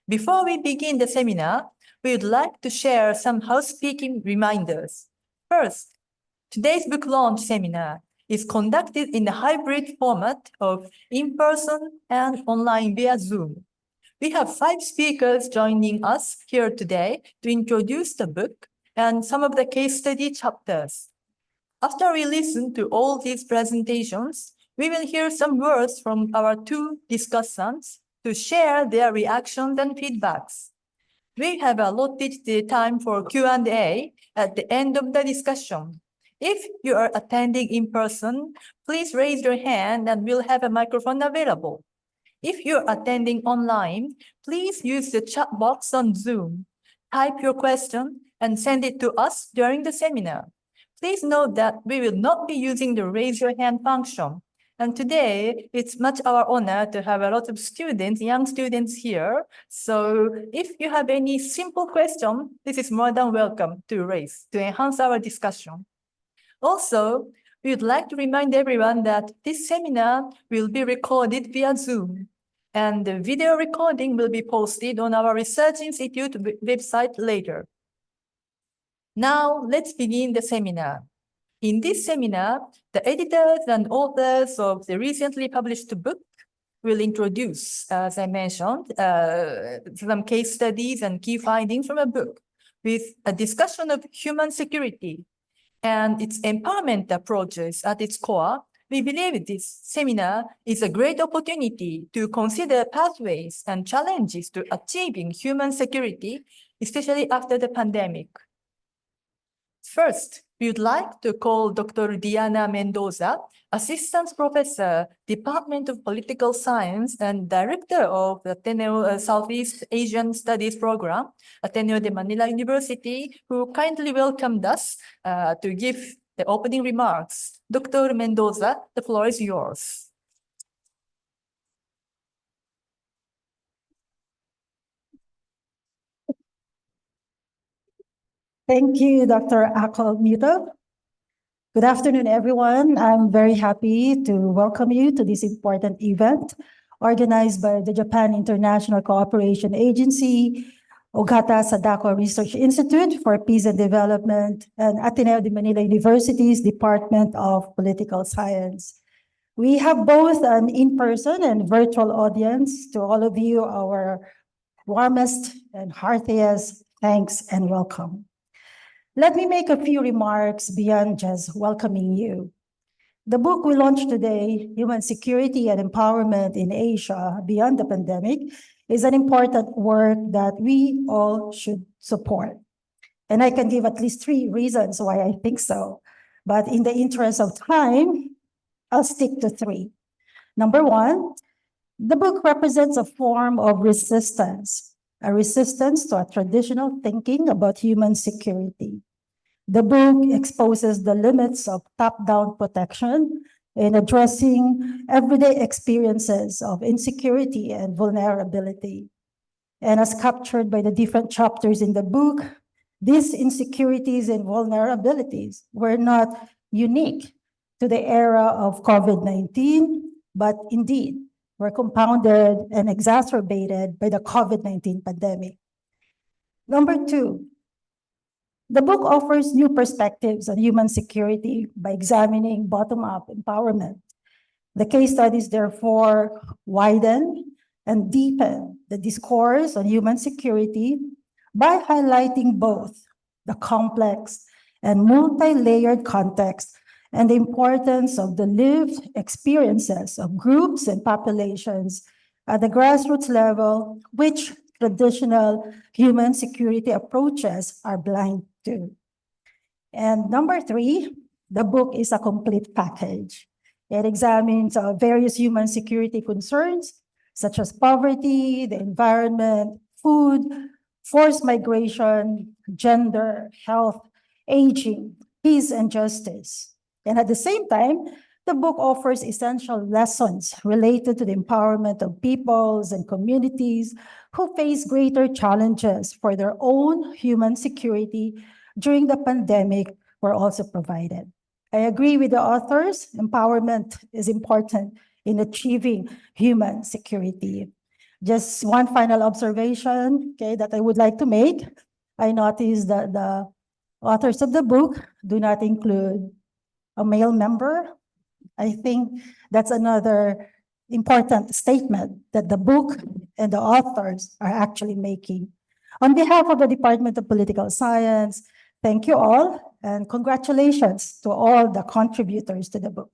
Before we begin the seminar, we would like to share some housekeeping reminders. First, today's book launch seminar is conducted in the hybrid format of in-person and online via Zoom. We have 5 speakers joining us here today to introduce the book and some of the case study chapters. After we listen to all these presentations, we will hear some words from our 2 discussants to share their reactions and feedbacks. We have allotted the time for Q&A at the end of the discussion. If you are attending in person, please raise your hand and we'll have a microphone available. If you're attending online, please use the chat box on Zoom. Type your question and send it to us during the seminar. Please note that we will not be using the raise your hand function. And today, it's much our honor to have a lot of students, young students here. So if you have any simple question, this is more than welcome to raise to enhance our discussion. Also, we would like to remind everyone that this seminar will be recorded via Zoom, and the video recording will be posted on our Research Institute website later. Now, let's begin the seminar. In this seminar, the editors and authors of the recently published book will introduce, as I mentioned, some case studies and key findings from a book with a discussion of human security and its empowerment approaches at its core. We believe this seminar is a great opportunity to consider pathways and challenges to achieving human security, especially after the pandemic. First, we would like to call Dr. Diane Mendoza, Assistant Professor, Department of Political Science and Director of the Ateneo Southeast Asian Studies Program, Ateneo de Manila University, who kindly welcomed us to give the opening remarks. Dr. Mendoza, the floor is yours. Thank you, Dr. Akol Muto. Good afternoon, everyone. I'm very happy to welcome you to this important event organized by the Japan International Cooperation Agency, Ogata Sadako Research Institute for Peace and Development, and Ateneo de Manila University's Department of Political Science. We have both an in-person and virtual audience. To all of you, our warmest and heartiest thanks and welcome. Let me make a few remarks beyond just welcoming you. The book we launched today, Human Security and Empowerment in Asia Beyond the Pandemic, is an important work that we all should support. And I can give at least 3 reasons why I think so. But in the interest of time, I'll stick to 3. Number 1, the book represents a form of resistance, a resistance to a traditional thinking about human security. The book exposes the limits of top-down protection in addressing everyday experiences of insecurity and vulnerability. And as captured by the different chapters in the book, these insecurities and vulnerabilities were not unique to the era of COVID-19, but indeed were compounded and exacerbated by the COVID-19 pandemic. Number 2, the book offers new perspectives on human security by examining bottom-up empowerment. The case studies therefore widen and deepen the discourse on human security by highlighting both the complex and multi-layered context and the importance of the lived experiences of groups and populations at the grassroots level, which traditional human security approaches are blind to. And number 3, the book is a complete package. It examines various human security concerns, such as poverty, the environment, food, forced migration, gender, health, aging, peace, and justice. And at the same time, the book offers essential lessons related to the empowerment of peoples and communities who face greater challenges for their own human security during the pandemic were also provided. I agree with the authors, empowerment is important in achieving human security. Just one final observation, okay, that I would like to make. I noticed that the authors of the book do not include a male member. I think that's another important statement that the book and the authors are actually making. On behalf of the Department of Political Science, thank you all and congratulations to all the contributors to the book.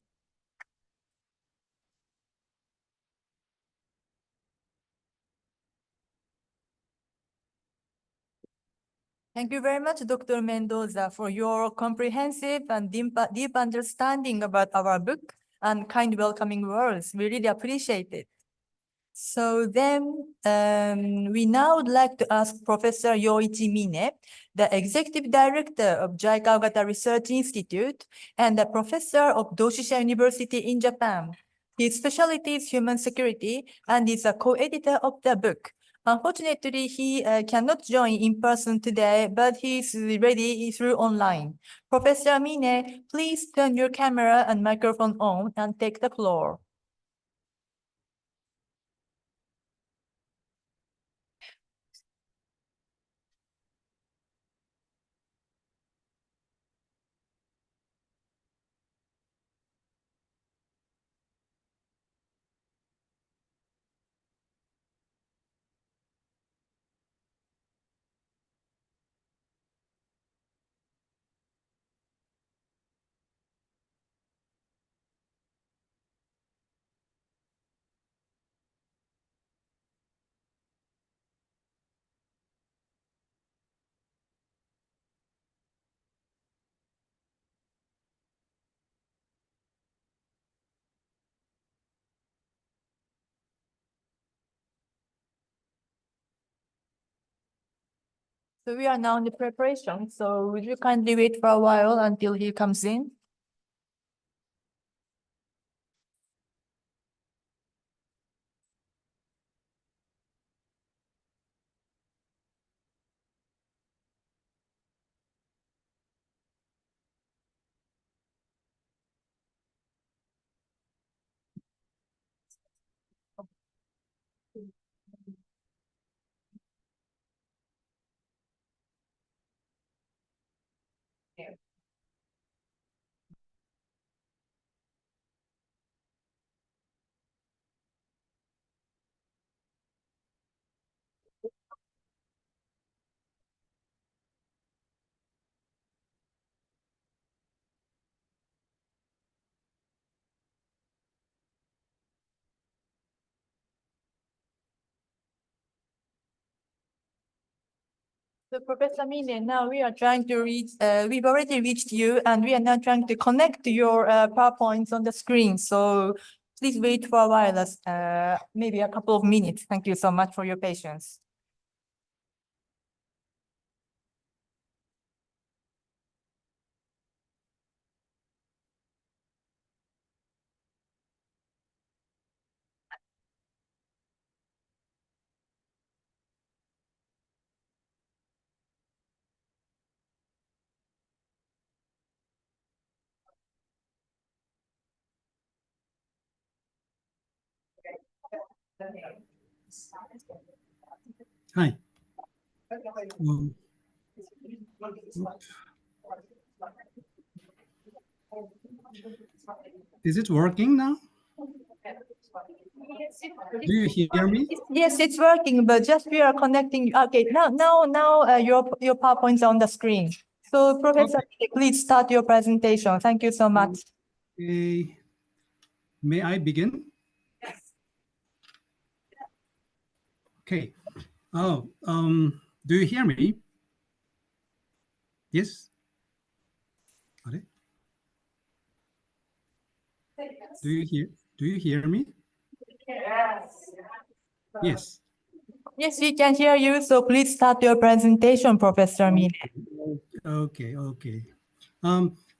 Thank you very much, Dr. Mendoza, for your comprehensive and deep understanding about our book and kind welcoming words. We really appreciate it. So then we now would like to ask Professor Yoichi Mine, the Executive Director of JICA Ogata Research Institute and a Professor of Doshisha University in Japan. His specialty is human security and is a co-editor of the book. Unfortunately, he cannot join in person today, but he's ready through online. Professor Mine, please turn your camera and microphone on and take the floor. So we are now in the preparation. So would you kindly wait for a while until he comes in? So Professor Mine, now we are trying to reach, we've already reached you and we are now trying to connect your PowerPoints on the screen. So please wait for a while, maybe a couple of minutes. Thank you so much for your patience. Hi. Is it working now? Do you hear me? Yes, it's working, but just we are connecting. Okay, now your PowerPoint's on the screen. So Professor, please start your presentation. Thank you so much. Okay. May I begin? Okay. Oh, do you hear me? Yes. Okay. Do you hear me? Yes. Yes, we can hear you. So please start your presentation, Professor Mine. Okay.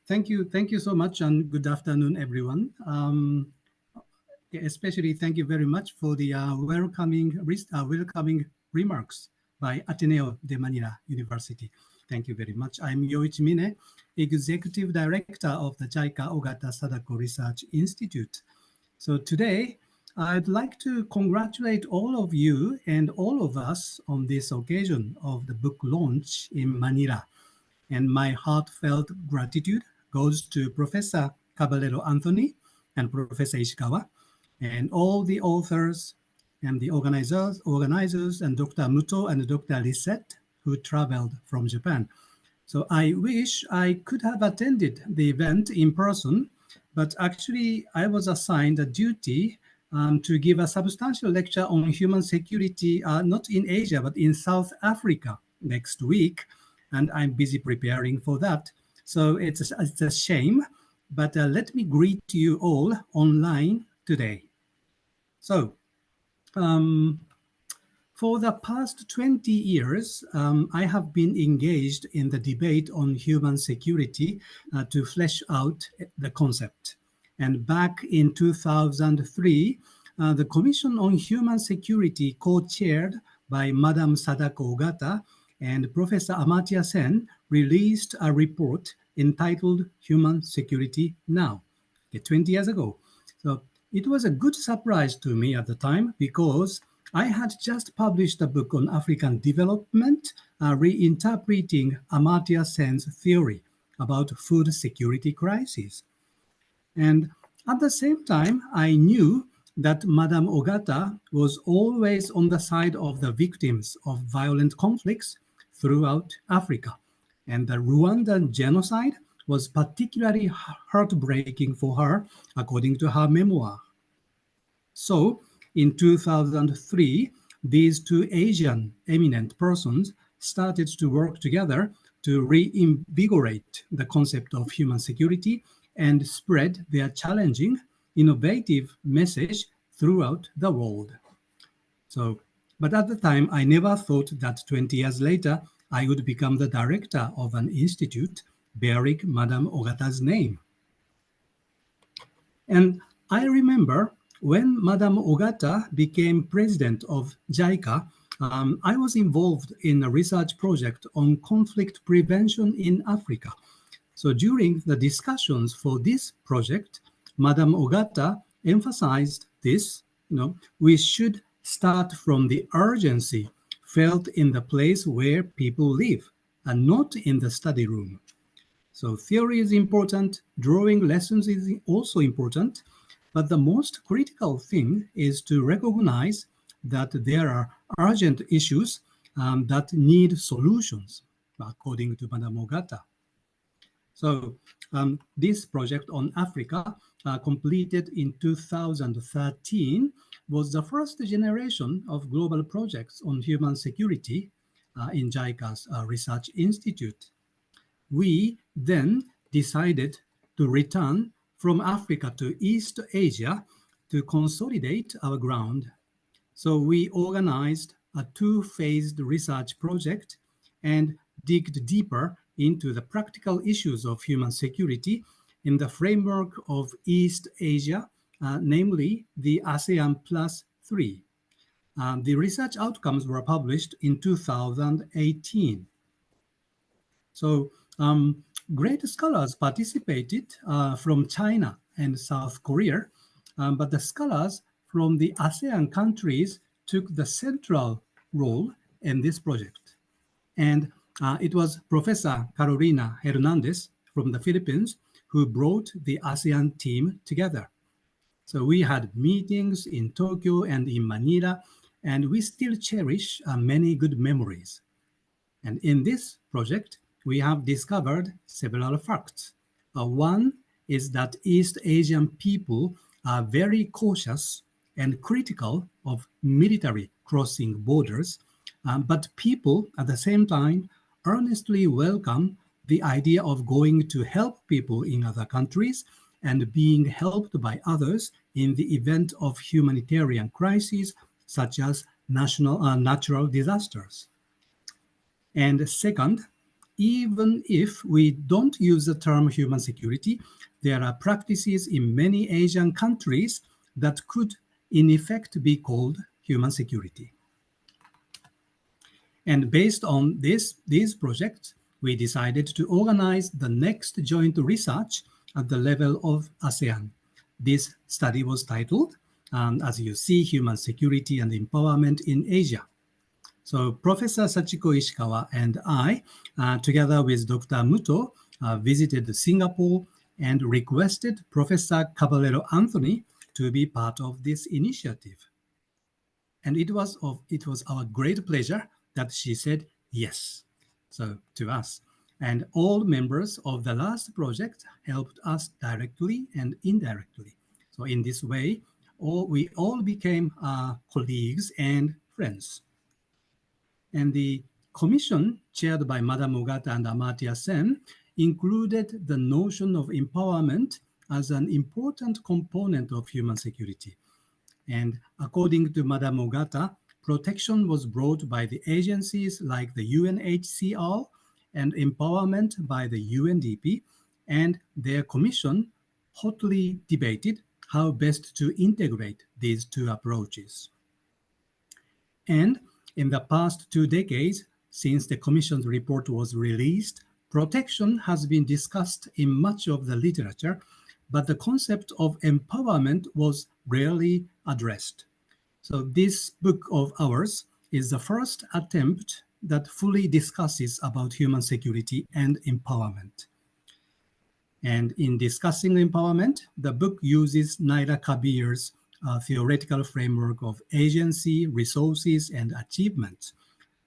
Thank you so much, and good afternoon, everyone. Especially thank you very much for the welcoming remarks by Ateneo de Manila University. Thank you very much. I'm Yoichi Mine, Executive Director of the JICA Ogata Sadako Research Institute. So today, I'd like to congratulate all of you and all of us on this occasion of the book launch in Manila. And my heartfelt gratitude goes to Professor Caballero Anthony and Professor Ishikawa, and all the authors and the organizers and Dr. Muto and Dr. Lisette, who traveled from Japan. So I wish I could have attended the event in person, but actually I was assigned a duty to give a substantial lecture on human security, not in Asia, but in South Africa next week. And I'm busy preparing for that. So it's a shame, but let me greet you all online today. So for the past 20 years, I have been engaged in the debate on human security to flesh out the concept. And back in 2003, the Commission on Human Security, co-chaired by Madam Sadako Ogata and Professor Amartya Sen, released a report entitled Human Security Now, 20 years ago. So it was a good surprise to me at the time because I had just published a book on African development, reinterpreting Amartya Sen's theory about food security crisis. And at the same time, I knew that Madame Ogata was always on the side of the victims of violent conflicts throughout Africa. And the Rwandan genocide was particularly heartbreaking for her, according to her memoir. So, in 2003, these two Asian eminent persons started to work together to reinvigorate the concept of human security and spread their challenging, innovative message throughout the world. So, but at the time, I never thought that 20 years later, I would become the director of an institute bearing Madame Ogata's name. And I remember when Madame Ogata became president of JICA, I was involved in a research project on conflict prevention in Africa. So during the discussions for this project, Madame Ogata emphasized this, we should start from the urgency felt in the place where people live and not in the study room. So theory is important, drawing lessons is also important, but the most critical thing is to recognize that there are urgent issues that need solutions, according to Madame Ogata. So this project on Africa, completed in 2013, was the first generation of global projects on human security in JICA's Research Institute. We then decided to return from Africa to East Asia to consolidate our ground. So we organized a two-phased research project and digged deeper into the practical issues of human security in the framework of East Asia, namely the ASEAN Plus 3. The research outcomes were published in 2018. So great scholars participated from China and South Korea, but the scholars from the ASEAN countries took the central role in this project. And it was Professor Carolina Hernandez from the Philippines who brought the ASEAN team together. So we had meetings in Tokyo and in Manila, and we still cherish many good memories. And in this project, we have discovered several facts. One is that East Asian people are very cautious and critical of military crossing borders, but people at the same time earnestly welcome the idea of going to help people in other countries and being helped by others in the event of humanitarian crises such as natural disasters. And second, even if we don't use the term human security, there are practices in many Asian countries that could in effect be called human security. And based on these projects, we decided to organize the next joint research at the level of ASEAN. This study was titled as you see, human security and empowerment in Asia. So Professor Sachiko Ishikawa and I, together with Dr. Muto, visited Singapore and requested Professor Caballero Anthony to be part of this initiative. And it was our great pleasure that she said yes, so to us. And all members of the last project helped us directly and indirectly. So in this way, we all became colleagues and friends. And the commission, chaired by Madam Ogata and Amartya Sen, included the notion of empowerment as an important component of human security. And according to Madam Ogata, protection was brought by the agencies like the UNHCR and empowerment by the UNDP, and their commission hotly debated how best to integrate these two approaches. And in the past 2 decades, since the Commission's report was released, protection has been discussed in much of the literature, but the concept of empowerment was rarely addressed. So this book of ours is the first attempt that fully discusses about human security and empowerment. And in discussing empowerment, the book uses Naila Kabir's theoretical framework of agency, resources, and achievements.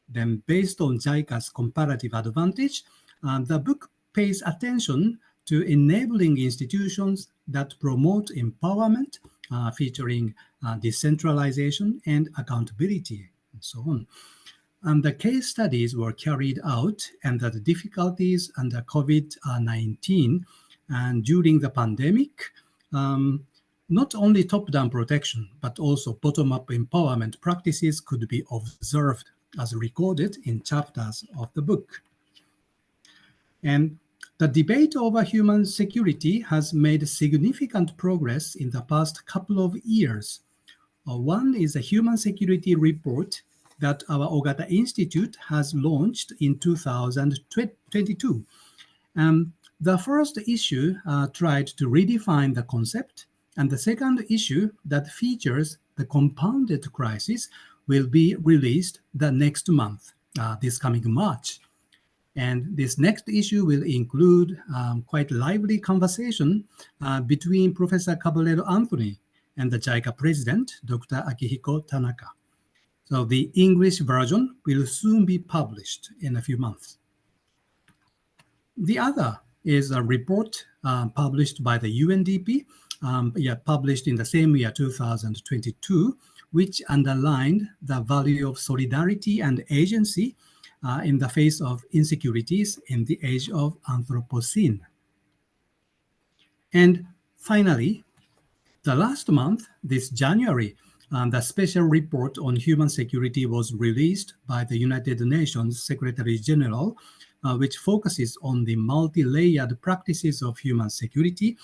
Then based on JICA's comparative advantage, the book pays attention to enabling institutions that promote empowerment, featuring decentralization and accountability, and so on. And the case studies were carried out under the difficulties under COVID-19 and during the pandemic. Not only top-down protection, but also bottom-up empowerment practices could be observed as recorded in chapters of the book. And the debate over human security has made significant progress in the past couple of years. One is a human security report that our Ogata Institute has launched in 2022. The first issue tried to redefine the concept, and the second issue that features the compounded crisis will be released the next month, this coming March. And this next issue will include quite lively conversation between Professor Caballero Anthony and the JICA president, Dr. Akihiko Tanaka. So the English version will soon be published in a few months. The other is a report published by the UNDP, published in the same year, 2022, which underlined the value of solidarity and agency in the face of insecurities in the age of Anthropocene. And finally, the last month, this January, the special report on human security was released by the United Nations Secretary General, which focuses on the multi-layered practices of human security,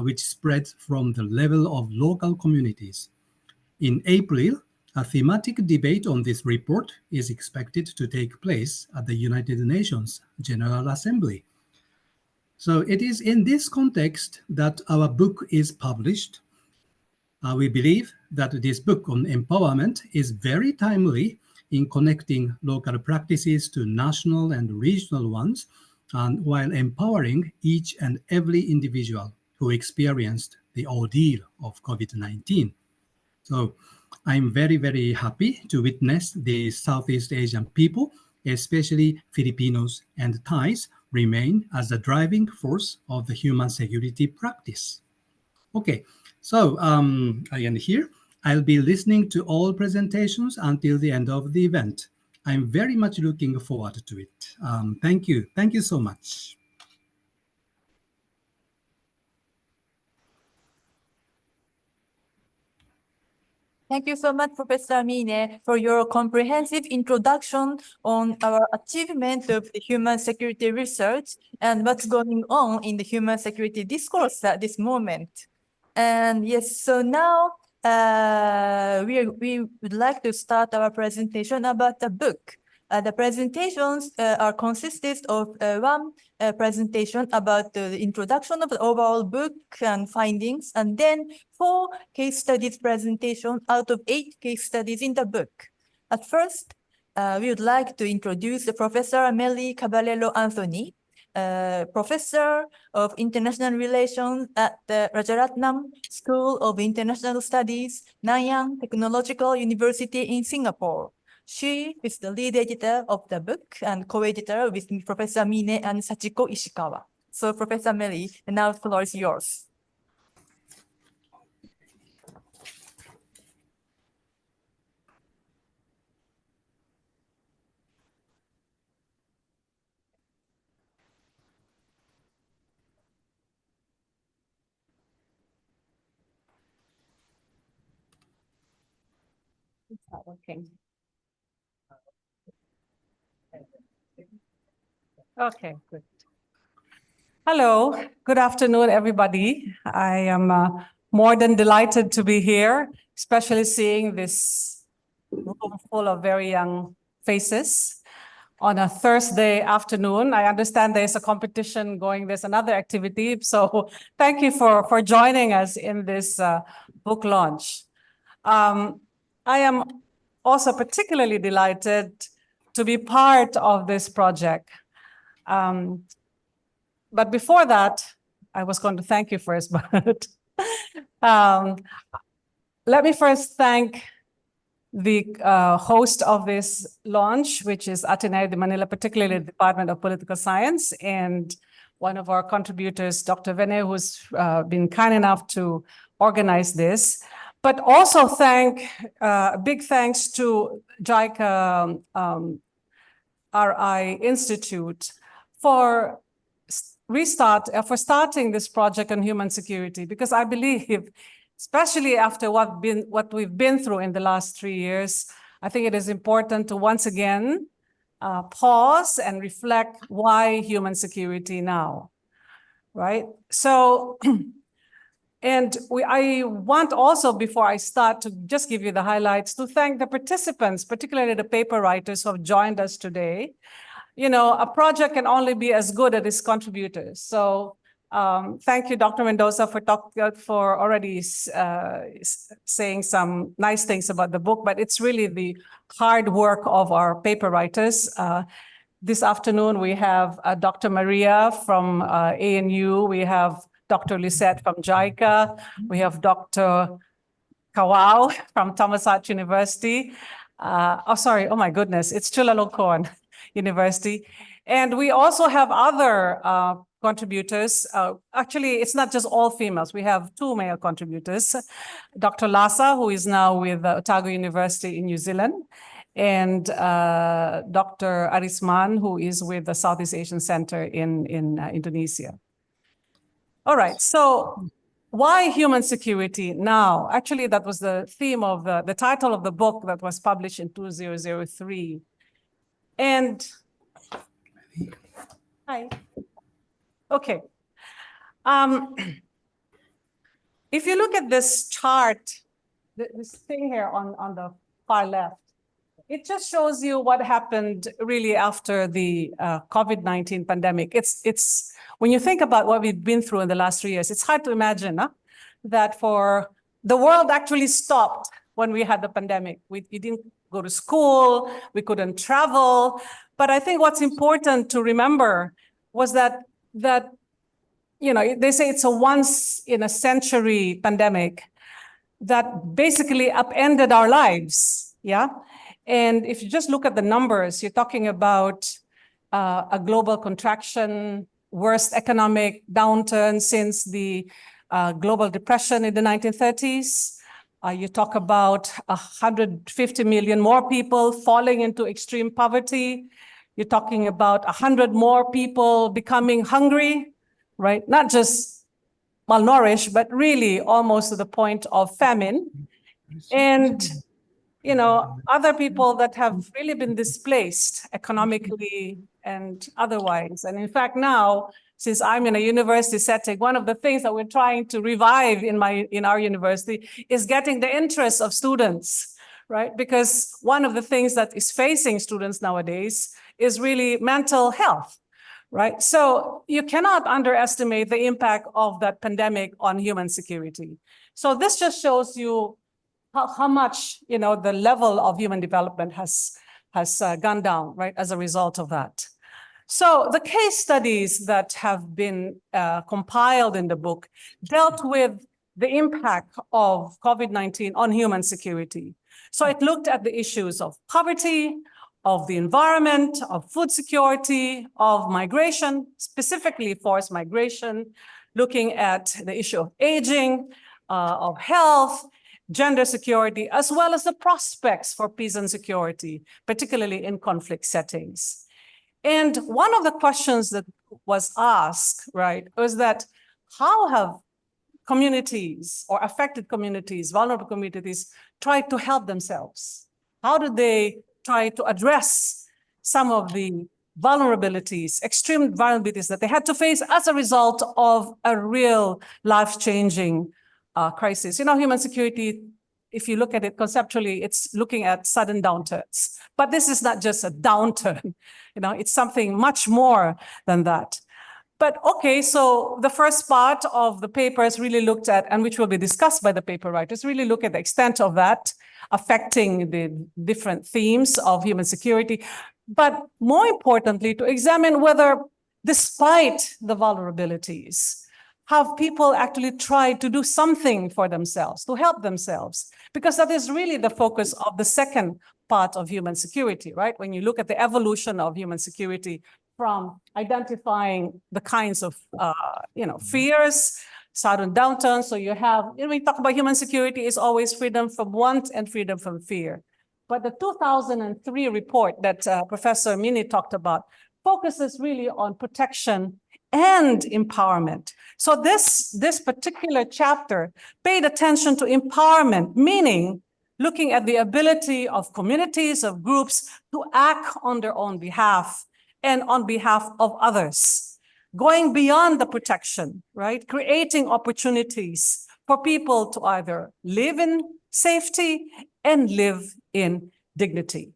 which spreads from the level of local communities. In April, a thematic debate on this report is expected to take place at the United Nations General Assembly. So it is in this context that our book is published. We believe that this book on empowerment is very timely in connecting local practices to national and regional ones, and while empowering each and every individual who experienced the ordeal of COVID-19. So I'm very, very happy to witness the Southeast Asian people, especially Filipinos and Thais, remain as the driving force of the human security practice. Okay, so I end here. I'll be listening to all presentations until the end of the event. I'm very much looking forward to it. Thank you. Thank you so much. Thank you so much, Professor Mine, for your comprehensive introduction on our achievement of the human security research and what's going on in the human security discourse at this moment. And yes, so now we would like to start our presentation about the book. The presentations are consisted of one presentation about the introduction of the overall book and findings, and then 4 case studies presentation out of 8 case studies in the book. At first, we would like to introduce Professor Mely Caballero Anthony, Professor of International Relations at the Rajaratnam School of International Studies, Nanyang Technological University in Singapore. She is the lead editor of the book and co-editor with Professor Mine and Sachiko Ishikawa. So Professor Mely, now the floor is yours. It's not working. Okay, good. Hello, good afternoon, everybody. I am more than delighted to be here, especially seeing this room full of very young faces on a Thursday afternoon. I understand there's a competition going, there's another activity. So thank you for joining us in this book launch. I am also particularly delighted to be part of this project. But before that, I was going to thank you first, but let me first thank the host of this launch, which is Ateneo de Manila, particularly the Department of Political Science, and one of our contributors, Dr. Diane, who's been kind enough to organize this. But also big thanks to JICA RI Institute for starting this project on human security, because I believe, especially after what we've been through in the last 3 years, I think it is important to once again pause and reflect why human security now, right? So, I want also, before I start, to just give you the highlights, to thank the participants, particularly the paper writers who have joined us today. You know, a project can only be as good as its contributors. So thank you, Dr. Mendoza, for already saying some nice things about the book, but it's really the hard work of our paper writers. This afternoon, we have Dr. Maria from ANU, we have Dr. Lisette from JICA, we have Dr. Kawao from Thammasat University. Oh my goodness, it's Chulalongkorn University. And we also have other contributors. Actually, it's not just all females. We have 2 male contributors. Dr. Lasa, who is now with Otago University in New Zealand, and Dr. Arisman, who is with the Southeast Asian Center in Indonesia. All right, so why human security now? Actually, that was the theme of the title of the book that was published in 2003. And, hi, okay. If you look at this chart, this thing here on the far left, it just shows you what happened really after the COVID-19 pandemic. It's when you think about what we've been through in the last 3 years, it's hard to imagine that the world actually stopped when we had the pandemic. We didn't go to school, we couldn't travel. But I think what's important to remember was that you know, they say it's a once in a century pandemic that basically upended our lives, yeah? And if you just look at the numbers, you're talking about a global contraction, worst economic downturn since the global depression in the 1930s. You talk about 150 million more people falling into extreme poverty. You're talking about 100 more people becoming hungry, right? Not just malnourished, but really almost to the point of famine. And you know, other people that have really been displaced economically and otherwise. And in fact, now, since I'm in a university setting, one of the things that we're trying to revive in our university is getting the interest of students, right? Because one of the things that is facing students nowadays is really mental health, right? So you cannot underestimate the impact of that pandemic on human security. So this just shows you how much, the level of human development has gone down, right, as a result of that. So the case studies that have been compiled in the book dealt with the impact of COVID-19 on human security. So it looked at the issues of poverty, of the environment, of food security, of migration, specifically forced migration, looking at the issue of aging, of health, gender security, as well as the prospects for peace and security, particularly in conflict settings. And one of the questions that was asked, right, was that how have communities or affected communities, vulnerable communities, tried to help themselves? How do they try to address some of the vulnerabilities, extreme vulnerabilities that they had to face as a result of a real life-changing crisis? Human security, if you look at it conceptually, it's looking at sudden downturns. But this is not just a downturn, it's something much more than that. But okay, so the first part of the paper is really looked at, and which will be discussed by the paper writers, really look at the extent of that affecting the different themes of human security. But more importantly, to examine whether, despite the vulnerabilities, have people actually tried to do something for themselves, to help themselves? Because that is really the focus of the second part of human security, right? When you look at the evolution of human security from identifying the kinds of, fears, sudden downturns. So you have, when we talk about human security, is always freedom from want and freedom from fear. But the 2003 report that Professor Mely talked about focuses really on protection and empowerment. So this particular chapter paid attention to empowerment, meaning looking at the ability of communities, of groups to act on their own behalf and on behalf of others, going beyond the protection, right? Creating opportunities for people to either live in safety and live in dignity.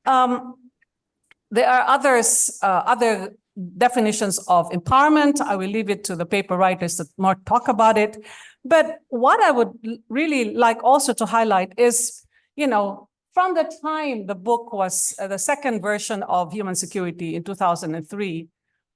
There are other definitions of empowerment. I will leave it to the paper writers to more talk about it. But what I would really like also to highlight is, from the time the book was, the second version of Human Security in 2003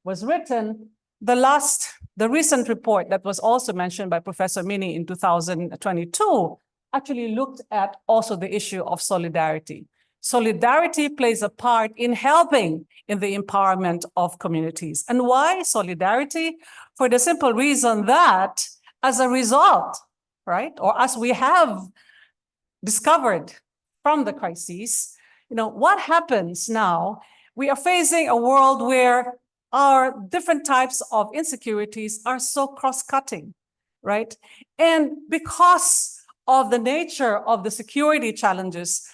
was written, the recent report that was also mentioned by Professor Mely in 2022 actually looked at also the issue of solidarity. Solidarity plays a part in helping in the empowerment of communities. And why solidarity? For the simple reason that as a result, right, or as we have discovered from the crises, what happens now? We are facing a world where our different types of insecurities are so cross-cutting, right? And because of the nature of the security challenges,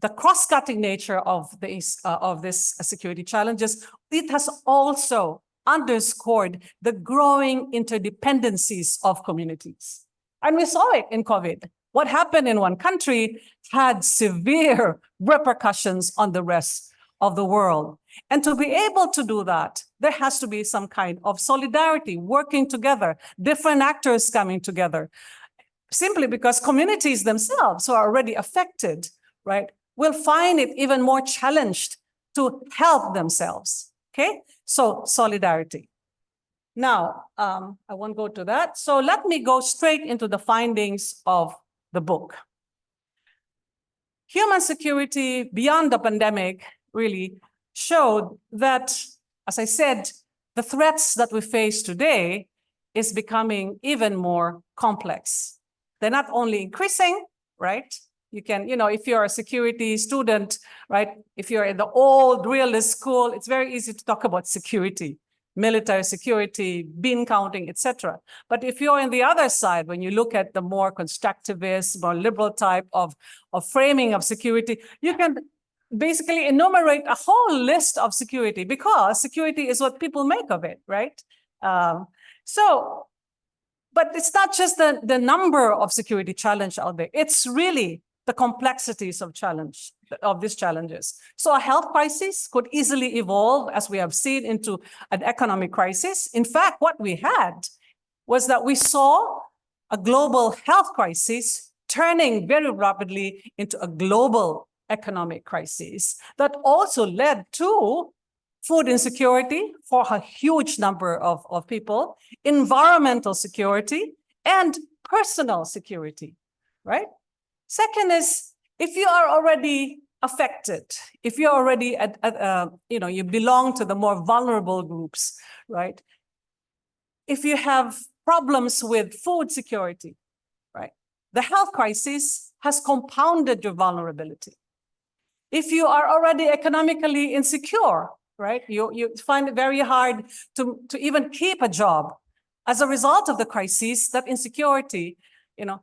the cross-cutting nature of this security challenges, it has also underscored the growing interdependencies of communities. And we saw it in COVID. What happened in one country had severe repercussions on the rest of the world. And to be able to do that, there has to be some kind of solidarity, working together, different actors coming together, simply because communities themselves who are already affected, right, will find it even more challenged to help themselves, okay? So solidarity. Now, I won't go to that. So let me go straight into the findings of the book. Human security beyond the pandemic really showed that, as I said, the threats that we face today is becoming even more complex. They're not only increasing, right? You can, if you're a security student, right? If you're in the old realist school, it's very easy to talk about security, military security, bean counting, etc. But if you're on the other side, when you look at the more constructivist, more liberal type of framing of security, you can basically enumerate a whole list of security, because security is what people make of it, right? But it's not just the number of security challenge out there. It's really the complexities of these challenges. So a health crisis could easily evolve, as we have seen, into an economic crisis. In fact, what we had was that we saw a global health crisis turning very rapidly into a global economic crisis that also led to food insecurity for a huge number of people, environmental security, and personal security, right? Second is, if you are already affected, if you're already you belong to the more vulnerable groups, right? If you have problems with food security, right? The health crisis has compounded your vulnerability. If you are already economically insecure, right? You find it very hard to even keep a job. As a result of the crisis, that insecurity,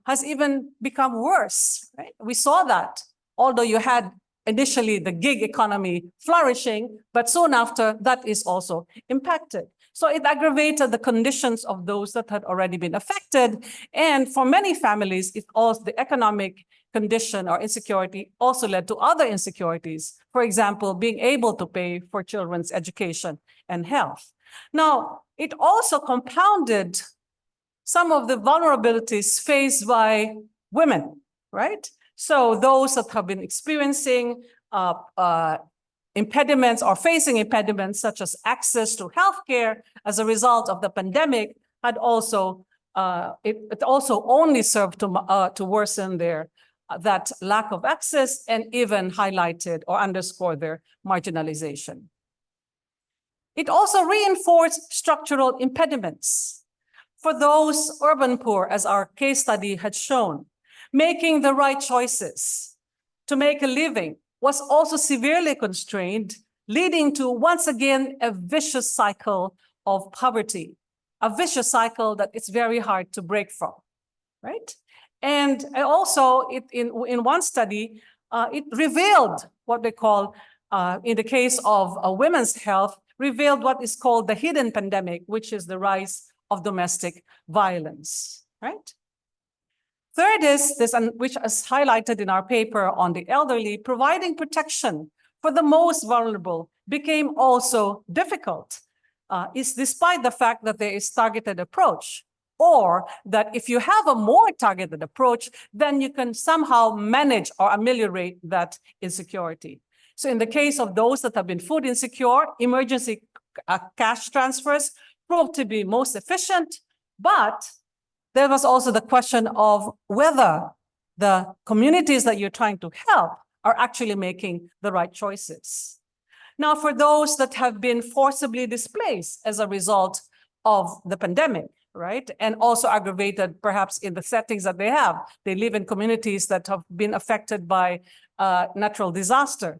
has even become worse, right? We saw that, although you had initially the gig economy flourishing, but soon after that is also impacted. So it aggravated the conditions of those that had already been affected. And for many families, the economic condition or insecurity also led to other insecurities. For example, being able to pay for children's education and health. Now, it also compounded some of the vulnerabilities faced by women, right? So those that have been experiencing impediments or facing impediments such as access to healthcare as a result of the pandemic had also, it also only served to worsen that lack of access and even highlighted or underscored their marginalization. It also reinforced structural impediments for those urban poor, as our case study had shown. Making the right choices to make a living was also severely constrained, leading to, once again, a vicious cycle of poverty, a vicious cycle that it's very hard to break from, right? And also, in one study, it revealed what they call, in the case of women's health, revealed what is called the hidden pandemic, which is the rise of domestic violence, right? Third is this, which is highlighted in our paper on the elderly, providing protection for the most vulnerable became also difficult, is despite the fact that there is targeted approach, or that if you have a more targeted approach, then you can somehow manage or ameliorate that insecurity. So in the case of those that have been food insecure, emergency cash transfers proved to be most efficient, but there was also the question of whether the communities that you're trying to help are actually making the right choices. Now, for those that have been forcibly displaced as a result of the pandemic, right, and also aggravated perhaps in the settings that they live in communities that have been affected by natural disaster.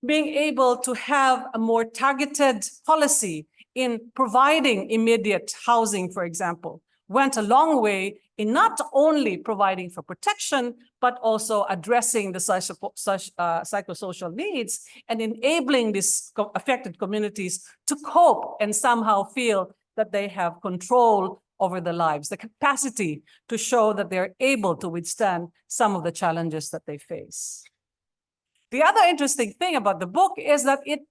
Being able to have a more targeted policy in providing immediate housing, for example, went a long way in not only providing for protection, but also addressing the psychosocial needs and enabling these affected communities to cope and somehow feel that they have control over their lives, the capacity to show that they're able to withstand some of the challenges that they face. The other interesting thing about the book is that it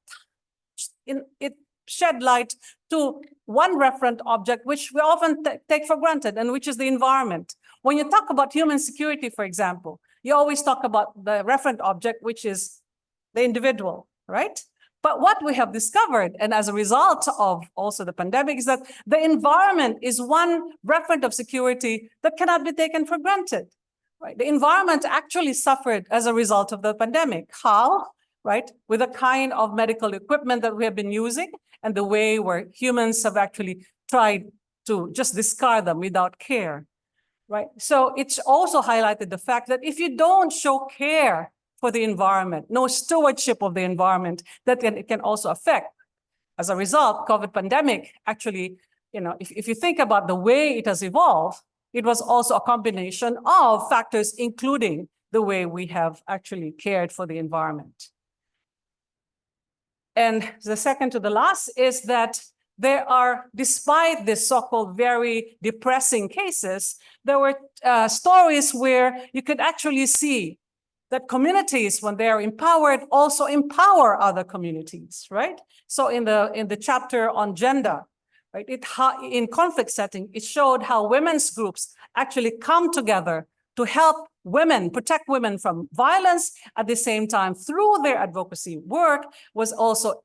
shed light to one referent object, which we often take for granted, and which is the environment. When you talk about human security, for example, you always talk about the referent object, which is the individual, right? But what we have discovered, and as a result of also the pandemic, is that the environment is one referent of security that cannot be taken for granted, right? The environment actually suffered as a result of the pandemic. How? Right? With the kind of medical equipment that we have been using and the way where humans have actually tried to just discard them without care, right? So it's also highlighted the fact that if you don't show care for the environment, no stewardship of the environment, that it can also affect. As a result, COVID pandemic actually, if you think about the way it has evolved, it was also a combination of factors, including the way we have actually cared for the environment. And the second to the last is that there are, despite the so-called very depressing cases, there were stories where you could actually see that communities, when they are empowered, also empower other communities, right? So in the chapter on gender, right, in conflict setting, it showed how women's groups actually come together to help women, protect women from violence. At the same time, through their advocacy work, was also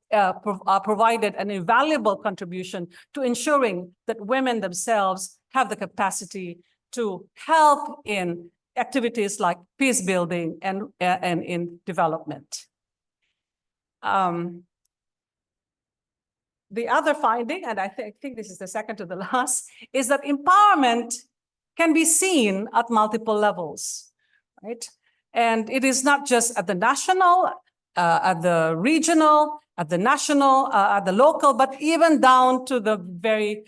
provided an invaluable contribution to ensuring that women themselves have the capacity to help in activities like peace building and in development. The other finding, and I think this is the second to the last, is that empowerment can be seen at multiple levels, right? And it is not just at the national, at the regional, at the national, at the local, but even down to the very,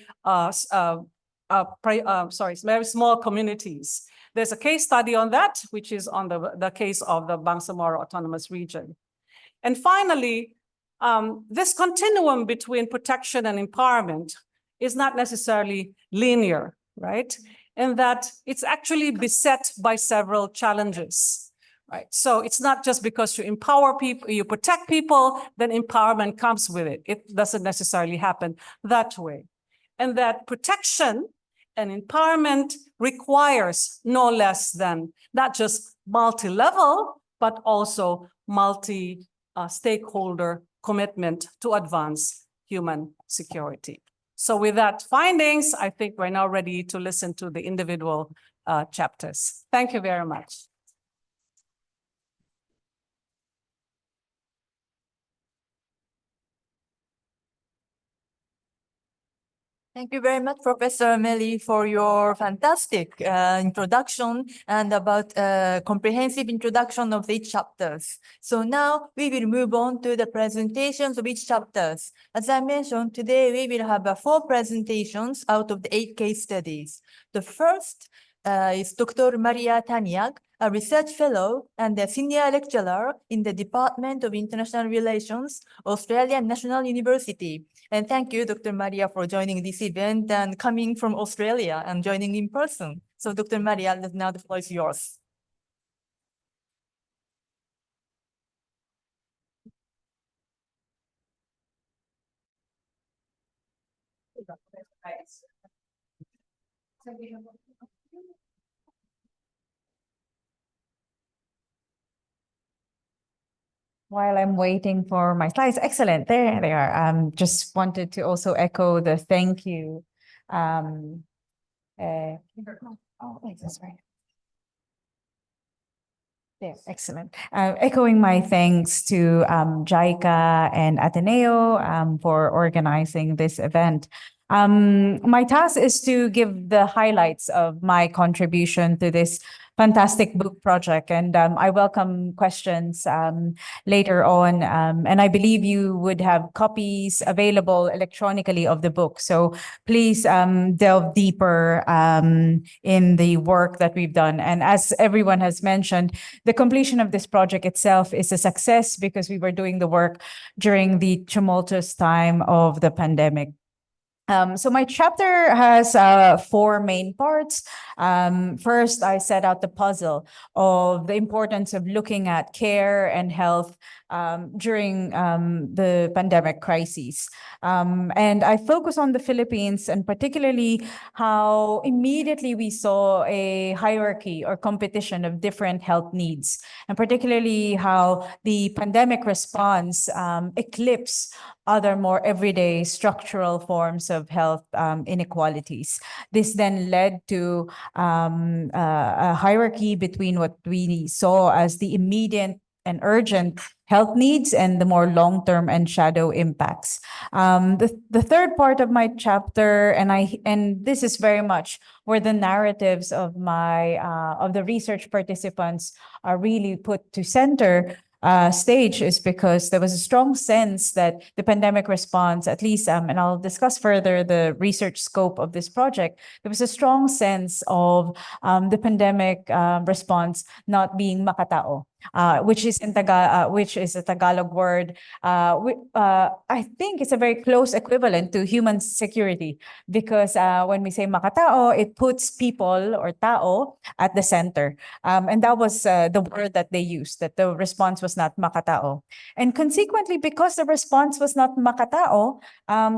very small communities. There's a case study on that, which is on the case of the Bangsamoro Autonomous Region. And finally, this continuum between protection and empowerment is not necessarily linear, right? And that it's actually beset by several challenges, right? So it's not just because you empower people, you protect people, then empowerment comes with it. It doesn't necessarily happen that way. And that protection and empowerment requires no less than not just multi-level, but also multi-stakeholder commitment to advance human security. So with that findings, I think we're now ready to listen to the individual chapters. Thank you very much. Thank you very much, Professor Mely, for your fantastic introduction and about comprehensive introduction of each chapters. So now we will move on to the presentations of each chapters. As I mentioned, today we will have 4 presentations out of the 8 case studies. The first is Dr. Maria Tanyag, a research fellow and a senior lecturer in the Department of International Relations, Australian National University. And thank you, Dr. Maria, for joining this event and coming from Australia and joining in person. So Dr. Maria, now the floor is yours. While I'm waiting for my slides, excellent, there they are. Just wanted to also echo the thank you. Oh, wait, that's right. There, excellent. Echoing my thanks to JICA and Ateneo for organizing this event. My task is to give the highlights of my contribution to this fantastic book project, and I welcome questions later on. And I believe you would have copies available electronically of the book. So please delve deeper in the work that we've done. And as everyone has mentioned, the completion of this project itself is a success because we were doing the work during the tumultuous time of the pandemic. So my chapter has 4 main parts. First, I set out the puzzle of the importance of looking at care and health during the pandemic crises. And I focus on the Philippines and particularly how immediately we saw a hierarchy or competition of different health needs, and particularly how the pandemic response eclipsed other more everyday structural forms of health inequalities. This then led to a hierarchy between what we saw as the immediate and urgent health needs and the more long-term and shadow impacts. The third part of my chapter, and this is very much where the narratives of the research participants are really put to center stage, is because there was a strong sense that the pandemic response, at least, and I'll discuss further the research scope of this project, there was a strong sense of the pandemic response not being makatao. which is a Tagalog word. I think it's a very close equivalent to human security, because when we say makatao, it puts people or tao at the center. And that was the word that they used, that the response was not makatao. And consequently, because the response was not makatao,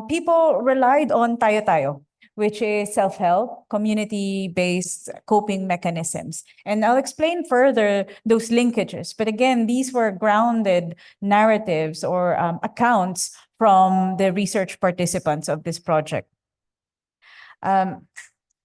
people relied on tayo-tayo, which is self-help, community-based coping mechanisms. And I'll explain further those linkages. But again, these were grounded narratives or accounts from the research participants of this project.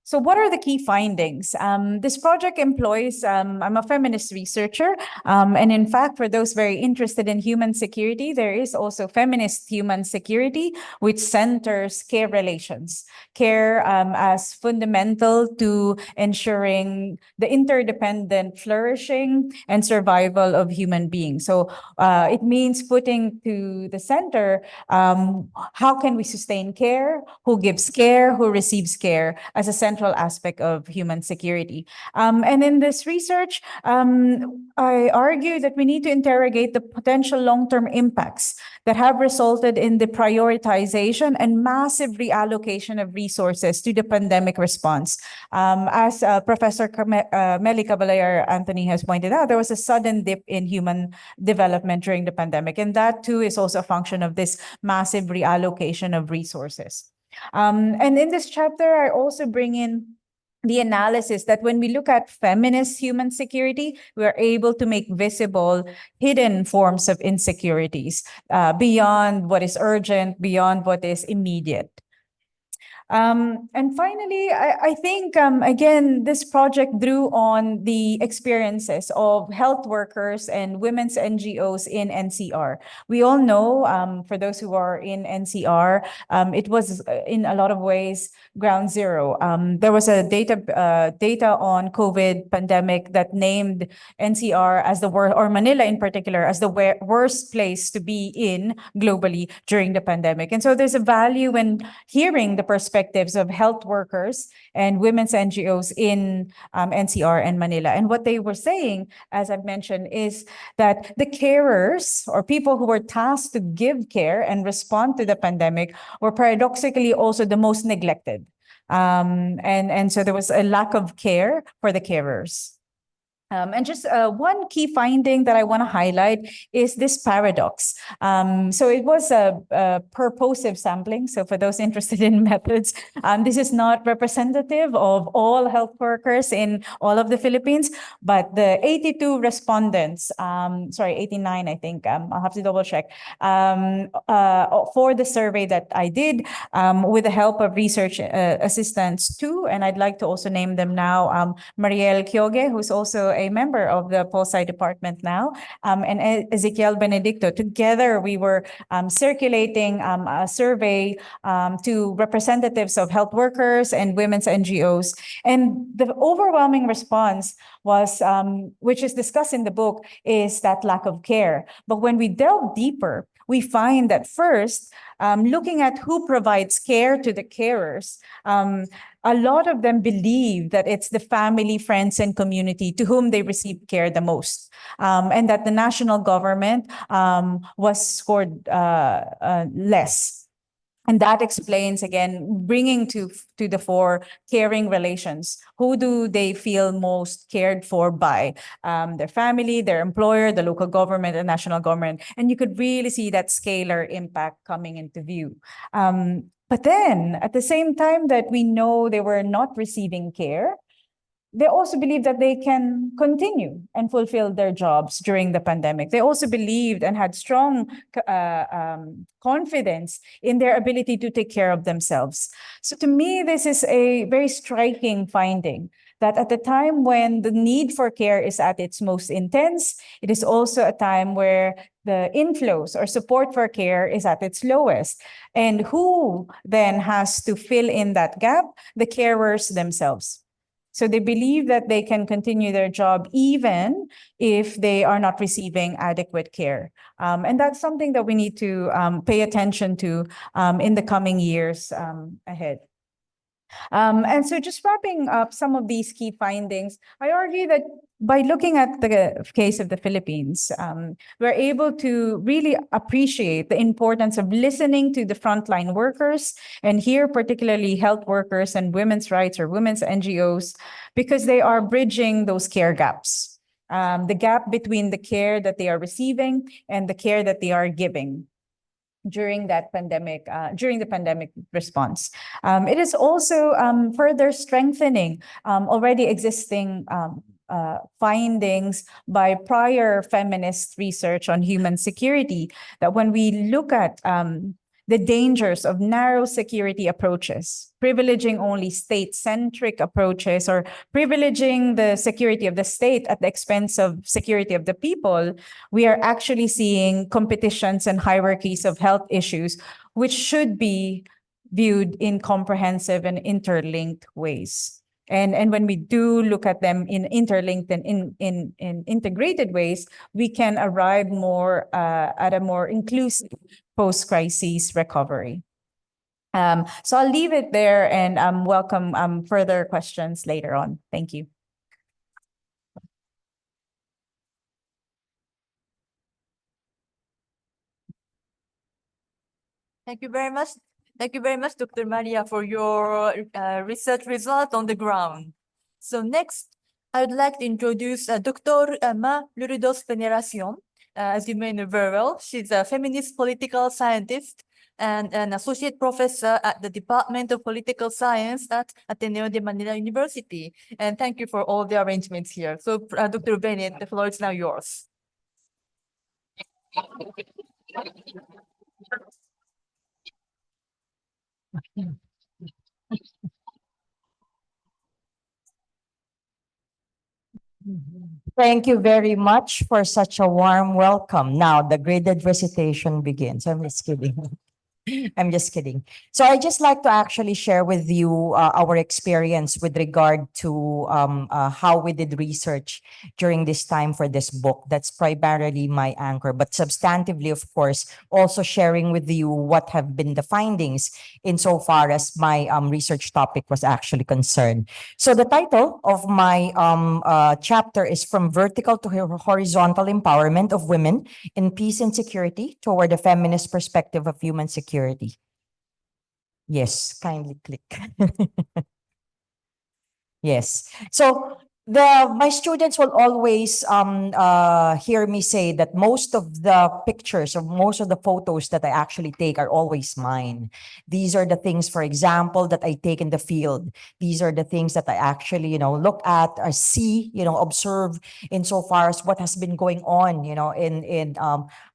So what are the key findings? This project employs, I'm a feminist researcher, and in fact, for those very interested in human security, there is also feminist human security, which centers care relations. Care as fundamental to ensuring the interdependent flourishing and survival of human beings. So it means putting to the center, how can we sustain care, who gives care, who receives care as a central aspect of human security. And in this research, I argue that we need to interrogate the potential long-term impacts that have resulted in the prioritization and massive reallocation of resources to the pandemic response. As Professor Mely Caballero Anthony has pointed out, there was a sudden dip in human development during the pandemic, and that too is also a function of this massive reallocation of resources. And in this chapter, I also bring in the analysis that when we look at feminist human security, we are able to make visible hidden forms of insecurities beyond what is urgent, beyond what is immediate. And finally, I think, again, this project drew on the experiences of health workers and women's NGOs in NCR. We all know, for those who are in NCR, it was in a lot of ways ground zero. There was a data on COVID pandemic that named NCR as the worst, or Manila in particular, as the worst place to be in globally during the pandemic. And so there's a value in hearing the perspectives of health workers and women's NGOs in NCR and Manila. And what they were saying, as I've mentioned, is that the carers or people who were tasked to give care and respond to the pandemic were paradoxically also the most neglected. And so there was a lack of care for the carers. And just one key finding that I want to highlight is this paradox. So it was a purposive sampling. So for those interested in methods, this is not representative of all health workers in all of the Philippines, but the 82 respondents, 89, I think, I'll have to double check, for the survey that I did with the help of research assistants too. And I'd like to also name them now, Maria Ela Atienza, who's also a member of the Pol Sci department now, and Ezekiel Benedicto. Together, we were circulating a survey to representatives of health workers and women's NGOs. And the overwhelming response was, which is discussed in the book, is that lack of care. But when we delve deeper, we find that first, looking at who provides care to the carers, a lot of them believe that it's the family, friends, and community to whom they receive care the most, and that the national government was scored less. And that explains, again, bringing to the fore caring relations. Who do they feel most cared for by? Their family, their employer, the local government, the national government. And you could really see that scalar impact coming into view. But then, at the same time that we know they were not receiving care, they also believe that they can continue and fulfill their jobs during the pandemic. They also believed and had strong confidence in their ability to take care of themselves. So to me, this is a very striking finding, that at the time when the need for care is at its most intense, it is also a time where the inflows or support for care is at its lowest. And who then has to fill in that gap? The carers themselves. So they believe that they can continue their job even if they are not receiving adequate care. And that's something that we need to pay attention to in the coming years ahead. And so just wrapping up some of these key findings, I argue that by looking at the case of the Philippines, we're able to really appreciate the importance of listening to the frontline workers, and here particularly health workers and women's rights or women's NGOs, because they are bridging those care gaps, the gap between the care that they are receiving and the care that they are giving during that pandemic, during the pandemic response. It is also further strengthening already existing findings by prior feminist research on human security, that when we look at the dangers of narrow security approaches, privileging only state-centric approaches, or privileging the security of the state at the expense of security of the people, we are actually seeing competitions and hierarchies of health issues, which should be viewed in comprehensive and interlinked ways. And when we do look at them in interlinked and in integrated ways, we can arrive more at a more inclusive post-crisis recovery. So I'll leave it there and welcome further questions later on. Thank you. Thank you very much. Thank you very much, Dr. Maria, for your research result on the ground. So next, I would like to introduce Dr. Lourdes Veneracion. As you may know very well, she's a feminist political scientist and an associate professor at the Department of Political Science at Ateneo de Manila University. And thank you for all the arrangements here. So Dr. Bennett, the floor is now yours. Thank you very much for such a warm welcome. Now the graded recitation begins. I'm just kidding. I'm just kidding. So I just like to actually share with you our experience with regard to how we did research during this time for this book. That's primarily my anchor, but substantively, of course, also sharing with you what have been the findings insofar as my research topic was actually concerned. So the title of my chapter is From Vertical to Horizontal Empowerment of Women in Peace and Security Toward a Feminist Perspective of Human Security. Yes, kindly click. Yes. So my students will always hear me say that most of the pictures or most of the photos that I actually take are always mine. These are the things, for example, that I take in the field. These are the things that I actually, look at or see, observe insofar as what has been going on, in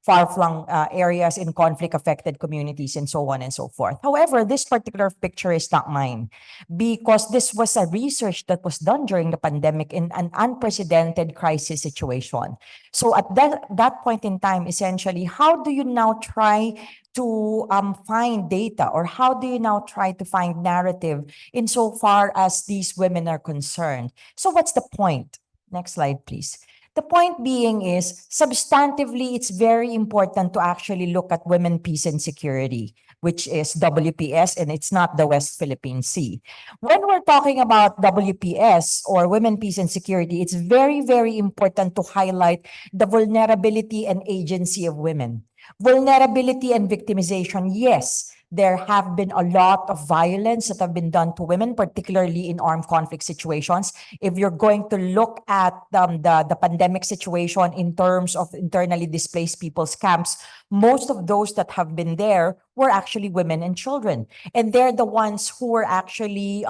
far-flung areas, in conflict-affected communities, and so on and so forth. However, this particular picture is not mine because this was a research that was done during the pandemic in an unprecedented crisis situation. So at that point in time, essentially, how do you now try to find data, or how do you now try to find narrative insofar as these women are concerned? So what's the point? Next slide, please. The point being is, substantively, it's very important to actually look at women, peace, and security, which is WPS, and it's not the West Philippine Sea. When we're talking about WPS, or Women, Peace, and Security, it's very, very important to highlight the vulnerability and agency of women. Vulnerability and victimization, yes. There have been a lot of violence that have been done to women, particularly in armed conflict situations. If you're going to look at the pandemic situation in terms of internally displaced people's camps, most of those that have been there were actually women and children. And they're the ones who were actually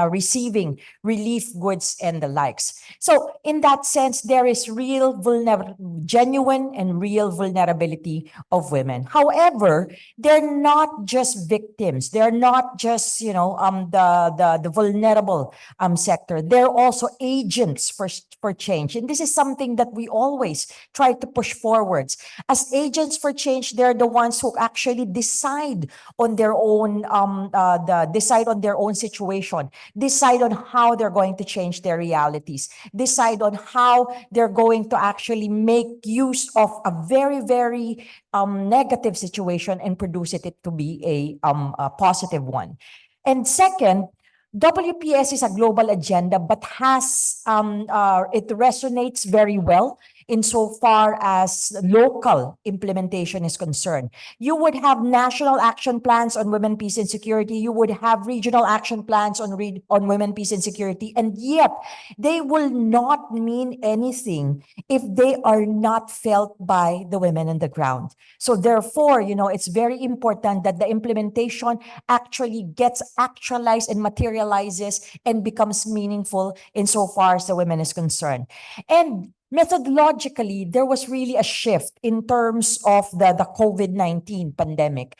receiving relief goods and the likes. So in that sense, there is genuine and real vulnerability of women. However, they're not just victims. They're not just, the vulnerable sector. They're also agents for change. And this is something that we always try to push forwards. As agents for change, they're the ones who actually decide on their own, decide on their own situation, decide on how they're going to change their realities, decide on how they're going to actually make use of a very, very negative situation and produce it to be a positive one. And second, WPS is a global agenda, but it resonates very well insofar as local implementation is concerned. You would have national action plans on women, peace, and security. You would have regional action plans on women, peace, and security, and yet they will not mean anything if they are not felt by the women on the ground. So therefore, it's very important that the implementation actually gets actualized and materializes and becomes meaningful insofar as the women is concerned. And methodologically, there was really a shift in terms of the COVID-19 pandemic.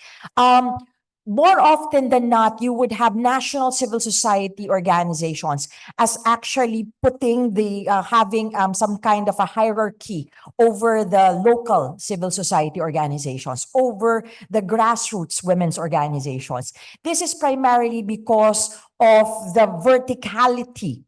More often than not, you would have national civil society organizations as actually putting having some kind of a hierarchy over the local civil society organizations, over the grassroots women's organizations. This is primarily because of the verticality,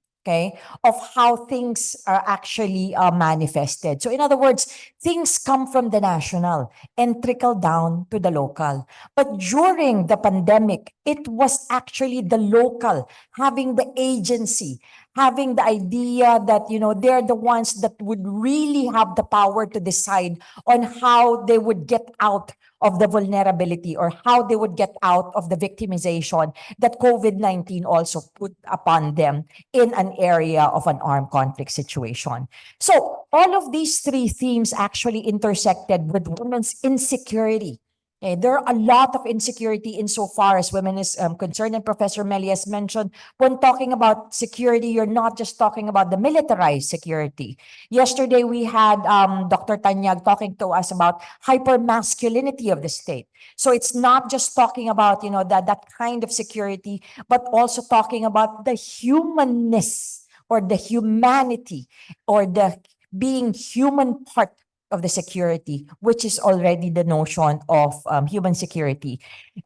of how things are actually manifested. So in other words, things come from the national and trickle down to the local. But during the pandemic, it was actually the local having the agency, having the idea that, they're the ones that would really have the power to decide on how they would get out of the vulnerability or how they would get out of the victimization that COVID-19 also put upon them in an area of an armed conflict situation. So all of these three themes actually intersected with women's insecurity. There are a lot of insecurity insofar as women is concerned, and Professor Mely has mentioned, when talking about security, you're not just talking about the militarized security. Yesterday, we had Dr. Tanyag talking to us about hypermasculinity of the state. So it's not just talking about, that kind of security, but also talking about the humanness or the humanity or the being human part of the security, which is already the notion of human security.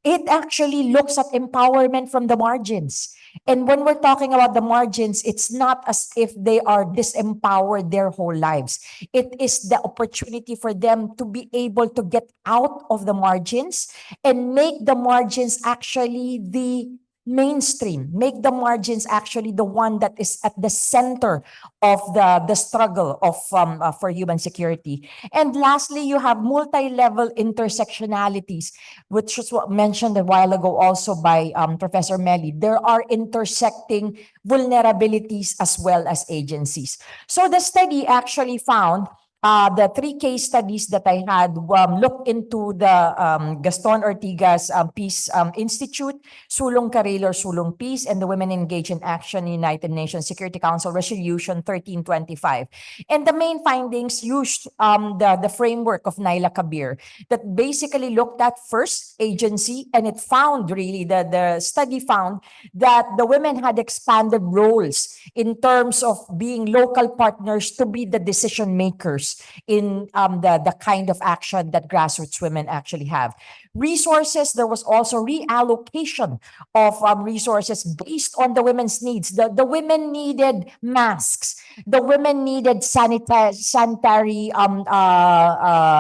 It actually looks at empowerment from the margins. And when we're talking about the margins, it's not as if they are disempowered their whole lives. It is the opportunity for them to be able to get out of the margins and make the margins actually the mainstream, make the margins actually the one that is at the center of the struggle of for human security. And lastly, you have multi-level intersectionalities, which was what mentioned a while ago also by Professor Mely. There are intersecting vulnerabilities as well as agencies. So the study actually found the three case studies that I had looked into the Gaston Ortigas Peace Institute, Sulong Karil or Sulong Peace, and the Women Engaged in Action United Nations Security Council Resolution 1325. And the main findings used the framework of Naila Kabir that basically looked at first agency, and it found really the study found that the women had expanded roles in terms of being local partners to be the decision makers in the kind of action that grassroots women actually have. Resources, there was also reallocation of resources based on the women's needs. The women needed masks. The women needed sanitary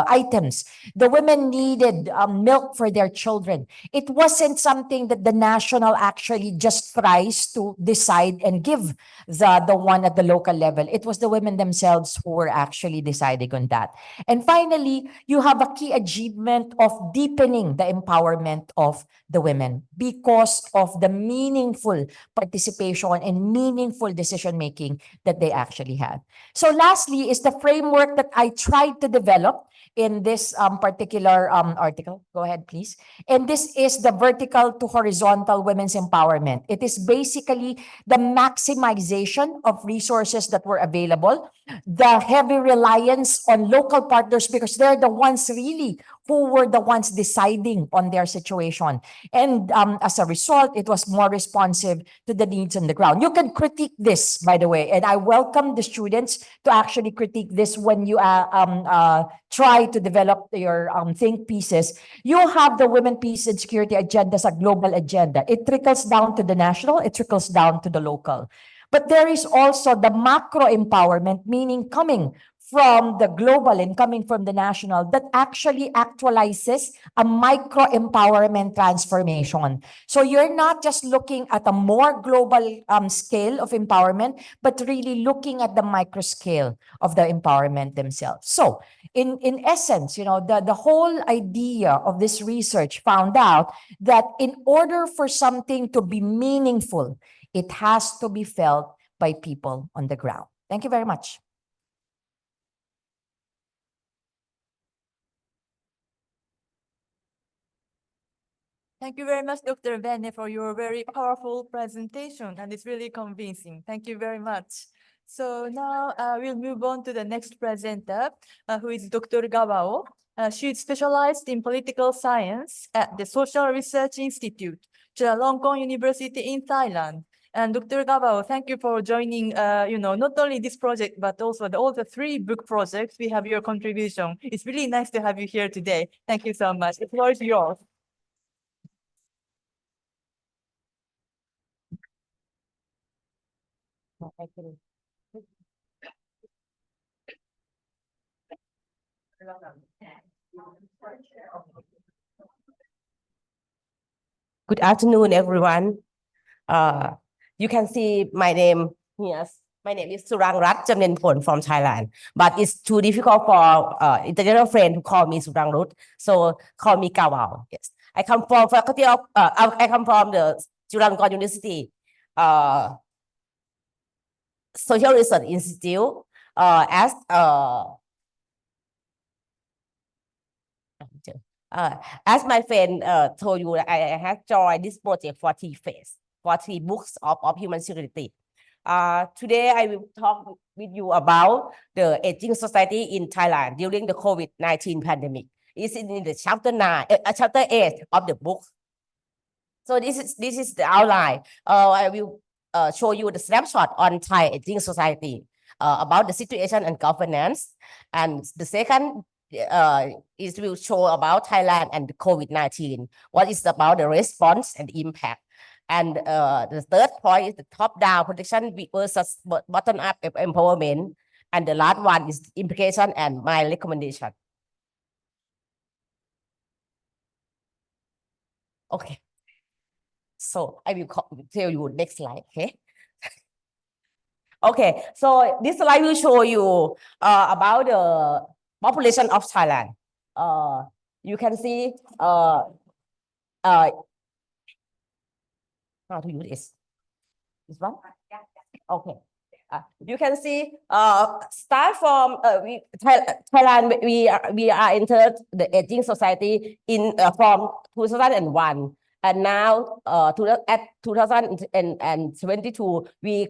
items. The women needed milk for their children. It wasn't something that the national actually just tries to decide and give the one at the local level. It was the women themselves who were actually deciding on that. And finally, you have a key achievement of deepening the empowerment of the women because of the meaningful participation and meaningful decision making that they actually had. So lastly is the framework that I tried to develop in this particular article. Go ahead, please. And this is the vertical to horizontal women's empowerment. It is basically the maximization of resources that were available, the heavy reliance on local partners because they're the ones really who were the ones deciding on their situation. And as a result, it was more responsive to the needs on the ground. You can critique this, by the way, and I welcome the students to actually critique this when you try to develop your think pieces. You have the women, peace, and security agenda as a global agenda. It trickles down to the national, it trickles down to the local. But there is also the macro empowerment, meaning coming from the global and coming from the national that actually actualizes a micro empowerment transformation. So you're not just looking at a more global scale of empowerment, but really looking at the micro scale of the empowerment themselves. So in essence, the whole idea of this research found out that in order for something to be meaningful, it has to be felt by people on the ground. Thank you very much. Thank you very much, Dr. Benne, for your very powerful presentation, and it's really convincing. Thank you very much. So now we'll move on to the next presenter, who is Dr. Gawao. She is specialized in political science at the Social Research Institute, Chulalongkorn University in Thailand. And Dr. Gawao, thank you for joining, not only this project, but also all the 3 book projects. We have your contribution. It's really nice to have you here today. Thank you so much. The floor is yours. Good afternoon, everyone. You can see my name. Yes, my name is Surangrut Jumnianpol from Thailand, but it's too difficult for international friend to call me Surangrut, so call me Gawao. Yes, I come from faculty of. I come from the Chulalongkorn University, Social Research Institute. As my friend told you, I have joined this project for 3 phases, for 3 books of human security. Today, I will talk with you about the aging society in Thailand during the COVID-19 pandemic. It's in the chapter 8 of the book. So this is the outline. I will show you the snapshot on Thai aging society about the situation and governance. And the second is will show about Thailand and the COVID-19. What is about the response and impact. And the third point is the top-down protection versus bottom-up empowerment. And the last one is implication and my recommendation. Okay. So I will tell you next slide, okay? Okay, so this slide will show you about the population of Thailand. You can see how to use this. This one? Okay. You can see start from Thailand. We are entered the aging society in from 2001, and now at 2022 we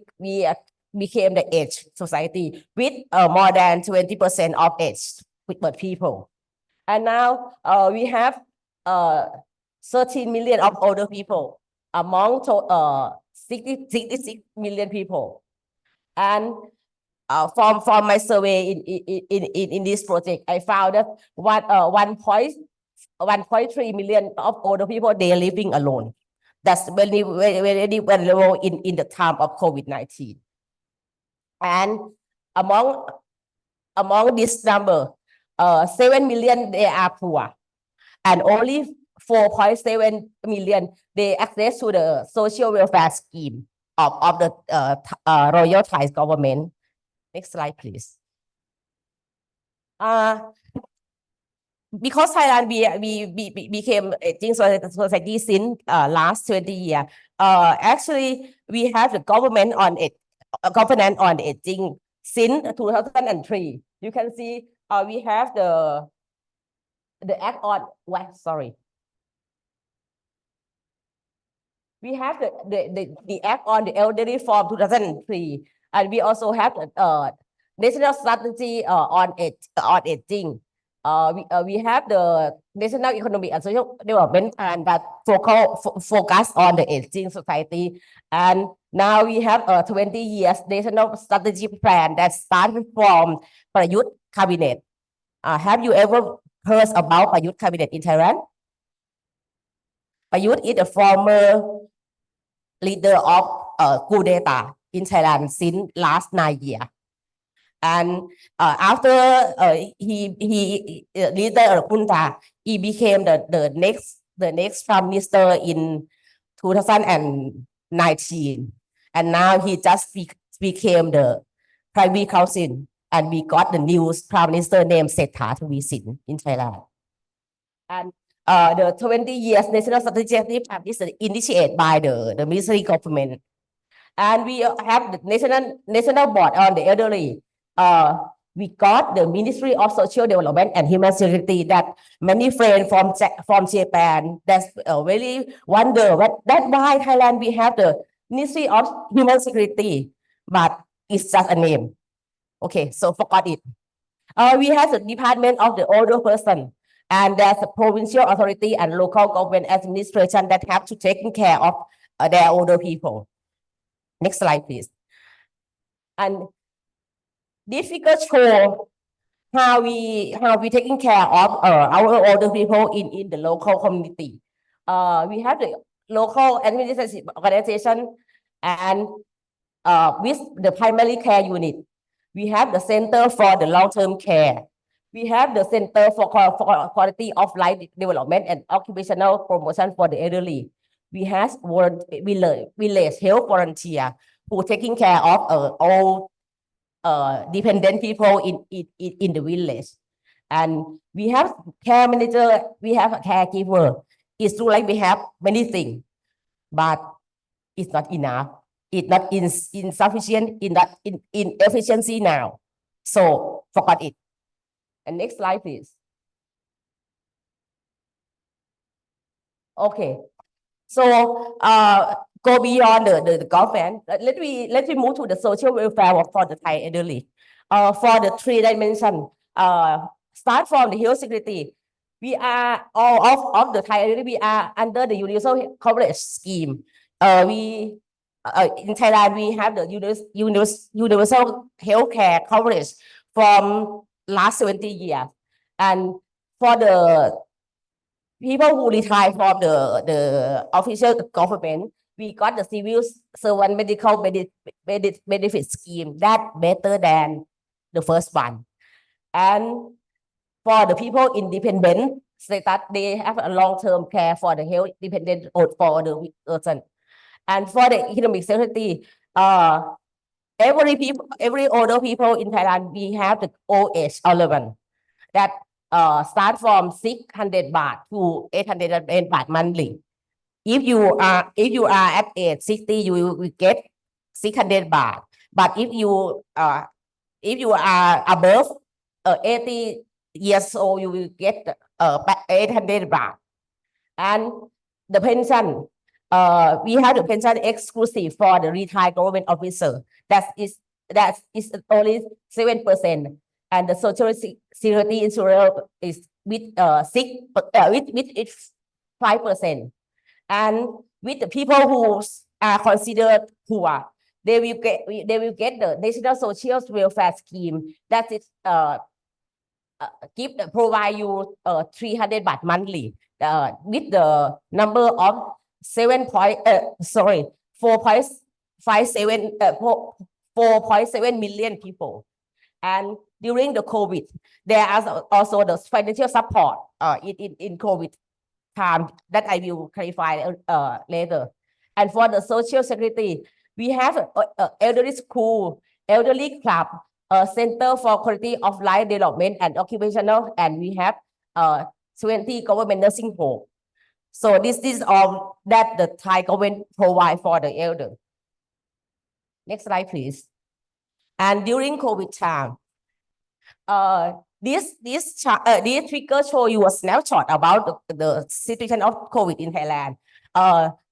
became the age society with more than 20% of aged people, and now we have 13 million of older people among 66 million people. And from my survey in this project, I found that 1.3 million of older people, they are living alone. That's very low in the time of COVID-19. And among this number, 7 million they are poor, and only 4.7 million they access to the social welfare scheme of the Royal Thai government. Next slide, please. Because Thailand we became aging society since last 20 years. Actually, we have the government on it, governance on aging since 2003. You can see we have the act on sorry. We have the act on the elderly from 2003, and we also have national strategy on aging. We have the national economic and social development plan that focus on the aging society, and now we have a 20 years national strategy plan that started from Prayut cabinet. Have you ever heard about Prayut cabinet in Thailand? Prayut is the former leader of coup d'etat in Thailand since last 9 years. And after he leader of junta, he became the next prime minister in 2019, and now he just became the privy council, and we got the new prime minister named Sethar Thavisin in Thailand. And the 20 years national strategic plan is initiated by the ministry government. And we have the national board on the elderly. We got the Ministry of Social Development and Human Security that many friends from Japan that's really wonder that's why Thailand we have the Ministry of Human Security, but it's just a name. Okay, so forgot it. We have the Department of the Older Person, and there's a provincial authority and local government administration that have to take care of their older people. Next slide, please. And this figure show how we taking care of our older people in the local community. We have the local administrative organization and with the primary care unit. We have the Center for the Long-Term Care. We have the Center for Quality of Life Development and Occupational Promotion for the elderly. We have village health volunteer who taking care of all dependent people in the village. And we have care manager, we have a caregiver. It's true like we have many things, but it's not enough. It's not insufficient, in efficiency now. So forgot it. And next slide, please. Okay. So go beyond the government. Let me move to the social welfare for the Thai elderly. For the 3 dimensions, start from the health security. We are all of the Thai elderly. We are under the universal coverage scheme. In Thailand, we have the universal healthcare coverage from last 70 years. And for the people who retire from the official government, we got the civil servant medical benefit scheme that better than the first one. And for the people independent status, they have a long-term care for the health dependent for the person. And for the economic security, every older people in Thailand, we have the old age allowance that start from 600 baht to 800 baht monthly. If you are at age 60, you will get 600 baht. But if you are above 80 years old, you will get 800 baht. And the pension, we have the pension exclusive for the retired government officer. That is only 7%, and the social security insurance is with 5%. And with the people who are considered poor, they will get the national social welfare scheme that is provide you 300 baht monthly with the number of 4.7 million people. And during the COVID, there are also the financial support in COVID time that I will clarify later. And for the social security, we have elderly school, elderly club, Center for Quality of Life Development and Occupational, and we have 20 government nursing home. So this is all that the Thai government provide for the elder. Next slide, please. And during COVID time, this figure show you a snapshot about the situation of COVID in Thailand.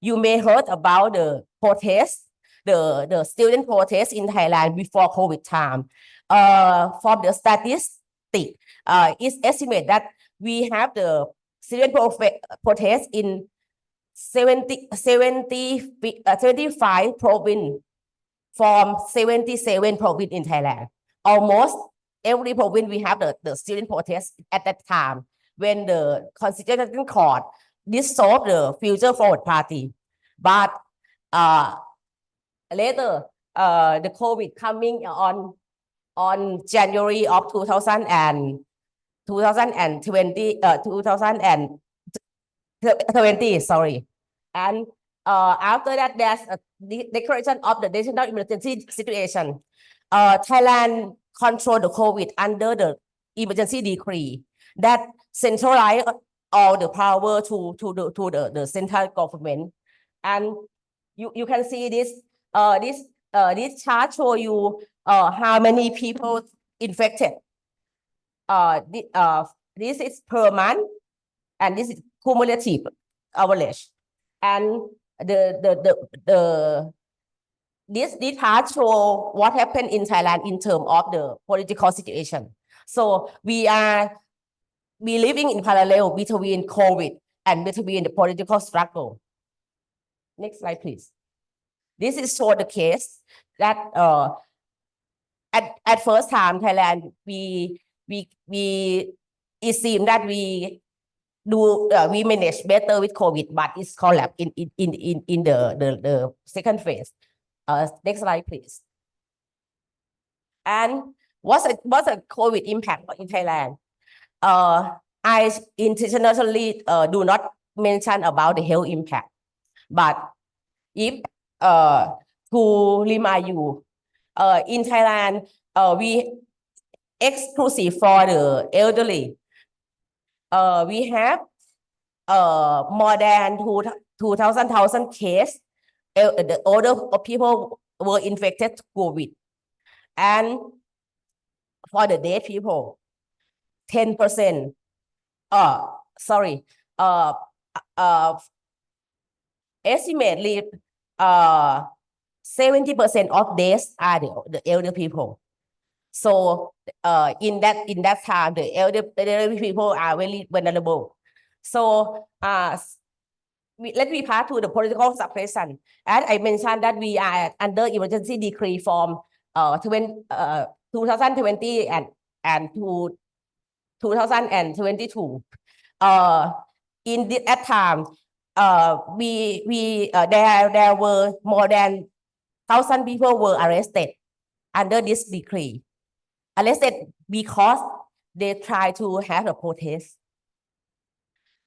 You may heard about the protest, the student protest in Thailand before COVID time. From the statistic, it's estimated that we have the student protest in 75 province from 77 province in Thailand. Almost every province we have the student protest at that time when the Constitutional Court dissolved the Future Forward Party. But later, the COVID coming on on January of 2020, 2020, sorry. And after that, there's a declaration of the national emergency situation. Thailand controlled the COVID under the emergency decree that centralized all the power to the central government. And you can see this this chart show you how many people infected. This is per month, and this is cumulative average. And this chart show what happened in Thailand in terms of the political situation. So we living in parallel between COVID and between the political struggle. Next slide, please. This is show the case that at first time Thailand it seemed that we manage better with COVID, but it's collapsed in the second phase. Next slide, please. And what's a COVID impact in Thailand? I intentionally do not mention about the health impact, but if to remind you, in Thailand, we exclusive for the elderly. We have more than 2,000 cases. The older people were infected with COVID, and for the dead people, 10%. Estimately, 70% of deaths are the elder people. So in that time, the elderly people are very vulnerable. So let me pass to the political suppression. As I mentioned that we are under emergency decree from 2020 and to 2022. In that time, there were more than 1,000 people were arrested under this decree. Arrested because they try to have a protest.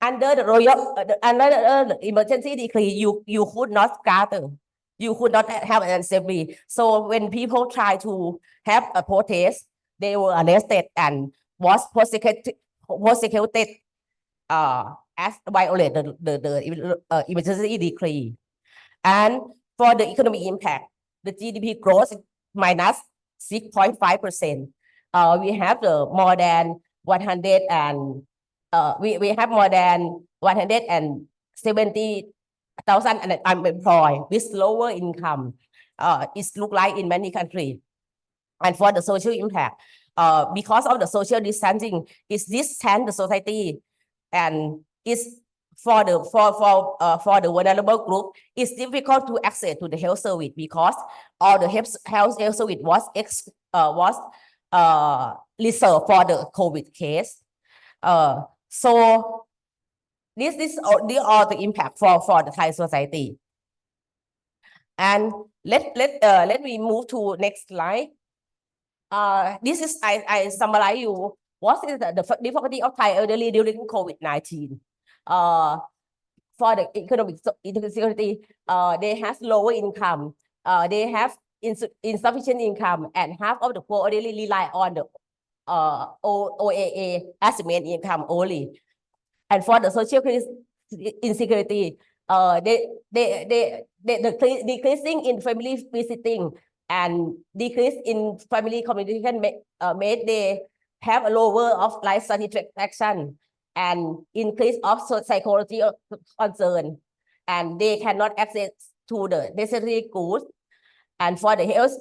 Under the emergency decree, you could not gather, you could not have an assembly. So when people try to have a protest, they were arrested and was prosecuted as violate the emergency decree. And for the economic impact, the GDP growth minus 6.5%. We have more than 170,000 unemployed with lower income. It's look like in many countries. And for the social impact, because of the social distancing, it's distance the society, and it's for the vulnerable group, it's difficult to access to the health service because all the health service was reserved for the COVID case. So these are the impact for the Thai society. And let me move to next slide. This is I summarize you what is the difficulty of Thai elderly during COVID-19. For the economic insecurity, they have lower income, they have insufficient income, and half of the poor elderly rely on the OAA as the main income only. And for the social insecurity, the decreasing in family visiting and decrease in family communication made they have a lower of life satisfaction and increase of psychology concern, and they cannot access to the necessary goods. And for the health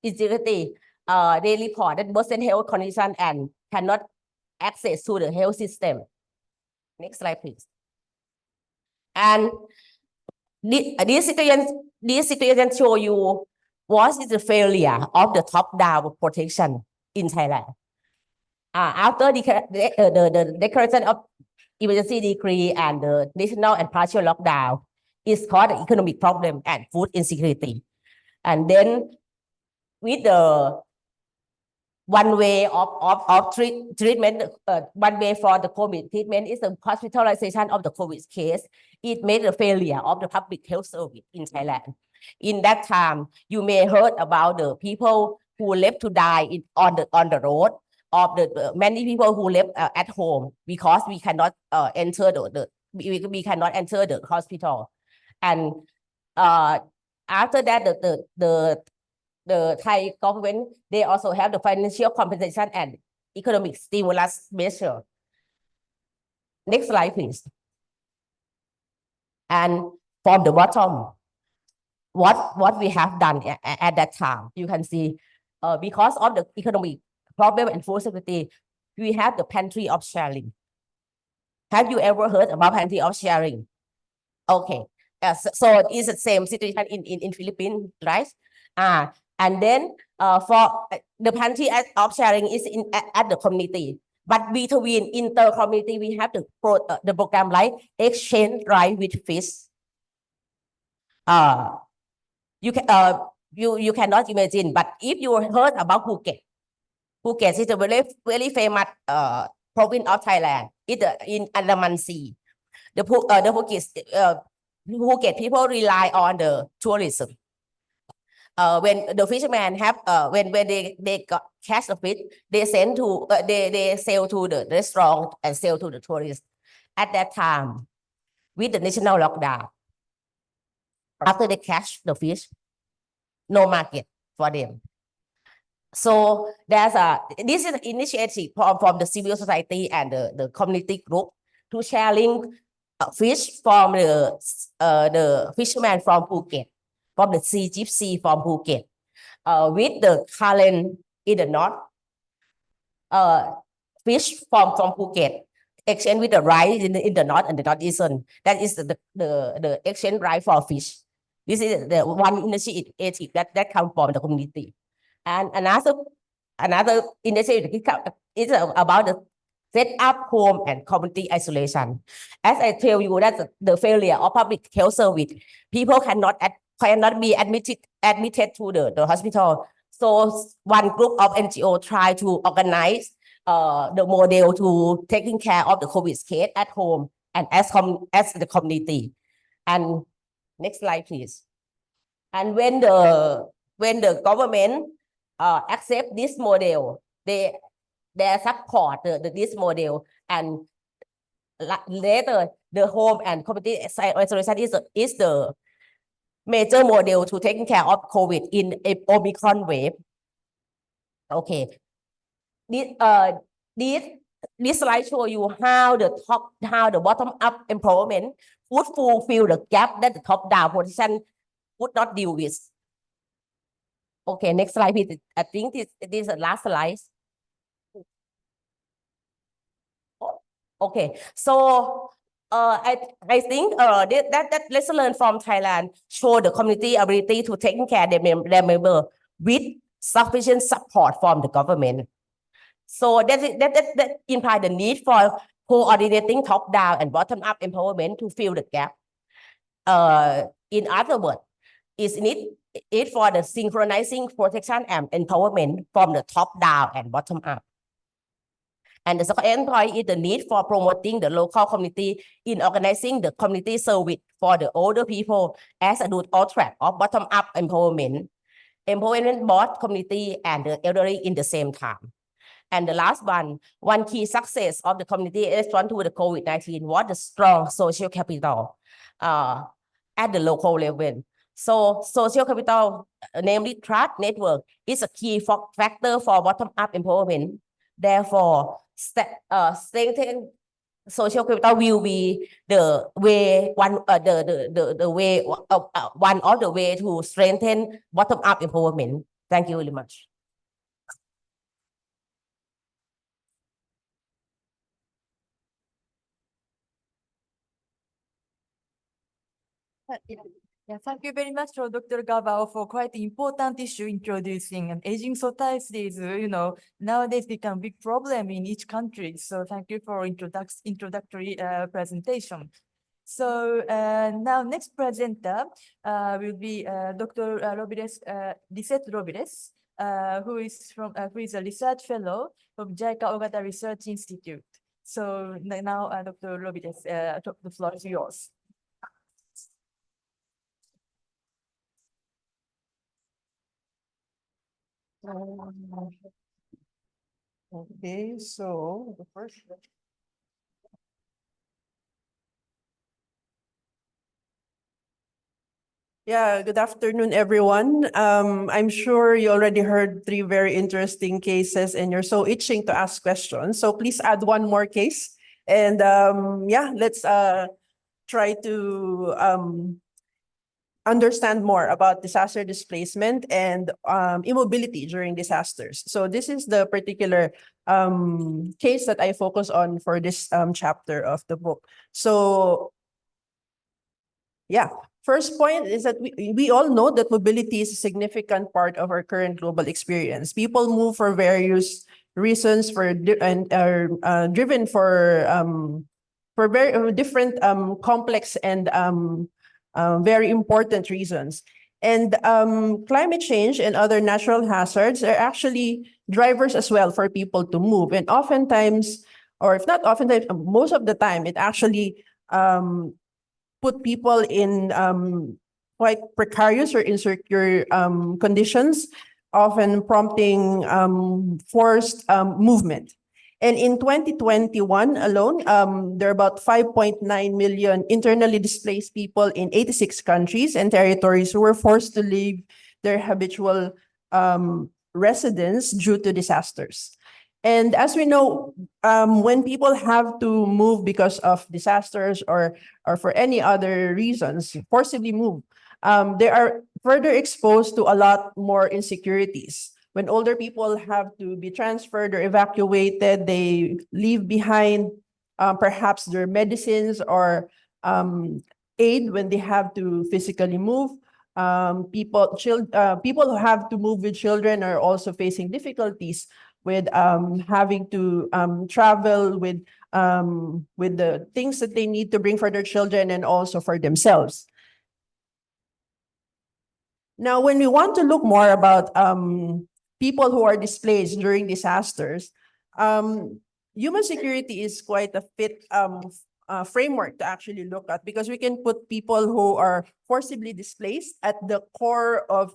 insecurity, they report that worsen health condition and cannot access to the health system. Next slide, please. And this situation show you what is the failure of the top-down protection in Thailand. After the declaration of emergency decree and the national and partial lockdown, it's caused an economic problem and food insecurity. And then with the one way of treatment, one way for the COVID treatment is the hospitalization of the COVID case. It made a failure of the public health service in Thailand. In that time, you may heard about the people who left to die on the road, of the many people who left at home because we cannot enter we cannot enter the hospital. And after that, the Thai government, they also have the financial compensation and economic stimulus measure. Next slide, please. And from the bottom, what we have done at that time, you can see, because of the economic problem and food security, we have the pantry of sharing. Have you ever heard about pantry of sharing? Okay, so it's the same situation in Philippines, right? And then for the pantry of sharing is at the community, but between inter-community, we have the program like exchange rice with fish. You cannot imagine, but if you heard about Phuket is a very famous province of Thailand. It's in Andaman Sea. The Phuket people rely on the tourism. When the fishermen have when they catch the fish, they send to they sell to the restaurant and sell to the tourists. At that time, with the national lockdown, after they catch the fish, no market for them. So this is an initiative from the civil society and the community group to sharing fish from the fishermen from Phuket, from the sea gypsy from Phuket, with the current in the north, fish from Phuket, exchange with the rice in the north and the northeastern. That is the exchange rice for fish. This is the one initiative that comes from the community. And another initiative is about the set up home and community isolation. As I tell you, that's the failure of public health service. People cannot be admitted to the hospital. So one group of NGO try to organize the model to taking care of the COVID case at home and as the community. And next slide, please. And when the government accept this model, they support this model, and later the home and community isolation is the major model to taking care of COVID in a Omicron wave. Okay, this slide show you how the bottom up empowerment would fulfill the gap that the top down position would not deal with. Okay, next slide, please. I think this is the last slide. Okay, so I think that lesson learned from Thailand show the community ability to take care of their member with sufficient support from the government. So that implies the need for coordinating top down and bottom up empowerment to fill the gap. In other words, is need for the synchronizing protection and empowerment from the top down and bottom up. And the second point is the need for promoting the local community in organizing the community service for the older people as a dual track of bottom up empowerment both community and the elderly in the same time. And the last one key success of the community response to the COVID-19 was the strong social capital at the local level. So social capital, namely trust network, is a key factor for bottom-up empowerment. Therefore, strengthening social capital will be the way one of the way to strengthen bottom-up empowerment. Thank you very much. Yeah, thank you very much, Dr. Gabao, for quite important issue introducing. And aging society is, nowadays become a big problem in each country. So thank you for introductory presentation. So now next presenter will be Dr. Robles, Lisette Robles. who is a research fellow of JICA Ogata Research Institute. So now, Dr. Robles, the floor is yours. Okay, so the first. Yeah, good afternoon, everyone. I'm sure you already heard 3 very interesting cases and you're so itching to ask questions. So please add 1 more case. And yeah, let's try to understand more about disaster displacement and immobility during disasters. So this is the particular case that I focus on for this chapter of the book. So yeah, first point is that we all know that mobility is a significant part of our current global experience. People move for various reasons and are driven for very different complex and very important reasons. And climate change and other natural hazards are actually drivers as well for people to move. And oftentimes, or if not oftentimes, most of the time, it actually put people in quite precarious or insecure conditions, often prompting forced movement. And in 2021 alone, there are about 5.9 million internally displaced people in 86 countries and territories who were forced to leave their habitual residence due to disasters. And as we know, when people have to move because of disasters or for any other reasons, forcibly move, they are further exposed to a lot more insecurities. When older people have to be transferred or evacuated, they leave behind perhaps their medicines or aid when they have to physically move. People who have to move with children are also facing difficulties with having to travel with the things that they need to bring for their children and also for themselves. Now, when we want to look more about people who are displaced during disasters, human security is quite a fit framework to actually look at, because we can put people who are forcibly displaced at the core of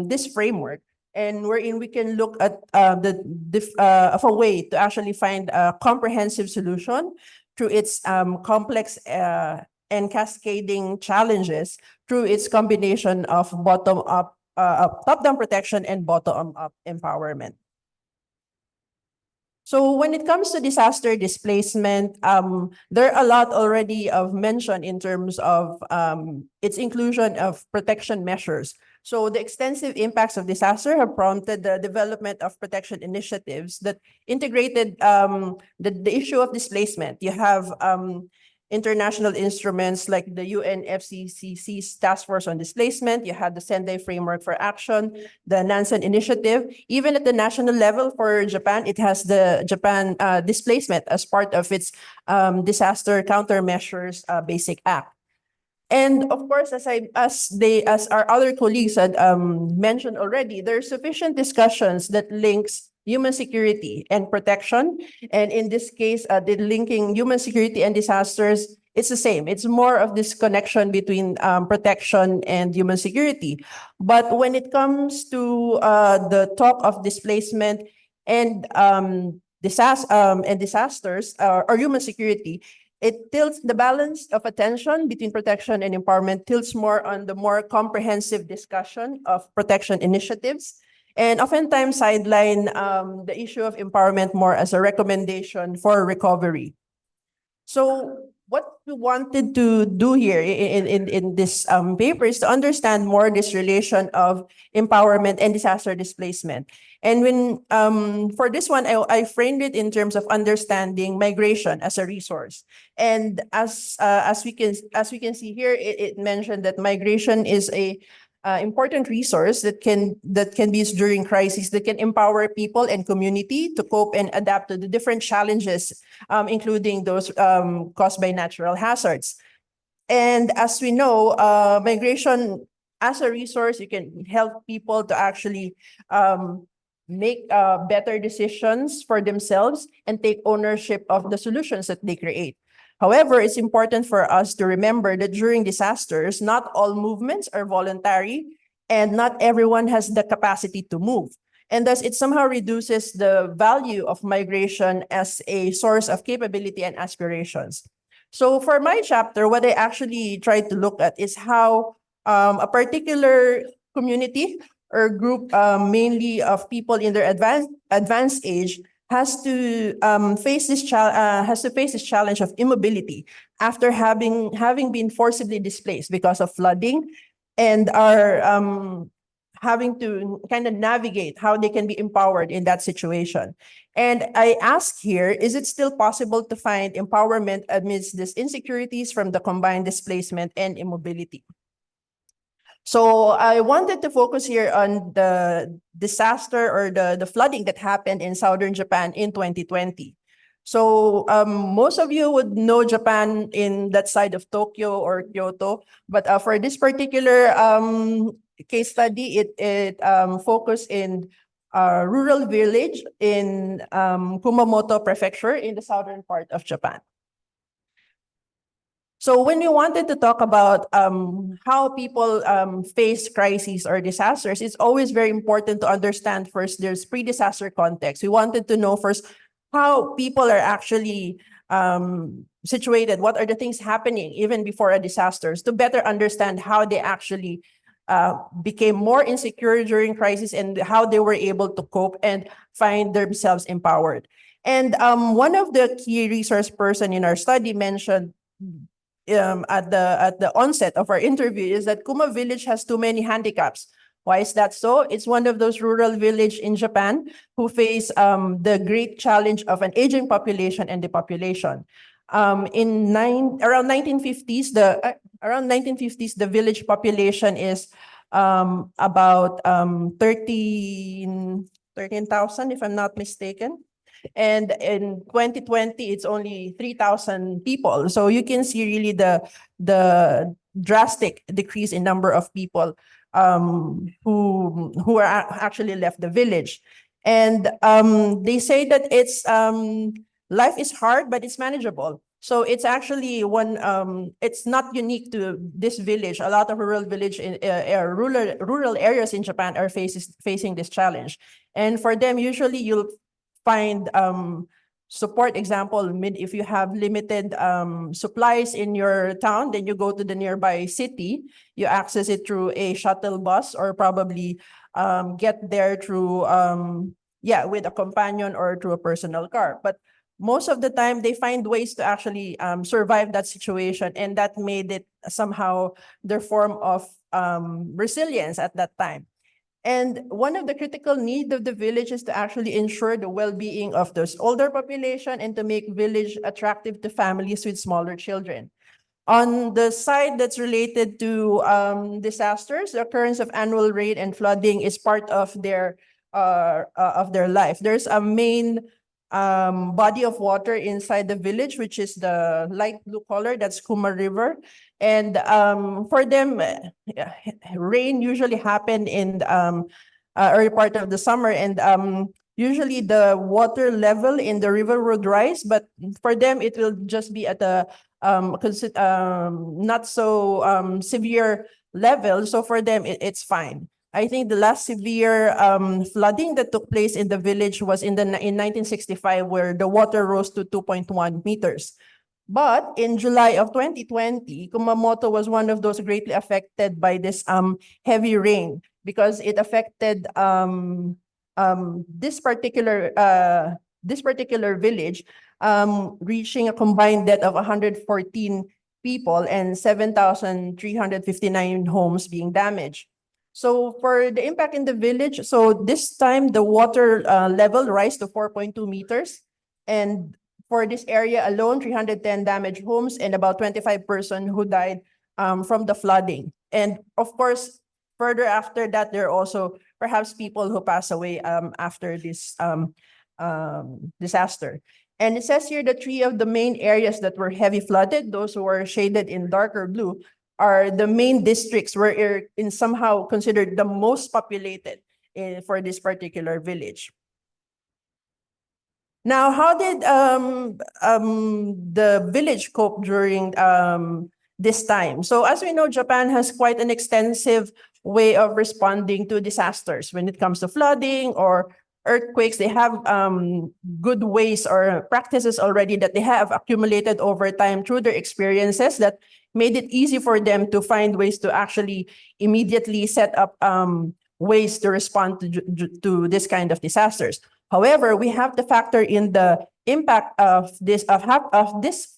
this framework, and wherein we can look at of a way to actually find a comprehensive solution through its complex and cascading challenges through its combination of bottom-up, top-down protection and bottom-up empowerment. So when it comes to disaster displacement, there are a lot already of mention in terms of its inclusion of protection measures. So the extensive impacts of disaster have prompted the development of protection initiatives that integrated the issue of displacement. You have international instruments like the UNFCCC's Task Force on Displacement. You have the Sendai Framework for Action, the Nansen Initiative. Even at the national level for Japan, it has the Japan Displacement as part of its Disaster Countermeasures Basic Act. And of course, as our other colleagues had mentioned already, there are sufficient discussions that links human security and protection. And in this case, the linking human security and disasters, it's the same. It's more of this connection between protection and human security. But when it comes to the talk of displacement and disasters or human security, it tilts the balance of attention between protection and empowerment, tilts more on the more comprehensive discussion of protection initiatives, and oftentimes sideline the issue of empowerment more as a recommendation for recovery. So what we wanted to do here in this paper is to understand more this relation of empowerment and disaster displacement. And when for this one, I framed it in terms of understanding migration as a resource. And as we can see here, it mentioned that migration is a important resource that can be used during crises, that can empower people and community to cope and adapt to the different challenges, including those caused by natural hazards. And as we know, migration as a resource, you can help people to actually make better decisions for themselves and take ownership of the solutions that they create. However, it's important for us to remember that during disasters, not all movements are voluntary and not everyone has the capacity to move. And thus, it somehow reduces the value of migration as a source of capability and aspirations. So for my chapter, what I actually tried to look at is how a particular community or group, mainly of people in their advanced age, has to face this challenge of immobility after having been forcibly displaced because of flooding, and are having to kind of navigate how they can be empowered in that situation. And I ask here, is it still possible to find empowerment amidst these insecurities from the combined displacement and immobility? So I wanted to focus here on the disaster or the flooding that happened in southern Japan in 2020. So most of you would know Japan in that side of Tokyo or Kyoto, but for this particular case study, it focused in a rural village in Kumamoto Prefecture in the southern part of Japan. So when we wanted to talk about how people face crises or disasters, it's always very important to understand first there's pre-disaster context. We wanted to know first how people are actually situated, what are the things happening even before a disaster, to better understand how they actually became more insecure during crisis and how they were able to cope and find themselves empowered. And one of the key resource person in our study mentioned at the onset of our interview is that Kuma village has too many handicaps. Why is that so? It's one of those rural village in Japan who face the great challenge of an aging population and depopulation. Around 1950s, the village population is about 13,000, if I'm not mistaken. And in 2020, it's only 3,000 people. So you can see really the drastic decrease in number of people who are actually left the village. And they say that it's life is hard, but it's manageable. So it's actually it's not unique to this village. A lot of rural areas in Japan are facing this challenge. And for them, usually you'll find support. Example, if you have limited supplies in your town, then you go to the nearby city, you access it through a shuttle bus or probably get there through, with a companion or through a personal car. But most of the time, they find ways to actually survive that situation, and that made it somehow their form of resilience at that time. And one of the critical needs of the village is to actually ensure the well-being of those older population and to make village attractive to families with smaller children. On the side that's related to disasters, the occurrence of annual rain and flooding is part of their life. There's a main body of water inside the village, which is the light blue color, that's Kuma River. And for them, rain usually happen in early part of the summer, and usually the water level in the river would rise, but for them it will just be at a not so severe level. So for them, it's fine. I think the last severe flooding that took place in the village was in 1965, where the water rose to 2.1 meters. But in July of 2020, Kumamoto was one of those greatly affected by this heavy rain, because it affected this particular village, reaching a combined death of 114 people and 7,359 homes being damaged. So for the impact in the village, so this time the water level rise to 4.2 meters. And for this area alone, 310 damaged homes and about 25 persons who died from the flooding. And of course, further after that, there are also perhaps people who pass away after this disaster. And it says here that 3 of the main areas that were heavy flooded, those who were shaded in darker blue, are the main districts were in somehow considered the most populated for this particular village. Now, how did the village cope during this time? So as we know, Japan has quite an extensive way of responding to disasters. When it comes to flooding or earthquakes, they have good ways or practices already that they have accumulated over time through their experiences that made it easy for them to find ways to actually immediately set up ways to respond to this kind of disasters. However, we have to factor in the impact of this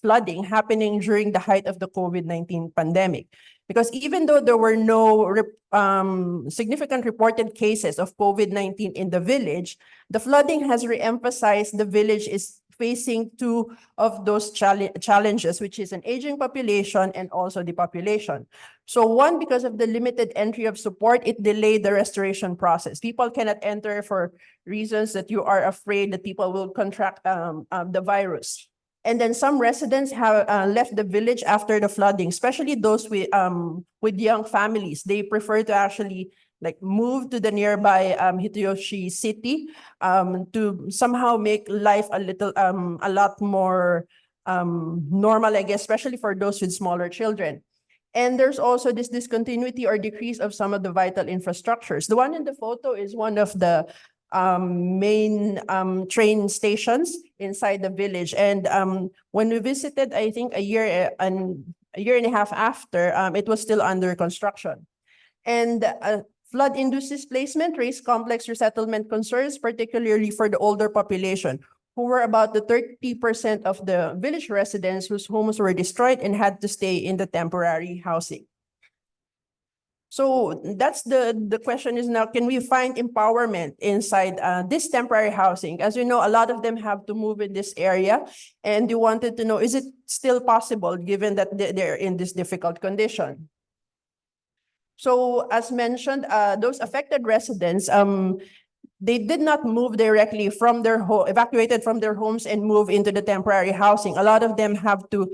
flooding happening during the height of the COVID-19 pandemic. Because even though there were no significant reported cases of COVID-19 in the village, the flooding has re-emphasized the village is facing two of those challenges, which is an aging population and also depopulation. So one, because of the limited entry of support, it delayed the restoration process. People cannot enter for reasons that you are afraid that people will contract the virus. And then some residents have left the village after the flooding, especially those with young families. They prefer to actually move to the nearby Hitoyoshi city to somehow make life a lot more normal, I guess, especially for those with smaller children. And there's also this discontinuity or decrease of some of the vital infrastructures. The one in the photo is one of the main train stations inside the village. And when we visited, I think a year and a half after, it was still under construction. And flood-induced displacement raised complex resettlement concerns, particularly for the older population, who were about the 30% of the village residents whose homes were destroyed and had to stay in the temporary housing. So that's the question is now, can we find empowerment inside this temporary housing? As you know, a lot of them have to move in this area, and you wanted to know, is it still possible given that they're in this difficult condition? So as mentioned, those affected residents, they did not move directly from their home, evacuated from their homes and move into the temporary housing. A lot of them have to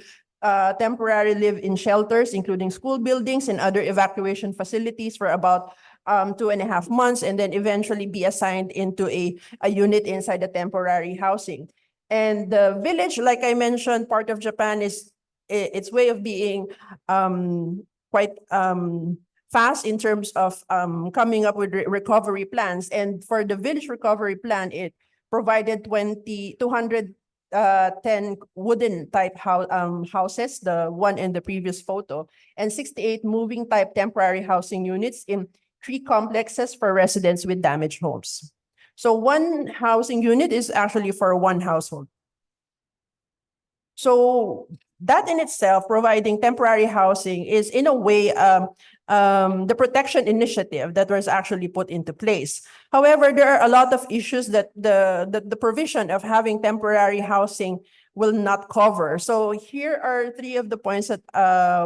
temporarily live in shelters, including school buildings and other evacuation facilities for about 2.5 months, and then eventually be assigned into a unit inside the temporary housing. And the village, like I mentioned, part of Japan is its way of being quite fast in terms of coming up with recovery plans. And for the village recovery plan, it provided 210 wooden type houses, the one in the previous photo, and 68 moving type temporary housing units in 3 complexes for residents with damaged homes. So one housing unit is actually for 1 household. So that in itself, providing temporary housing, is in a way the protection initiative that was actually put into place. However, there are a lot of issues that the provision of having temporary housing will not cover. So here are 3 of the points that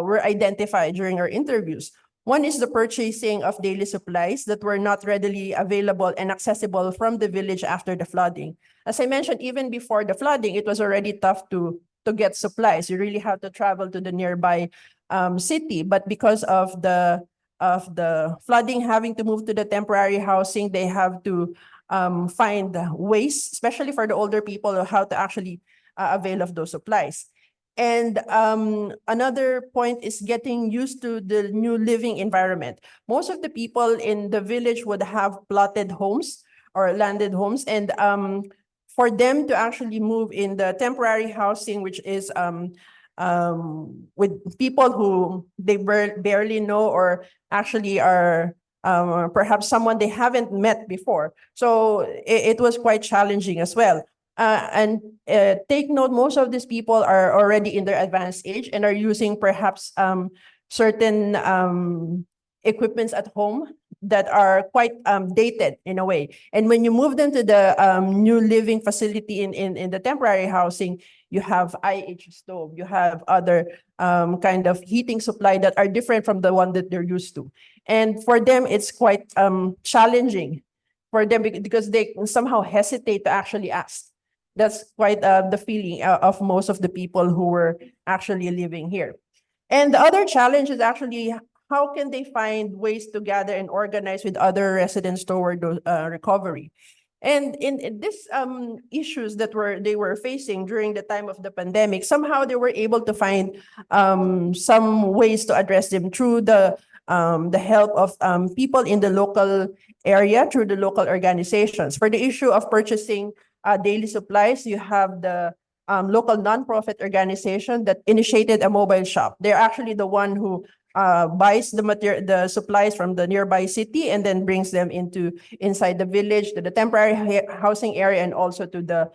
were identified during our interviews. One is the purchasing of daily supplies that were not readily available and accessible from the village after the flooding. As I mentioned, even before the flooding, it was already tough to get supplies. You really have to travel to the nearby city, but because of the flooding, having to move to the temporary housing, they have to find ways, especially for the older people, of how to actually avail of those supplies. And another point is getting used to the new living environment. Most of the people in the village would have plotted homes or landed homes, and for them to actually move in the temporary housing, which is with people who they barely know, or actually are perhaps someone they haven't met before. So it was quite challenging as well. And take note, most of these people are already in their advanced age and are using perhaps certain equipments at home that are quite dated in a way. And when you move them to the new living facility in the temporary housing, you have IH stove, you have other kind of heating supply that are different from the one that they're used to. And for them, it's quite challenging for them because they somehow hesitate to actually ask. That's quite the feeling of most of the people who were actually living here. And the other challenge is actually how can they find ways to gather and organize with other residents toward recovery. And in these issues that they were facing during the time of the pandemic, somehow they were able to find some ways to address them through the help of people in the local area, through the local organizations. For the issue of purchasing daily supplies, you have the local nonprofit organization that initiated a mobile shop. They're actually the one who buys the supplies from the nearby city and then brings them inside the village, to the temporary housing area, and also to the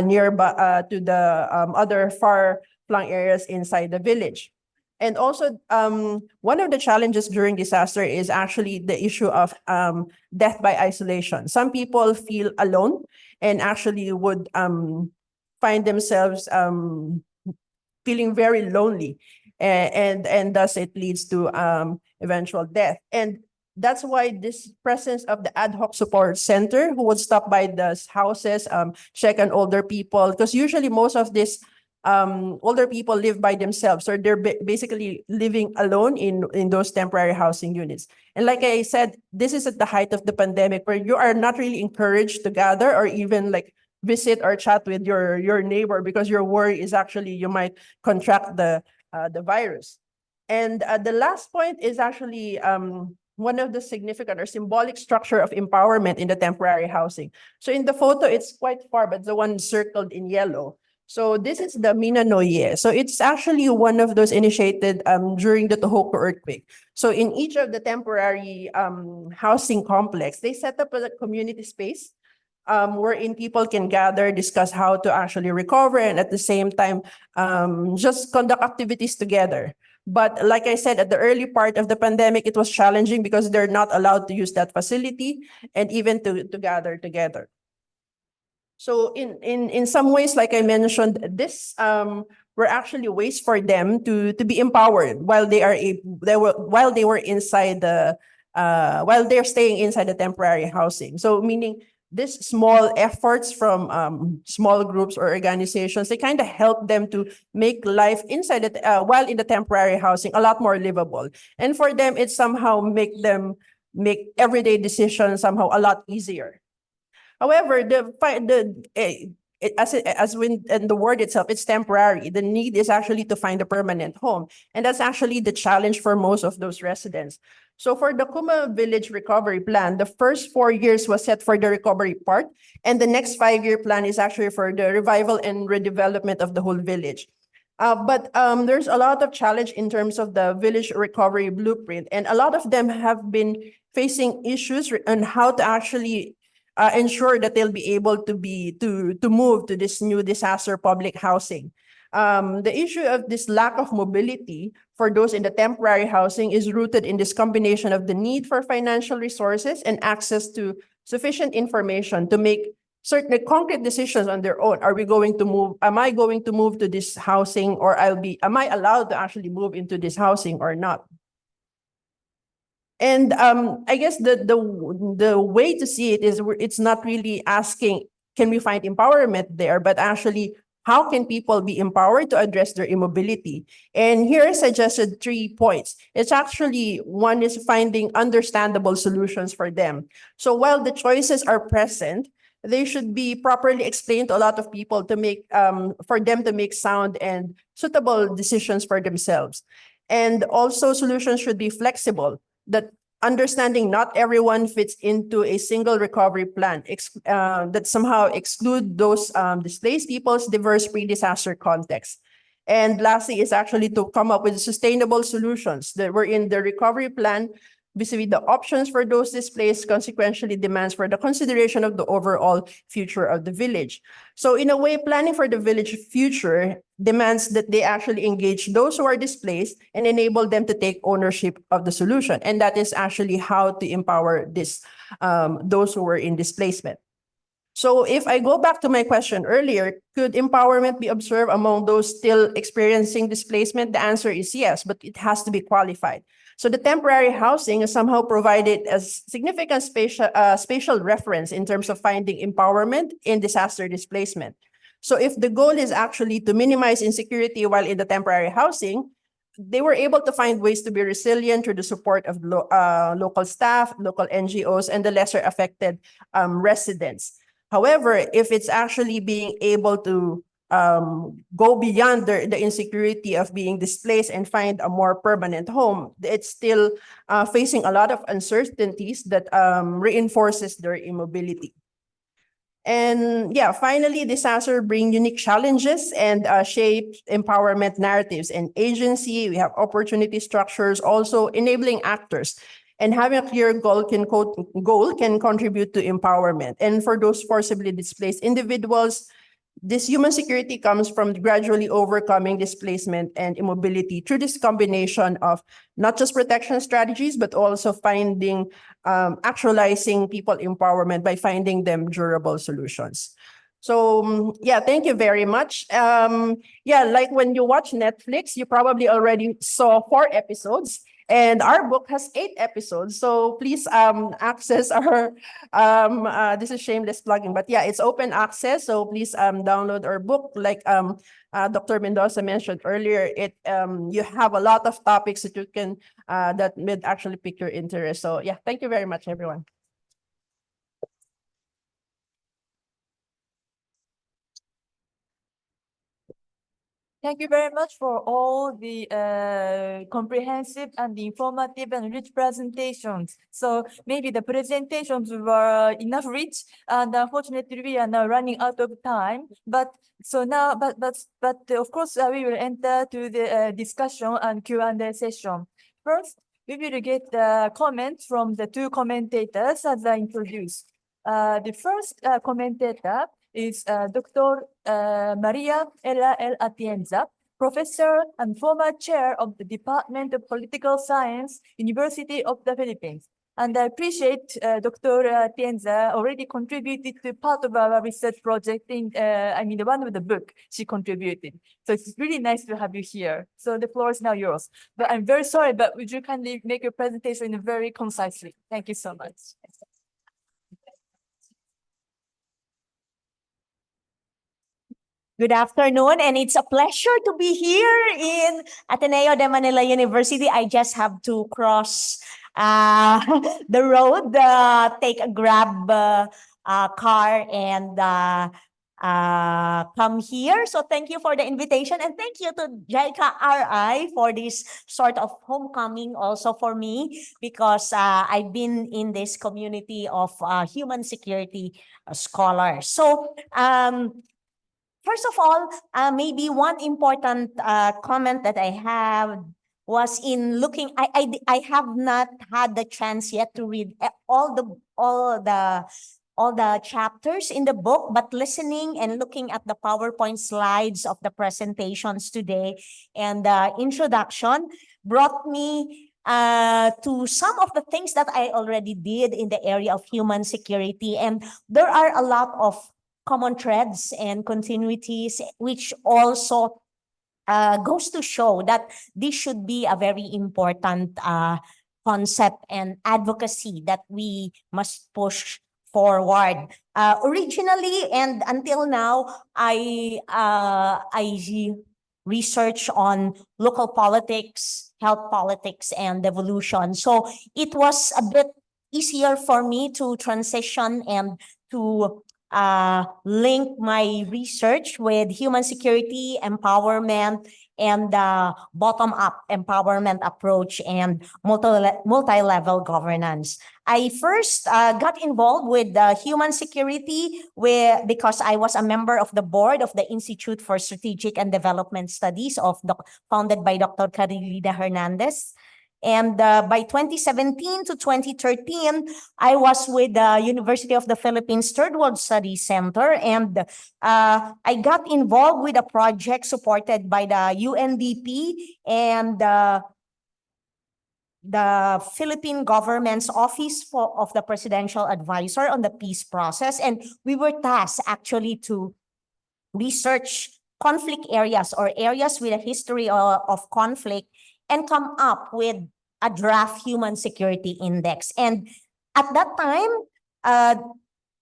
nearby to the other far-flung areas inside the village. And also, one of the challenges during disaster is actually the issue of death by isolation. Some people feel alone and actually would find themselves feeling very lonely. And thus it leads to eventual death. And that's why this presence of the ad hoc support center, who would stop by the houses, check on older people, because usually most of these older people live by themselves, or they're basically living alone in those temporary housing units. And like I said, this is at the height of the pandemic, where you are not really encouraged to gather or even like visit or chat with your neighbor, because your worry is actually you might contract the virus. And the last point is actually one of the significant or symbolic structure of empowerment in the temporary housing. So in the photo, it's quite far, but the one circled in yellow. So this is the Mina Noye. So it's actually one of those initiated during the Tohoku earthquake. So in each of the temporary housing complex, they set up a community space wherein people can gather, discuss how to actually recover, and at the same time, just conduct activities together. But like I said, at the early part of the pandemic, it was challenging because they're not allowed to use that facility and even to gather together. So in some ways, like I mentioned, this were actually ways for them to be empowered while while they're staying inside the temporary housing. So meaning these small efforts from small groups or organizations, they kind of help them to make life inside it while in the temporary housing a lot more livable. And for them, it somehow make everyday decisions somehow a lot easier. However, as when and the word itself, it's temporary. The need is actually to find a permanent home, and that's actually the challenge for most of those residents. So for the Kuma Village Recovery Plan, the first 4 years was set for the recovery part, and the next 5-year plan is actually for the revival and redevelopment of the whole village. But there's a lot of challenge in terms of the village recovery blueprint, and a lot of them have been facing issues on how to actually ensure that they'll be able to move to this new disaster public housing. The issue of this lack of mobility for those in the temporary housing is rooted in this combination of the need for financial resources and access to sufficient information to make certain concrete decisions on their own. Are we going to move? Am I going to move to this housing, or am I allowed to actually move into this housing or not? And I guess the way to see it is it's not really asking, can we find empowerment there, but actually, how can people be empowered to address their immobility? And here I suggested 3 points. It's actually, one is finding understandable solutions for them. So while the choices are present, they should be properly explained to a lot of people to make for them to make sound and suitable decisions for themselves. And also, solutions should be flexible, that understanding not everyone fits into a single recovery plan, that somehow exclude those displaced people's diverse pre-disaster context. And lastly is actually to come up with sustainable solutions that were in the recovery plan vis-a-vis the options for those displaced, consequentially demands for the consideration of the overall future of the village. So in a way, planning for the village future demands that they actually engage those who are displaced and enable them to take ownership of the solution. And that is actually how to empower those who were in displacement. So if I go back to my question earlier, could empowerment be observed among those still experiencing displacement? The answer is yes, but it has to be qualified. So the temporary housing is somehow provided as significant spatial reference in terms of finding empowerment in disaster displacement. So if the goal is actually to minimize insecurity while in the temporary housing, they were able to find ways to be resilient through the support of local staff, local NGOs, and the lesser affected residents. However, if it's actually being able to go beyond the insecurity of being displaced and find a more permanent home, it's still facing a lot of uncertainties that reinforces their immobility. And yeah, finally, disaster bring unique challenges and shape empowerment narratives and agency. We have opportunity structures, also enabling actors. And having a clear goal can contribute to empowerment. And for those forcibly displaced individuals, this human security comes from gradually overcoming displacement and immobility through this combination of not just protection strategies, but also actualizing people empowerment by finding them durable solutions. So yeah, thank you very much. Yeah, like when you watch Netflix, you probably already saw 4 episodes. And our book has 8 episodes, so please access our, this is shameless plugging, but yeah, it's open access, so please download our book. Like Dr. Mendoza mentioned earlier, you have a lot of topics that you can, that would actually pique your interest. So yeah, thank you very much, everyone. Thank you very much for all the comprehensive and informative and rich presentations. So maybe the presentations were enough rich, and unfortunately we are now running out of time. But so now, but of course we will enter to the discussion and Q&A session. First, we will get comments from the 2 commentators as I introduced. The first commentator is Dr. Maria Ela Atienza, professor and former chair of the Department of Political Science, University of the Philippines. And I appreciate Dr. Atienza already contributed to part of our research project in, one of the book she contributed. So it's really nice to have you here. So the floor is now yours. But I'm very sorry, but would you kindly make your presentation very concisely? Thank you so much. Good afternoon, and it's a pleasure to be here in Ateneo de Manila University. I just have to cross the road, take a Grab car, and come here. So thank you for the invitation, and thank you to JICA RI for this sort of homecoming also for me, because I've been in this community of human security scholars. So first of all, maybe one important comment that I have was in looking. I have not had the chance yet to read all the chapters in the book, but listening and looking at the PowerPoint slides of the presentations today and the introduction brought me to some of the things that I already did in the area of human security, and there are a lot of common threads and continuities, which also goes to show that this should be a very important concept and advocacy that we must push forward. Originally and until now, I research on local politics, health politics, and devolution. So it was a bit easier for me to transition and to link my research with human security, empowerment, and bottom-up empowerment approach and multi-level governance. I first got involved with human security because I was a member of the board of the Institute for Strategic and Development Studies founded by Dr. Carilina Hernandez. And by 2017 to 2013, I was with the University of the Philippines Third World Studies Center, and I got involved with a project supported by the UNDP and the Philippine government's Office of the Presidential Advisor on the peace process. And we were tasked actually to research conflict areas or areas with a history of conflict and come up with a draft human security index. And at that time,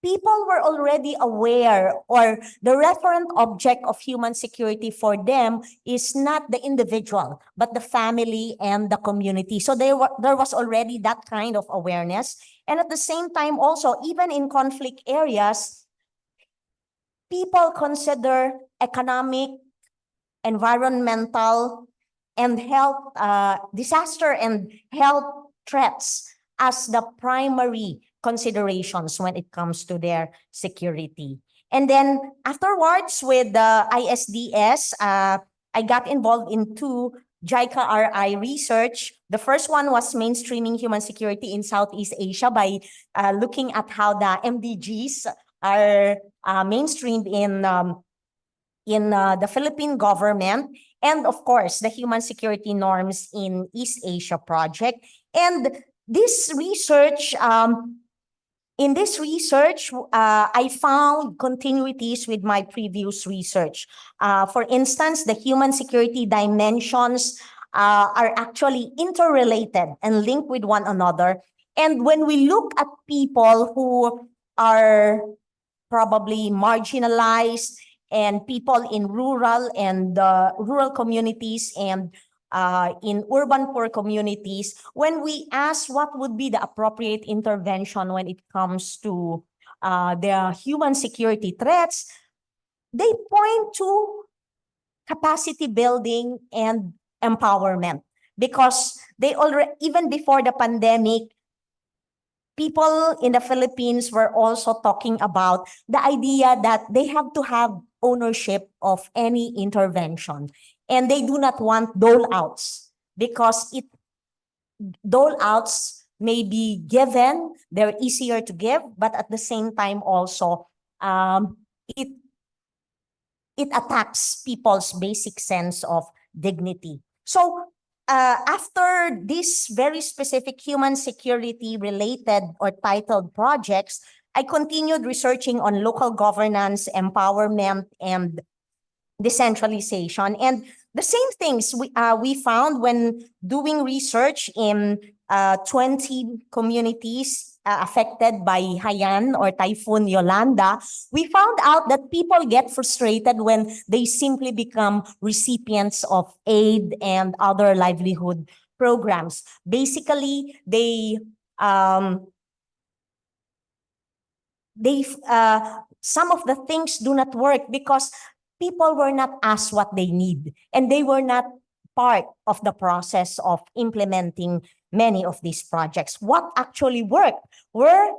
people were already aware, or the referent object of human security for them is not the individual, but the family and the community. So there was already that kind of awareness. And at the same time also, even in conflict areas, people consider economic, environmental, and health, disaster and health threats as the primary considerations when it comes to their security. And then afterwards with the ISDS, I got involved in two JICA RI research. The first one was mainstreaming human security in Southeast Asia by looking at how the MDGs are mainstreamed in the Philippine government, and of course, the human security norms in East Asia project. And this research, in this research, I found continuities with my previous research. For instance, the human security dimensions are actually interrelated and linked with one another. And when we look at people who are probably marginalized, and people in rural and rural communities and in urban poor communities, when we ask what would be the appropriate intervention when it comes to their human security threats, they point to capacity building and empowerment, because they already, even before the pandemic, people in the Philippines were also talking about the idea that they have to have ownership of any intervention, and they do not want dole-outs, because dole-outs may be given, they're easier to give, but at the same time also it attacks people's basic sense of dignity. So after these very specific human security related or titled projects, I continued researching on local governance, empowerment, and decentralization. And the same things we found when doing research in 20 communities affected by Haiyan or Typhoon Yolanda. We found out that people get frustrated when they simply become recipients of aid and other livelihood programs. Basically, some of the things do not work because people were not asked what they need, and they were not part of the process of implementing many of these projects. What actually worked were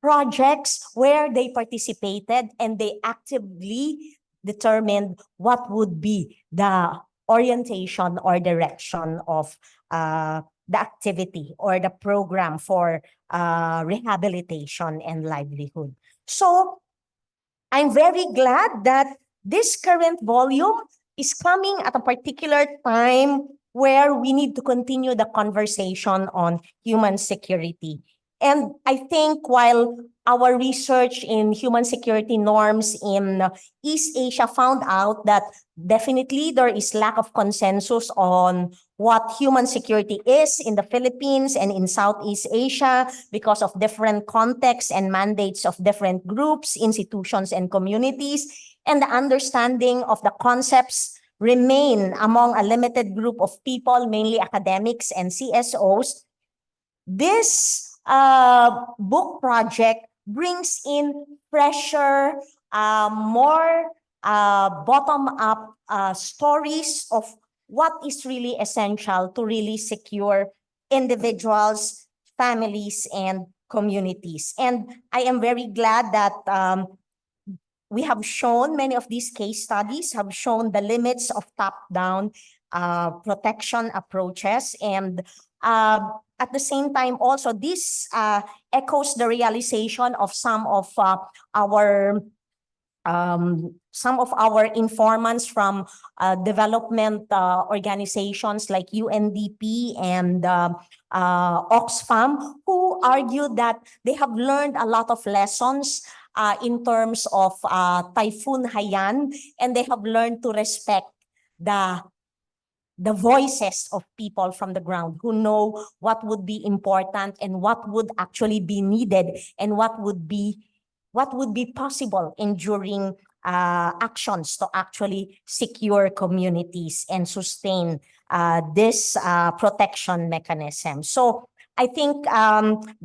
projects where they participated and they actively determined what would be the orientation or direction of the activity or the program for rehabilitation and livelihood. So I'm very glad that this current volume is coming at a particular time where we need to continue the conversation on human security. And I think while our research in human security norms in East Asia found out that definitely there is lack of consensus on what human security is in the Philippines and in Southeast Asia because of different contexts and mandates of different groups, institutions, and communities, and the understanding of the concepts remain among a limited group of people, mainly academics and CSOs. This book project brings in fresher, more bottom-up stories of what is really essential to really secure individuals, families, and communities. And I am very glad that we have shown, many of these case studies have shown the limits of top-down protection approaches. And at the same time, also, this echoes the realization of some of our informants from development organizations like UNDP and Oxfam, who argued that they have learned a lot of lessons in terms of Typhoon Haiyan, and they have learned to respect the voices of people from the ground who know what would be important and what would actually be needed and what would be what would be possible enduring actions to actually secure communities and sustain this protection mechanism. So I think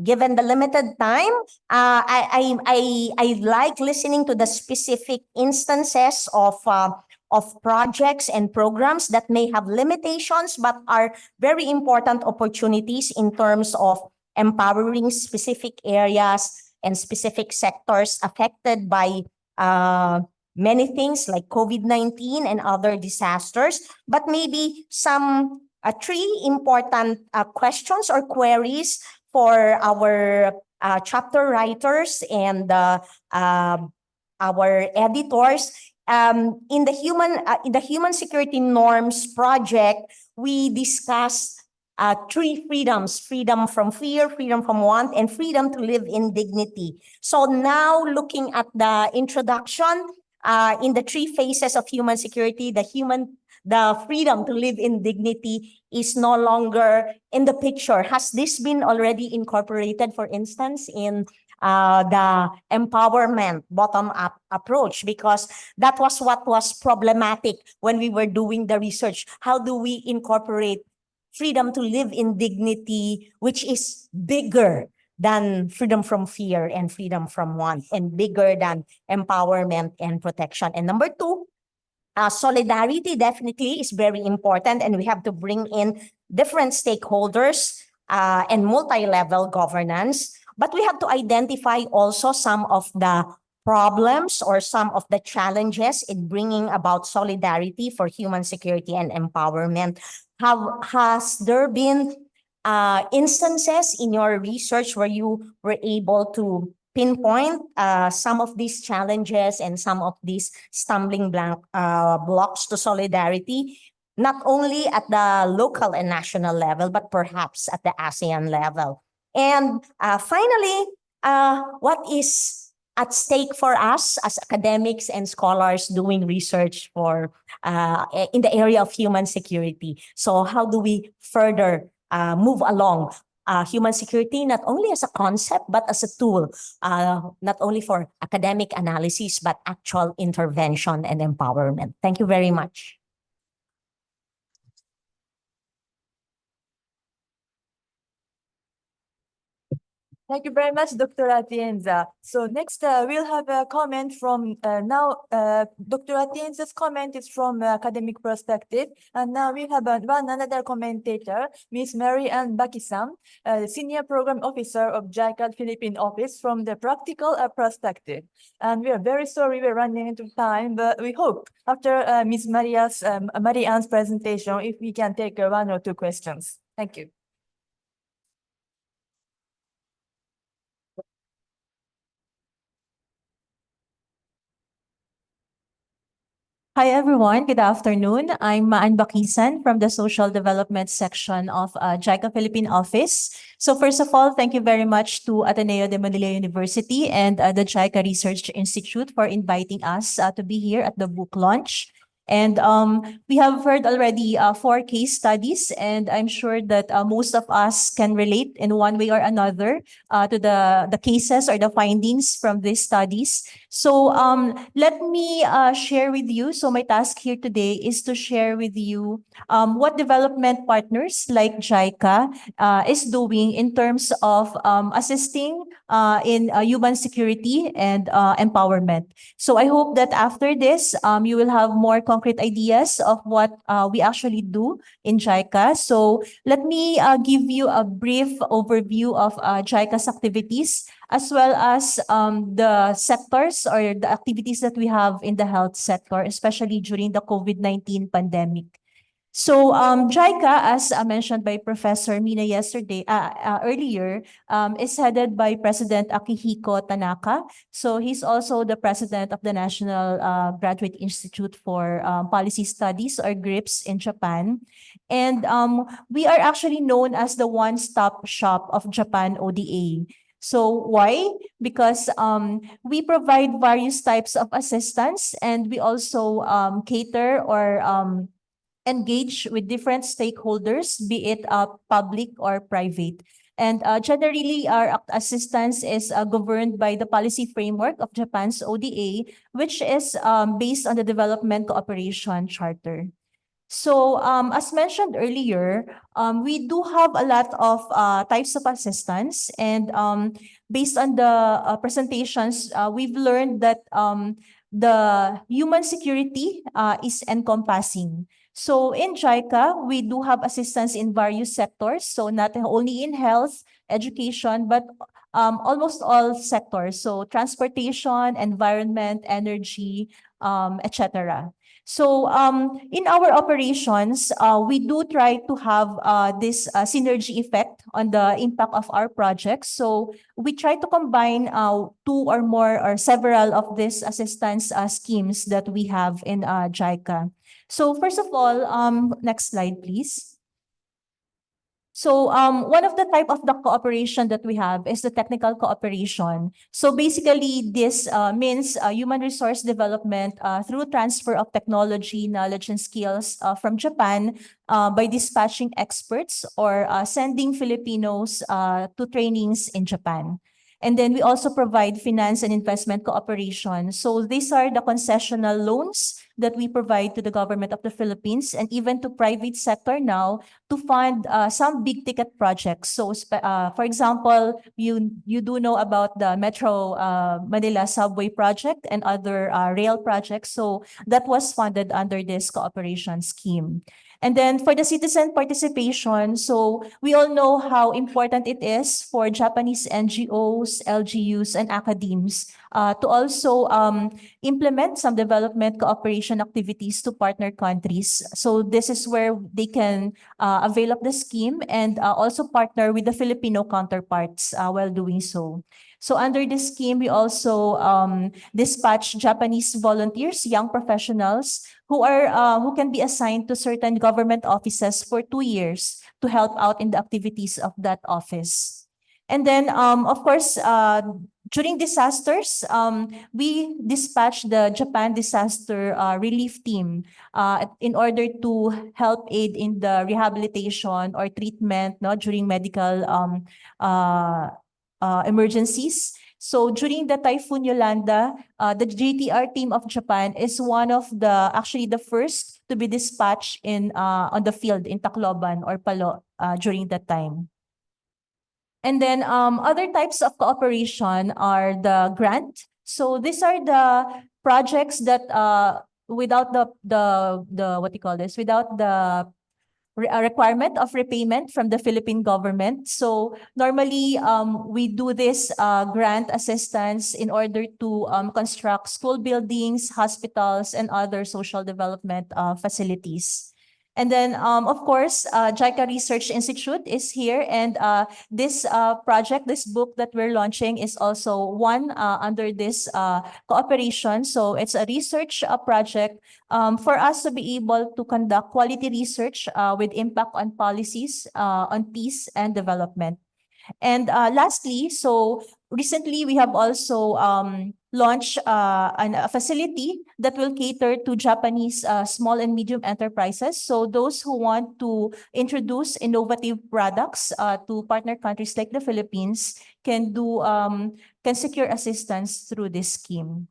given the limited time, I like listening to the specific instances of projects and programs that may have limitations but are very important opportunities in terms of empowering specific areas and specific sectors affected by many things like COVID-19 and other disasters, but maybe some three important questions or queries for our chapter writers and our editors. In the Human Security Norms project, we discussed three freedoms: freedom from fear, freedom from want, and freedom to live in dignity. So now, looking at the introduction, in the three phases of human security, the freedom to live in dignity is no longer in the picture. Has this been already incorporated, for instance, in the empowerment bottom-up approach? Because that was what was problematic when we were doing the research. How do we incorporate freedom to live in dignity, which is bigger than freedom from fear and freedom from want, and bigger than empowerment and protection? And number two, solidarity definitely is very important, and we have to bring in different stakeholders and multi-level governance. But we have to identify also some of the problems or some of the challenges in bringing about solidarity for human security and empowerment. Has there been instances in your research where you were able to pinpoint some of these challenges and some of these stumbling blocks to solidarity, not only at the local and national level, but perhaps at the ASEAN level? And finally, what is at stake for us as academics and scholars doing research for in the area of human security? So how do we further move along human security, not only as a concept, but as a tool, not only for academic analysis, but actual intervention and empowerment? Thank you very much. Thank you very much, Dr. Atienza. So next, we'll have a comment from Dr. Atienza's comment is from academic perspective. And now we have another commentator, Ms. Mary Ann Bakisan, Senior Program Officer of JICA Philippines Office, from the practical perspective. And we are very sorry we're running into time, but we hope after Ms. Mary Ann's presentation, if we can take one or two questions. Thank you. Hi, everyone. Good afternoon. I'm Maria Ann Bakisan from the Social Development section of JICA Philippines Office. So first of all, thank you very much to Ateneo de Manila University and the JICA Research Institute for inviting us to be here at the book launch. And we have heard already 4 case studies, and I'm sure that most of us can relate in one way or another to the cases or the findings from these studies. So let me share with you. So my task here today is to share with you what development partners like JICA is doing in terms of assisting in human security and empowerment. So I hope that after this, you will have more concrete ideas of what we actually do in JICA. So let me give you a brief overview of JICA's activities, as well as the sectors or the activities that we have in the health sector, especially during the COVID-19 pandemic. So JICA, as mentioned by Professor Mina earlier, is headed by President Akihiko Tanaka. So he's also the president of the National Graduate Institute for Policy Studies, or GRIPS, in Japan. And we are actually known as the one-stop shop of Japan ODA. So why? Because we provide various types of assistance, and we also cater or engage with different stakeholders, be it public or private. And generally, our assistance is governed by the policy framework of Japan's ODA, which is based on the Development Cooperation Charter. So as mentioned earlier, we do have a lot of types of assistance, and based on the presentations, we've learned that the human security is encompassing. So in JICA, we do have assistance in various sectors. So not only in health, education, but almost all sectors. So transportation, environment, energy, etc. So in our operations, we do try to have this synergy effect on the impact of our projects. So we try to combine two or more or several of these assistance schemes that we have in JICA. So first of all, next slide, please. So one of the type of the cooperation that we have is the technical cooperation. So basically, this means human resource development through transfer of technology, knowledge, and skills from Japan by dispatching experts or sending Filipinos to trainings in Japan. And then we also provide finance and investment cooperation. So these are the concessional loans that we provide to the government of the Philippines and even to private sector now to fund some big ticket projects. So for example, you do know about the Metro Manila subway project and other rail projects. So that was funded under this cooperation scheme. And then for the citizen participation, so we all know how important it is for Japanese NGOs, LGUs, and academies to also implement some development cooperation activities to partner countries. So this is where they can avail of the scheme and also partner with the Filipino counterparts while doing so. So under this scheme, we also dispatch Japanese volunteers, young professionals who can be assigned to certain government offices for 2 years to help out in the activities of that office. And then, of course, during disasters, we dispatch the Japan Disaster Relief Team in order to help aid in the rehabilitation or treatment during medical emergencies. So during the Typhoon Yolanda, the GTR team of Japan is one of actually the first to be dispatched on the field in Tacloban or Palo during that time. And then other types of cooperation are the grant. So these are the projects that without without the a requirement of repayment from the Philippine government. So normally, we do this grant assistance in order to construct school buildings, hospitals, and other social development facilities. And then, of course, JICA Research Institute is here, and this project, this book that we're launching is also one under this cooperation. So it's a research project for us to be able to conduct quality research with impact on policies on peace and development. And lastly, so recently we have also launched a facility that will cater to Japanese small and medium enterprises. So those who want to introduce innovative products to partner countries like the Philippines can secure assistance through this scheme.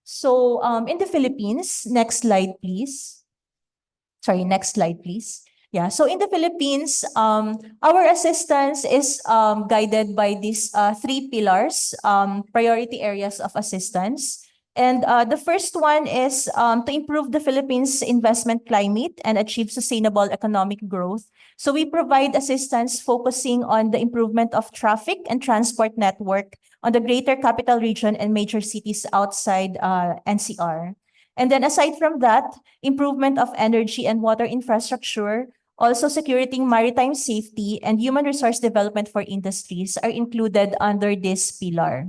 So in the Philippines, next slide, please. Sorry, next slide, please. Yeah, so in the Philippines, our assistance is guided by these 3 pillars, priority areas of assistance. And the first one is to improve the Philippines' investment climate and achieve sustainable economic growth. So we provide assistance focusing on the improvement of traffic and transport network on the Greater Capital Region and major cities outside NCR. And then aside from that, improvement of energy and water infrastructure, also securing maritime safety and human resource development for industries are included under this pillar.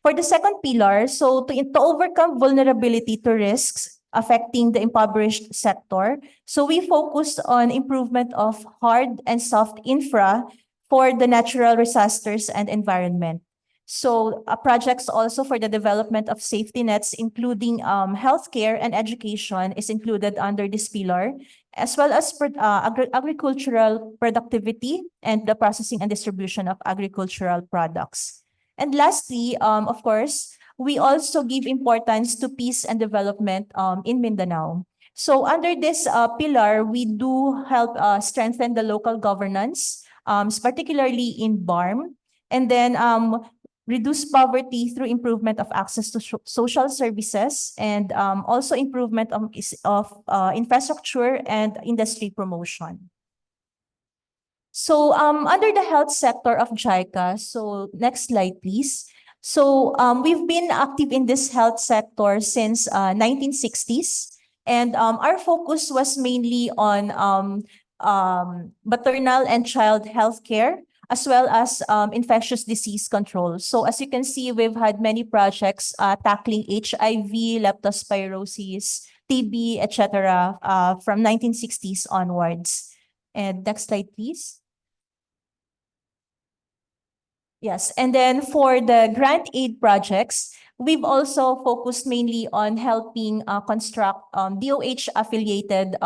For the second pillar, so to overcome vulnerability to risks affecting the impoverished sector, so we focused on improvement of hard and soft infra for the natural disasters and environment. So projects also for the development of safety nets, including healthcare and education, is included under this pillar, as well as agricultural productivity and the processing and distribution of agricultural products. And lastly, of course, we also give importance to peace and development in Mindanao. So under this pillar, we do help strengthen the local governance, particularly in BARM, and then reduce poverty through improvement of access to social services, and also improvement of infrastructure and industry promotion. So under the health sector of JICA, so next slide, please. So we've been active in this health sector since 1960s, and our focus was mainly on maternal and child health care, as well as infectious disease control. So as you can see, we've had many projects tackling HIV, leptospirosis, TB, etc. From 1960s onwards. And next slide, please. Yes, and then for the grant aid projects, we've also focused mainly on helping construct DOH-affiliated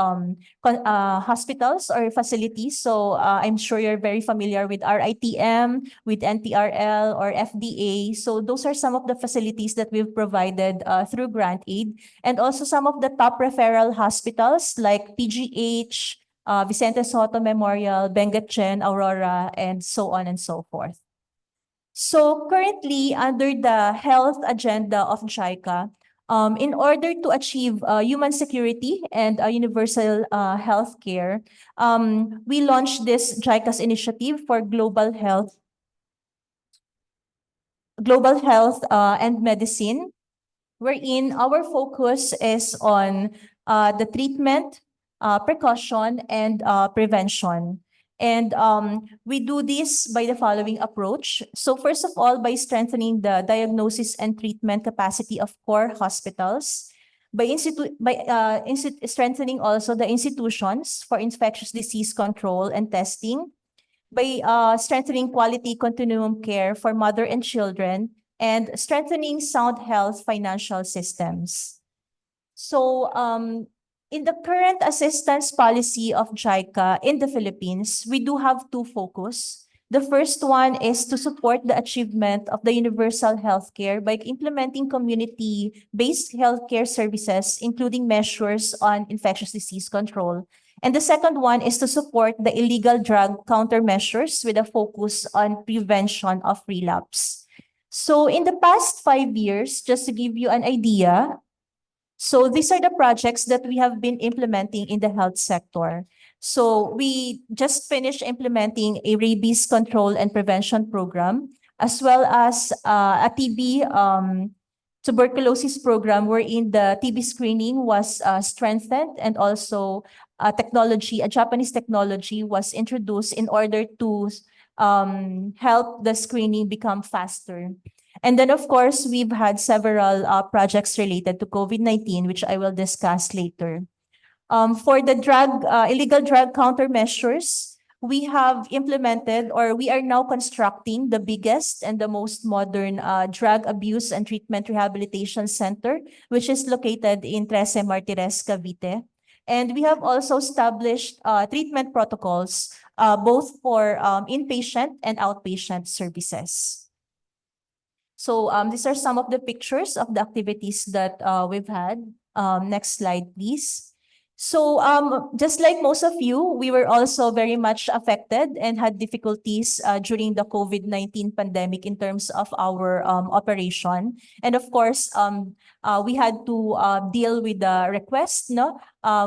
hospitals or facilities. So I'm sure you're very familiar with RITM, with NTRL or FDA. So those are some of the facilities that we've provided through grant aid. And also some of the top referral hospitals like PGH, Vicente Soto Memorial, Benguet Chen, Aurora, and so on and so forth. So currently, under the health agenda of JICA, in order to achieve human security and universal health care, we launched this JICA's initiative for global health and medicine, wherein our focus is on the treatment, precaution, and prevention. And we do this by the following approach. So first of all, by strengthening the diagnosis and treatment capacity of core hospitals, by strengthening also the institutions for infectious disease control and testing, by strengthening quality continuum care for mother and children, and strengthening sound health financial systems. So in the current assistance policy of JICA in the Philippines, we do have two focus. The first one is to support the achievement of the universal healthcare by implementing community-based healthcare services, including measures on infectious disease control. And the second one is to support the illegal drug countermeasures with a focus on prevention of relapse. So in the past 5 years, just to give you an idea, so these are the projects that we have been implementing in the health sector. So we just finished implementing a rabies control and prevention program, as well as a TB tuberculosis program wherein the TB screening was strengthened, and also a Japanese technology was introduced in order to help the screening become faster. And then, of course, we've had several projects related to COVID-19, which I will discuss later. For the illegal drug countermeasures, we have implemented, or we are now constructing, the biggest and the most modern drug abuse and treatment rehabilitation center, which is located in 13 Martires, Cavite. And we have also established treatment protocols, both for inpatient and outpatient services. So these are some of the pictures of the activities that we've had. Next slide, please. So just like most of you, we were also very much affected and had difficulties during the COVID-19 pandemic in terms of our operation. And of course, we had to deal with the request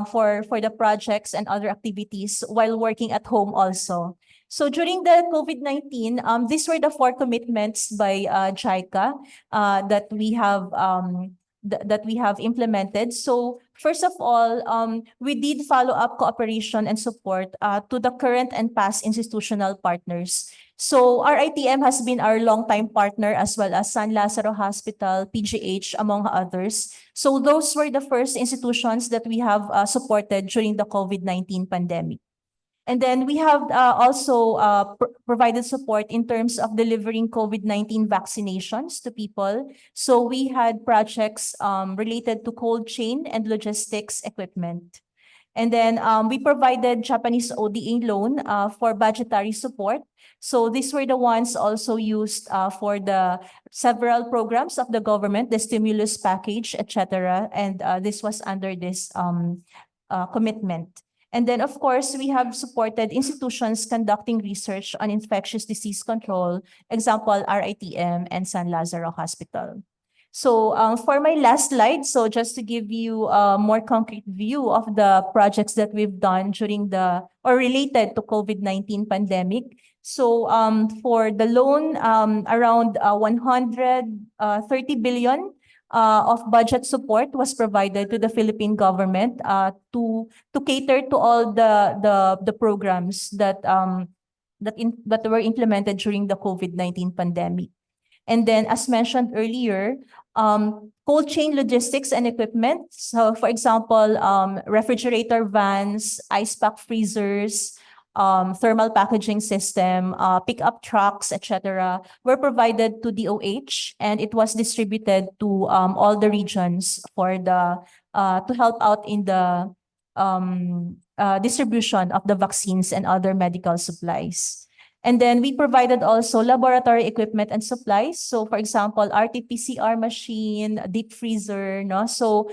for the projects and other activities while working at home also. So during the COVID-19, these were the 4 commitments by JICA that we have implemented. So first of all, we did follow-up cooperation and support to the current and past institutional partners. So RITM has been our longtime partner, as well as San Lazaro Hospital, PGH, among others. So those were the first institutions that we have supported during the COVID-19 pandemic. And then we have also provided support in terms of delivering COVID-19 vaccinations to people. So we had projects related to cold chain and logistics equipment. And then we provided Japanese ODA loan for budgetary support. So these were the ones also used for the several programs of the government, the stimulus package, etc. And this was under this commitment. And then, of course, we have supported institutions conducting research on infectious disease control, example, RITM and San Lazaro Hospital. So for my last slide, so just to give you a more concrete view of the projects that we've done during or related to COVID-19 pandemic. So for the loan, around 130 billion of budget support was provided to the Philippine government to cater to all the programs that were implemented during the COVID-19 pandemic. And then, as mentioned earlier, cold chain logistics and equipment. So, for example, refrigerator vans, ice pack freezers, thermal packaging system, pickup trucks, etc., were provided to DOH, and it was distributed to all the regions for to help out in the distribution of the vaccines and other medical supplies. And then we provided also laboratory equipment and supplies. So, for example, RT-PCR machine, deep freezer, no? So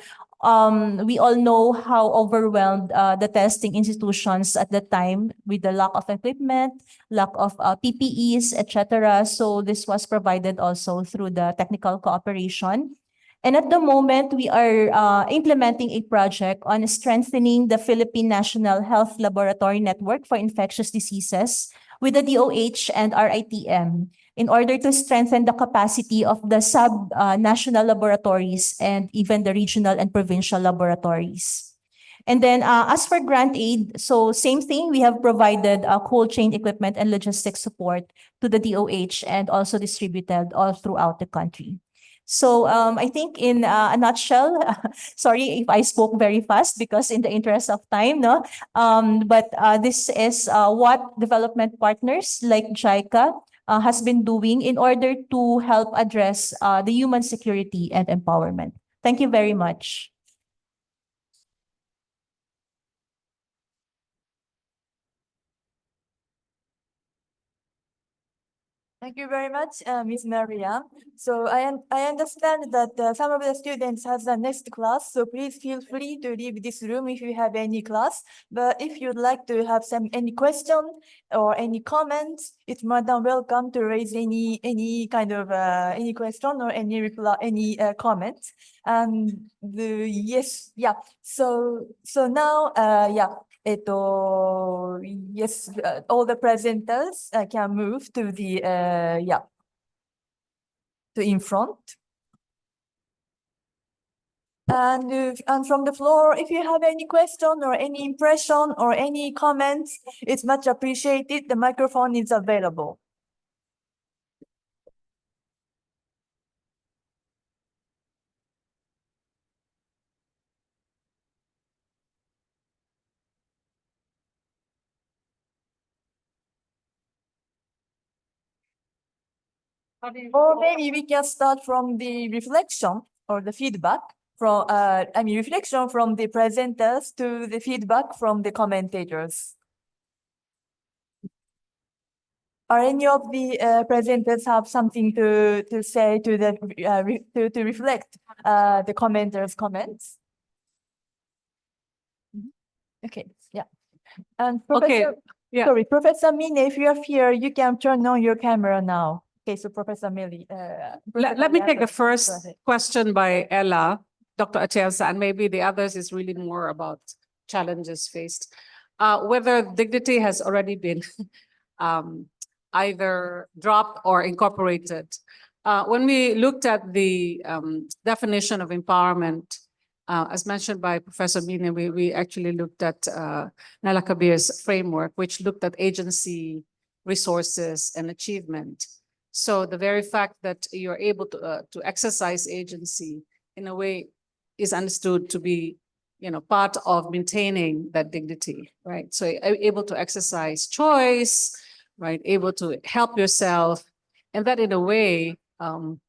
we all know how overwhelmed the testing institutions at the time with the lack of equipment, lack of PPEs, etc. So this was provided also through the technical cooperation. And at the moment, we are implementing a project on strengthening the Philippine National Health Laboratory Network for Infectious Diseases with the DOH and RITM in order to strengthen the capacity of the sub-national laboratories and even the regional and provincial laboratories. And then as for grant aid, so same thing, we have provided cold chain equipment and logistics support to the DOH and also distributed all throughout the country. So I think in a nutshell, sorry if I spoke very fast because in the interest of time, no. But this is what development partners like JICA has been doing in order to help address the human security and empowerment. Thank you very much. Thank you very much, Ms. Maria. So I understand that some of the students has the next class, so please feel free to leave this room if you have any class. But if you'd like to have any question or any comments, it's more than welcome to raise any kind of any question or any reply, any comments. And yes, yeah. So now, yeah. Yes, all the presenters can move to the, to in front. And from the floor, if you have any question or any impression or any comments, it's much appreciated. The microphone is available. Or maybe we can start from the reflection or the feedback from, reflection from the presenters to the feedback from the commentators. Are any of the presenters have something to say to the to reflect the commenters' comments? Okay, yeah. And Professor, yeah. sorry, Professor Mine, if you are here, you can turn on your camera now. Okay, so Professor Mely. Let me take the first question by Ella, Dr. Atienza, and maybe the others is really more about challenges faced. Whether dignity has already been either dropped or incorporated. When we looked at the definition of empowerment, as mentioned by Professor Mine, we actually looked at Nala Kabir's framework, which looked at agency, resources, and achievement. So the very fact that you're able to exercise agency in a way is understood to be, part of maintaining that dignity, right? So able to exercise choice, right? Able to help yourself, and that in a way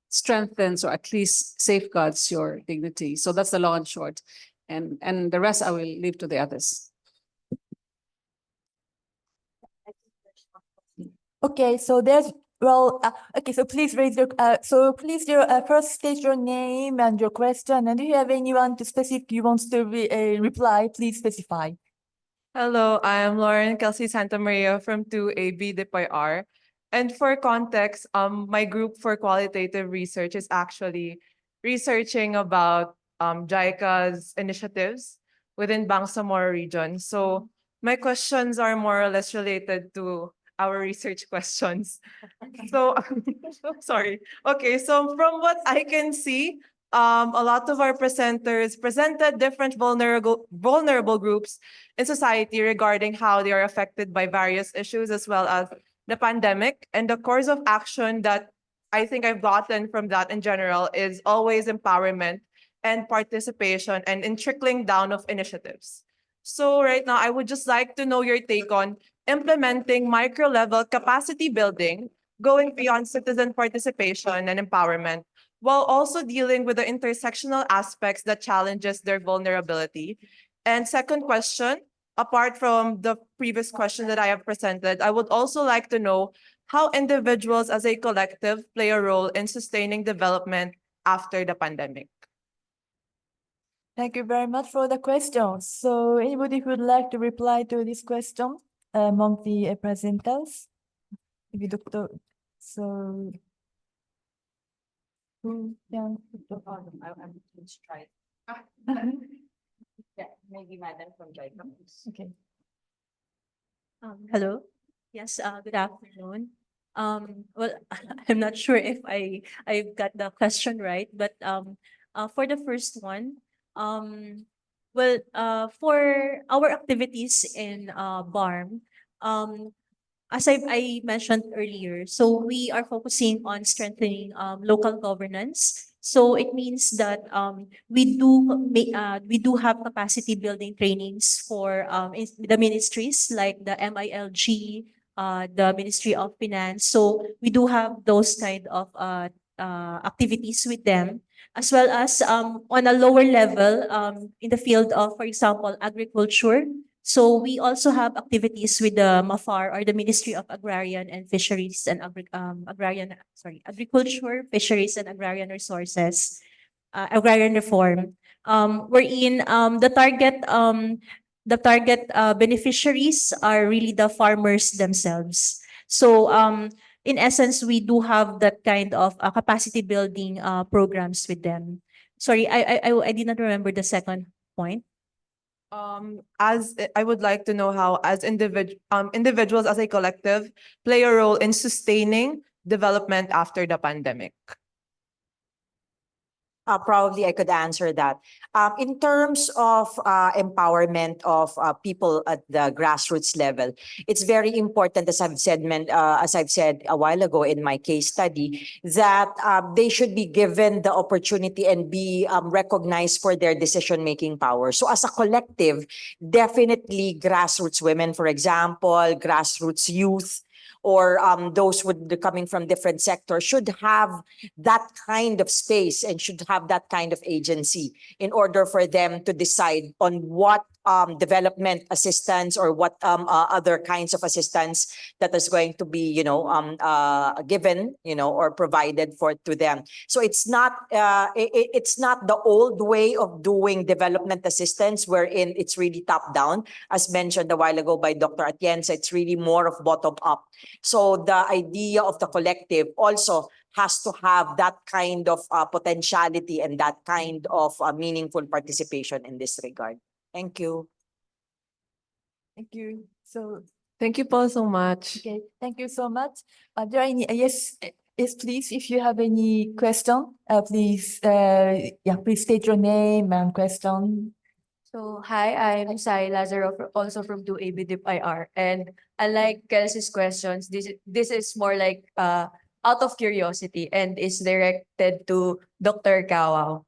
strengthens or at least safeguards your dignity. So that's the long and short, and the rest I will leave to the others. Okay, so so please raise your, first state your name and your question, and if you have anyone to specific you want to reply, please specify. Hello, I am Lauren Kelsey Santa Maria from 2AB DIPIR. And for context, my group for qualitative research is actually researching about JICA's initiatives within Bangsamoro region. So my questions are more or less related to our research questions. So, sorry. Okay, so from what I can see, a lot of our presenters presented different vulnerable groups in society regarding how they are affected by various issues as well as the pandemic. And the course of action that I think I've gotten from that in general is always empowerment and participation and in trickling down of initiatives. So right now, I would just like to know your take on implementing micro-level capacity building, going beyond citizen participation and empowerment, while also dealing with the intersectional aspects that challenges their vulnerability. And second question, apart from the previous question that I have presented, I would also like to know how individuals as a collective play a role in sustaining development after the pandemic. Thank you very much for the questions. So anybody who would like to reply to this question among the presenters? Maybe Dr. So who can? I'm try. Yeah, maybe Madam from JICA. Okay. Hello. Yes, good afternoon. Well, I'm not sure if I've got the question right, but for the first one, for our activities in BARM, as I mentioned earlier, so we are focusing on strengthening local governance. So it means that we do have capacity building trainings for the ministries like the MILG, the Ministry of Finance. So we do have those kind of activities with them, as well as on a lower level in the field of, for example, agriculture. So we also have activities with the MAFAR, or the Ministry of Agrarian and Fisheries and Agriculture, Fisheries and Agrarian Resources, Agrarian Reform. Wherein the target beneficiaries are really the farmers themselves. So in essence, we do have that kind of capacity building programs with them. Sorry, I did not remember the second point. As I would like to know how, as individuals as a collective, play a role in sustaining development after the pandemic. Probably I could answer that. In terms of empowerment of people at the grassroots level, it's very important, as I've said a while ago in my case study, that they should be given the opportunity and be recognized for their decision-making power. So as a collective, definitely grassroots women, for example, grassroots youth, or those coming from different sectors should have that kind of space and should have that kind of agency in order for them to decide on what development assistance or what other kinds of assistance that is going to be, given, or provided to them. So it's not the old way of doing development assistance wherein it's really top down, as mentioned a while ago by Dr. Atienza. It's really more of bottom up. So the idea of the collective also has to have that kind of potentiality and that kind of meaningful participation in this regard. Thank you. Thank you. So Thank you, Paul, so much. okay, thank you so much. Are there any yes, please, if you have any question, please please state your name and question. So, hi, I'm Sai Lazaro, also from 2AB DIPIR. And unlike Kelsey's questions, this is more like out of curiosity and is directed to Dr. Kawao.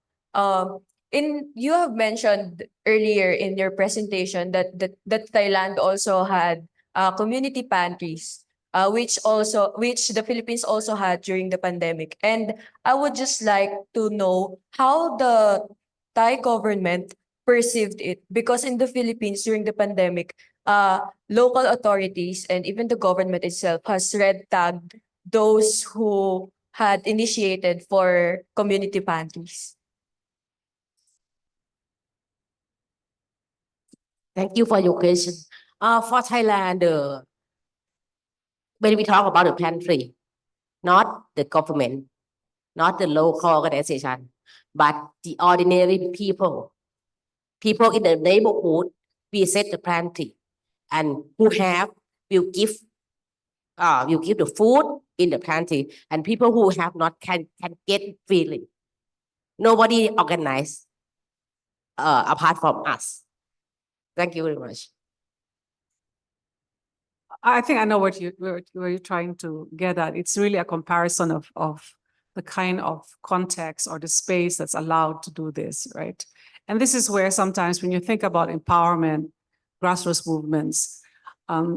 you have mentioned earlier in your presentation that Thailand also had community pantries, which the Philippines also had during the pandemic. And I would just like to know how the Thai government perceived it, because in the Philippines during the pandemic, local authorities and even the government itself has red tagged those who had initiated for community pantries. Thank you for your question. For Thailand, when we talk about the pantry, not the government, not the local organization, but the ordinary people in the neighborhood, we set the pantry, and who have will give the food in the pantry, and people who have not can get freely. Nobody organized apart from us. Thank you very much. I think I know what you're trying to get at. It's really a comparison of the kind of context or the space that's allowed to do this, right? And this is where sometimes when you think about empowerment, grassroots movements,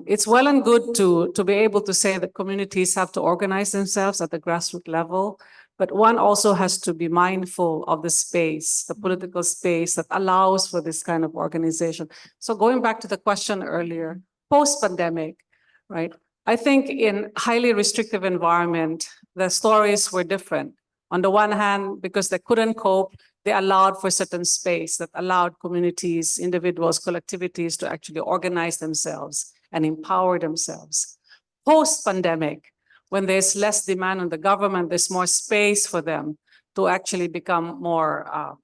it's well and good to be able to say that communities have to organize themselves at the grassroots level, but one also has to be mindful of the space, the political space that allows for this kind of organization. So going back to the question earlier, post-pandemic, right? I think in highly restrictive environment, the stories were different. On the one hand, because they couldn't cope, they allowed for certain space that allowed communities, individuals, collectivities to actually organize themselves and empower themselves. Post-pandemic, when there's less demand on the government, there's more space for them to actually become more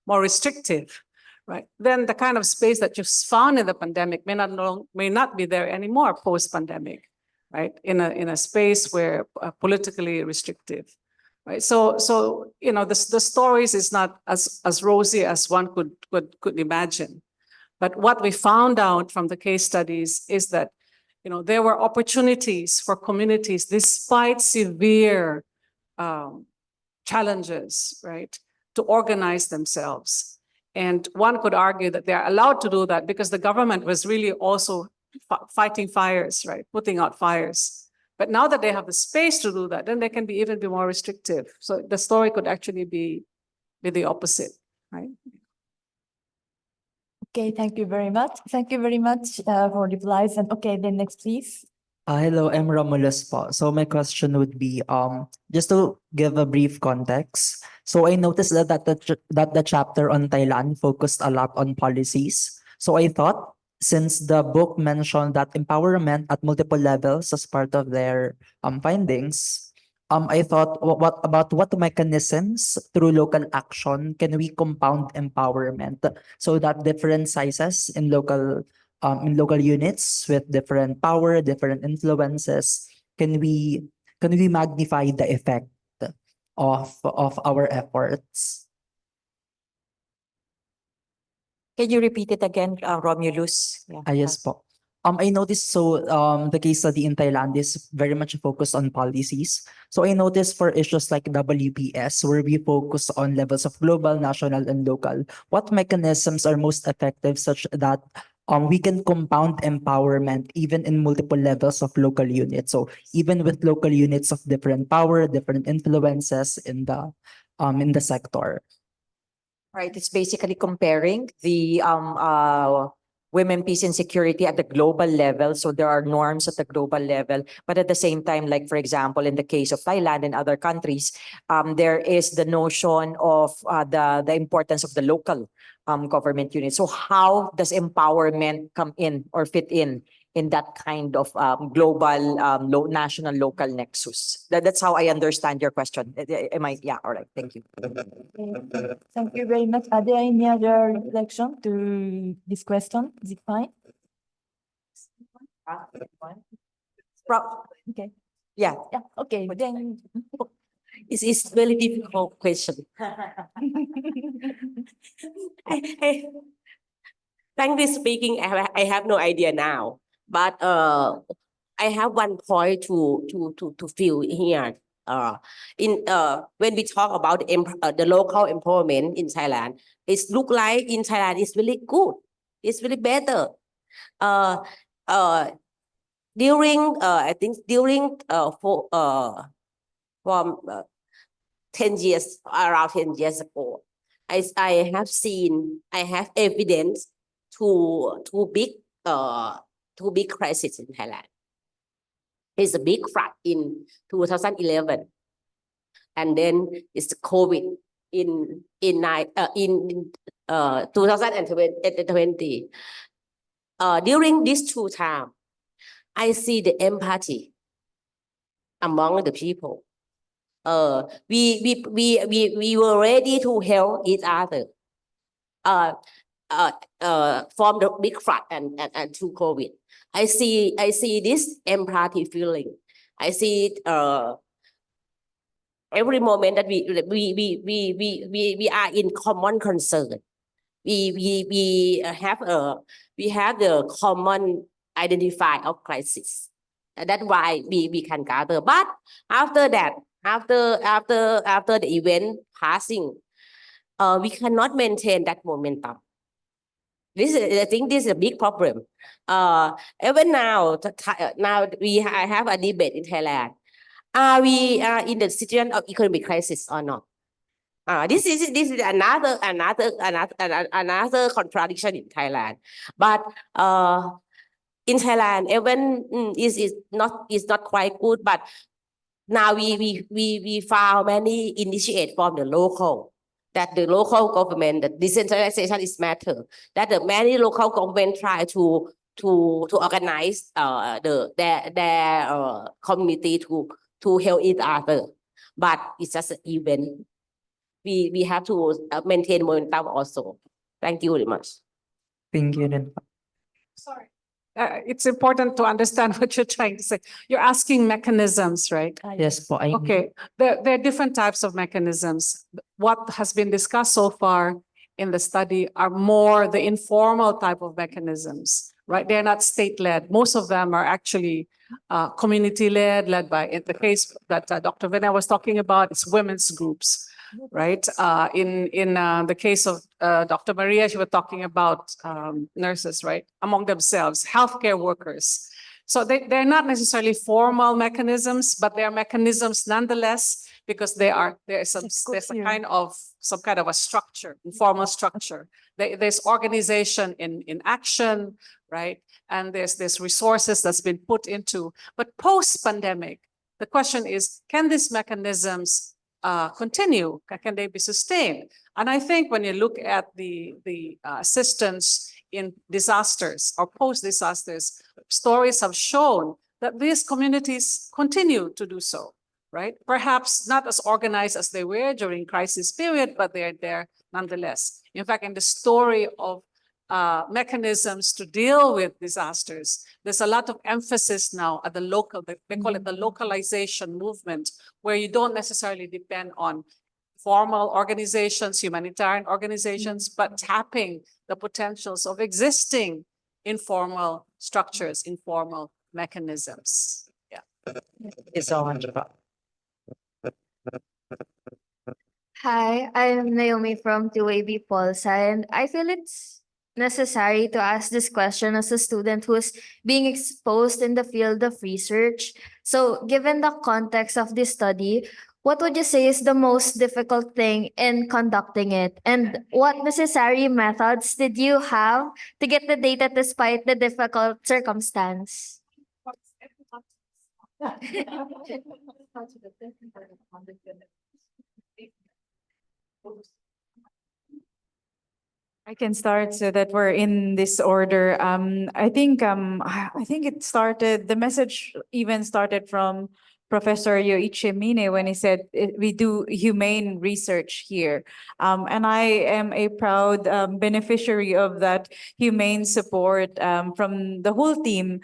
restrictive, right? Then the kind of space that you found in the pandemic may not be there anymore post-pandemic, right? In a space where politically restrictive, right? So you know the stories is not as rosy as one could imagine, but what we found out from the case studies is that there were opportunities for communities despite severe challenges, right, to organize themselves. And one could argue that they're allowed to do that because the government was really also fighting fires, right, putting out fires. But now that they have the space to do that, then they can even be more restrictive. So the story could actually be the opposite, right? Okay, thank you very much. Thank you very much for replies. And okay, then next, please. Hello, I'm Romulus po. So my question would be, just to give a brief context. So I noticed that the chapter on Thailand focused a lot on policies. So I thought, since the book mentioned that empowerment at multiple levels as part of their findings, I thought, what mechanisms through local action can we compound empowerment so that different sizes in local units with different power, different influences, can we magnify the effect of our efforts? Can you repeat it again, Romulus? Yeah. Yes po. I noticed the case study in Thailand is very much focused on policies. So I noticed for issues like WPS, where we focus on levels of global, national, and local, what mechanisms are most effective such that we can compound empowerment even in multiple levels of local units. So even with local units of different power, different influences in the sector. Right, it's basically comparing the women, peace, and security at the global level. So there are norms at the global level, but at the same time, like for example, in the case of Thailand and other countries, there is the notion of the importance of the local government unit. So how does empowerment come in or fit in that kind of global, national, local nexus? That's how I understand your question. Am I? Yeah. All right. Thank you. Thank you very much. Are there any other reflection to this question? Is it fine? Okay. Yeah. Yeah. Okay. Then. It's very difficult question. Frankly speaking, I have no idea now. But I have one point to feel here. when we talk about the local employment in Thailand, it's look like in Thailand it's really good. It's really better. During I think during from 10 years, around 10 years ago, I have evidence to big crisis in Thailand. It's a big flood in 2011, and then it's COVID in 2020. During these two times, I see the empathy among the people. We were ready to help each other. From the big flood and to COVID, I see this empathy feeling. I see every moment that we are in common concern. We have the common identify of crisis. And that's why we can gather. But after that, after the event passing, we cannot maintain that momentum. I think this is a big problem. Even now I have a debate in Thailand. Are we in the situation of economic crisis or not? This is another contradiction in Thailand. But in Thailand, even is not quite good. But now we found many initiate from the local. That the local government, that decentralization is matter. That the many local government try to organize their community to help each other, but it's just an event. We have to maintain momentum also. Thank you very much. Thank you. Sorry. It's important to understand what you're trying to say. You're asking mechanisms, right? Yes po. Okay. There are different types of mechanisms. What has been discussed so far in the study are more the informal type of mechanisms, right? They're not state-led. Most of them are actually community-led, led by, in the case that Dr. Vena was talking about, it's women's groups, right? In the case of Dr. Maria, she was talking about nurses, right? Among themselves, healthcare workers. So they're not necessarily formal mechanisms, but they are mechanisms nonetheless, because there's a kind of some kind of a structure, informal structure. There's organization in action, right? And there's resources that's been put into. But post-pandemic, the question is, can these mechanisms continue? Can they be sustained? And I think when you look at the assistance in disasters or post-disasters, stories have shown that these communities continue to do so, right? Perhaps not as organized as they were during crisis period, but they're there nonetheless. In fact, in the story of mechanisms to deal with disasters, there's a lot of emphasis now at the local, they call it the localization movement, where you don't necessarily depend on formal organizations, humanitarian organizations, but tapping the potentials of existing informal structures, informal mechanisms. Yeah. It's so much. Hi, I'm Naomi from 2AB Pulse, and I feel it's necessary to ask this question as a student who's being exposed in the field of research. So given the context of this study, what would you say is the most difficult thing in conducting it? And what necessary methods did you have to get the data despite the difficult circumstance? I can start so that we're in this order. I think it started, the message even started from Professor Yoichi Mine when he said we do humane research here. And I am a proud beneficiary of that humane support from the whole team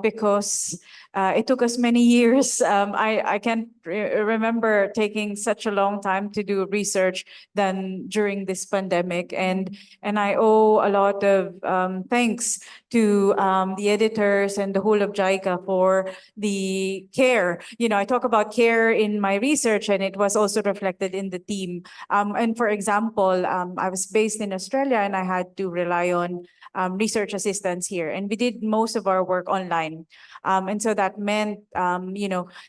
because it took us many years. I can't remember taking such a long time to do research than during this pandemic. And I owe a lot of thanks to the editors and the whole of JICA for the care I talk about care in my research, and it was also reflected in the team. And for example, I was based in Australia, and I had to rely on research assistants here, and we did most of our work online. And so that meant,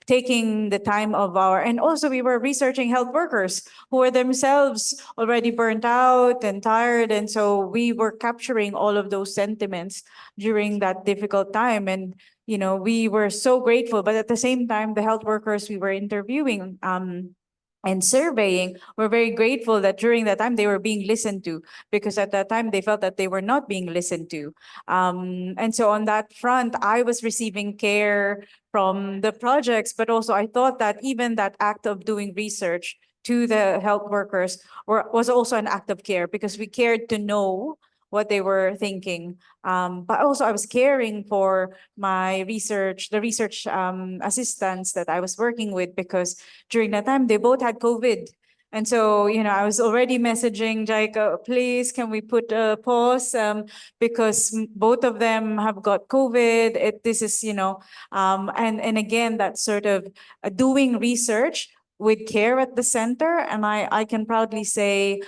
taking the time of and also we were researching health workers who were themselves already burnt out and tired. And so we were capturing all of those sentiments during that difficult time. And, we were so grateful, but at the same time, the health workers we were interviewing, and surveying, we're very grateful that during that time they were being listened to, because at that time they felt that they were not being listened to. And so on that front, I was receiving care from the projects, but also I thought that even that act of doing research to the health workers was also an act of care, because we cared to know what they were thinking. But also I was caring for the research assistants that I was working with, because during that time they both had COVID. And so, I was already messaging JICA, please, can we put a pause? Because both of them have got COVID. This is, and again, that sort of doing research with care at the center. And I can proudly say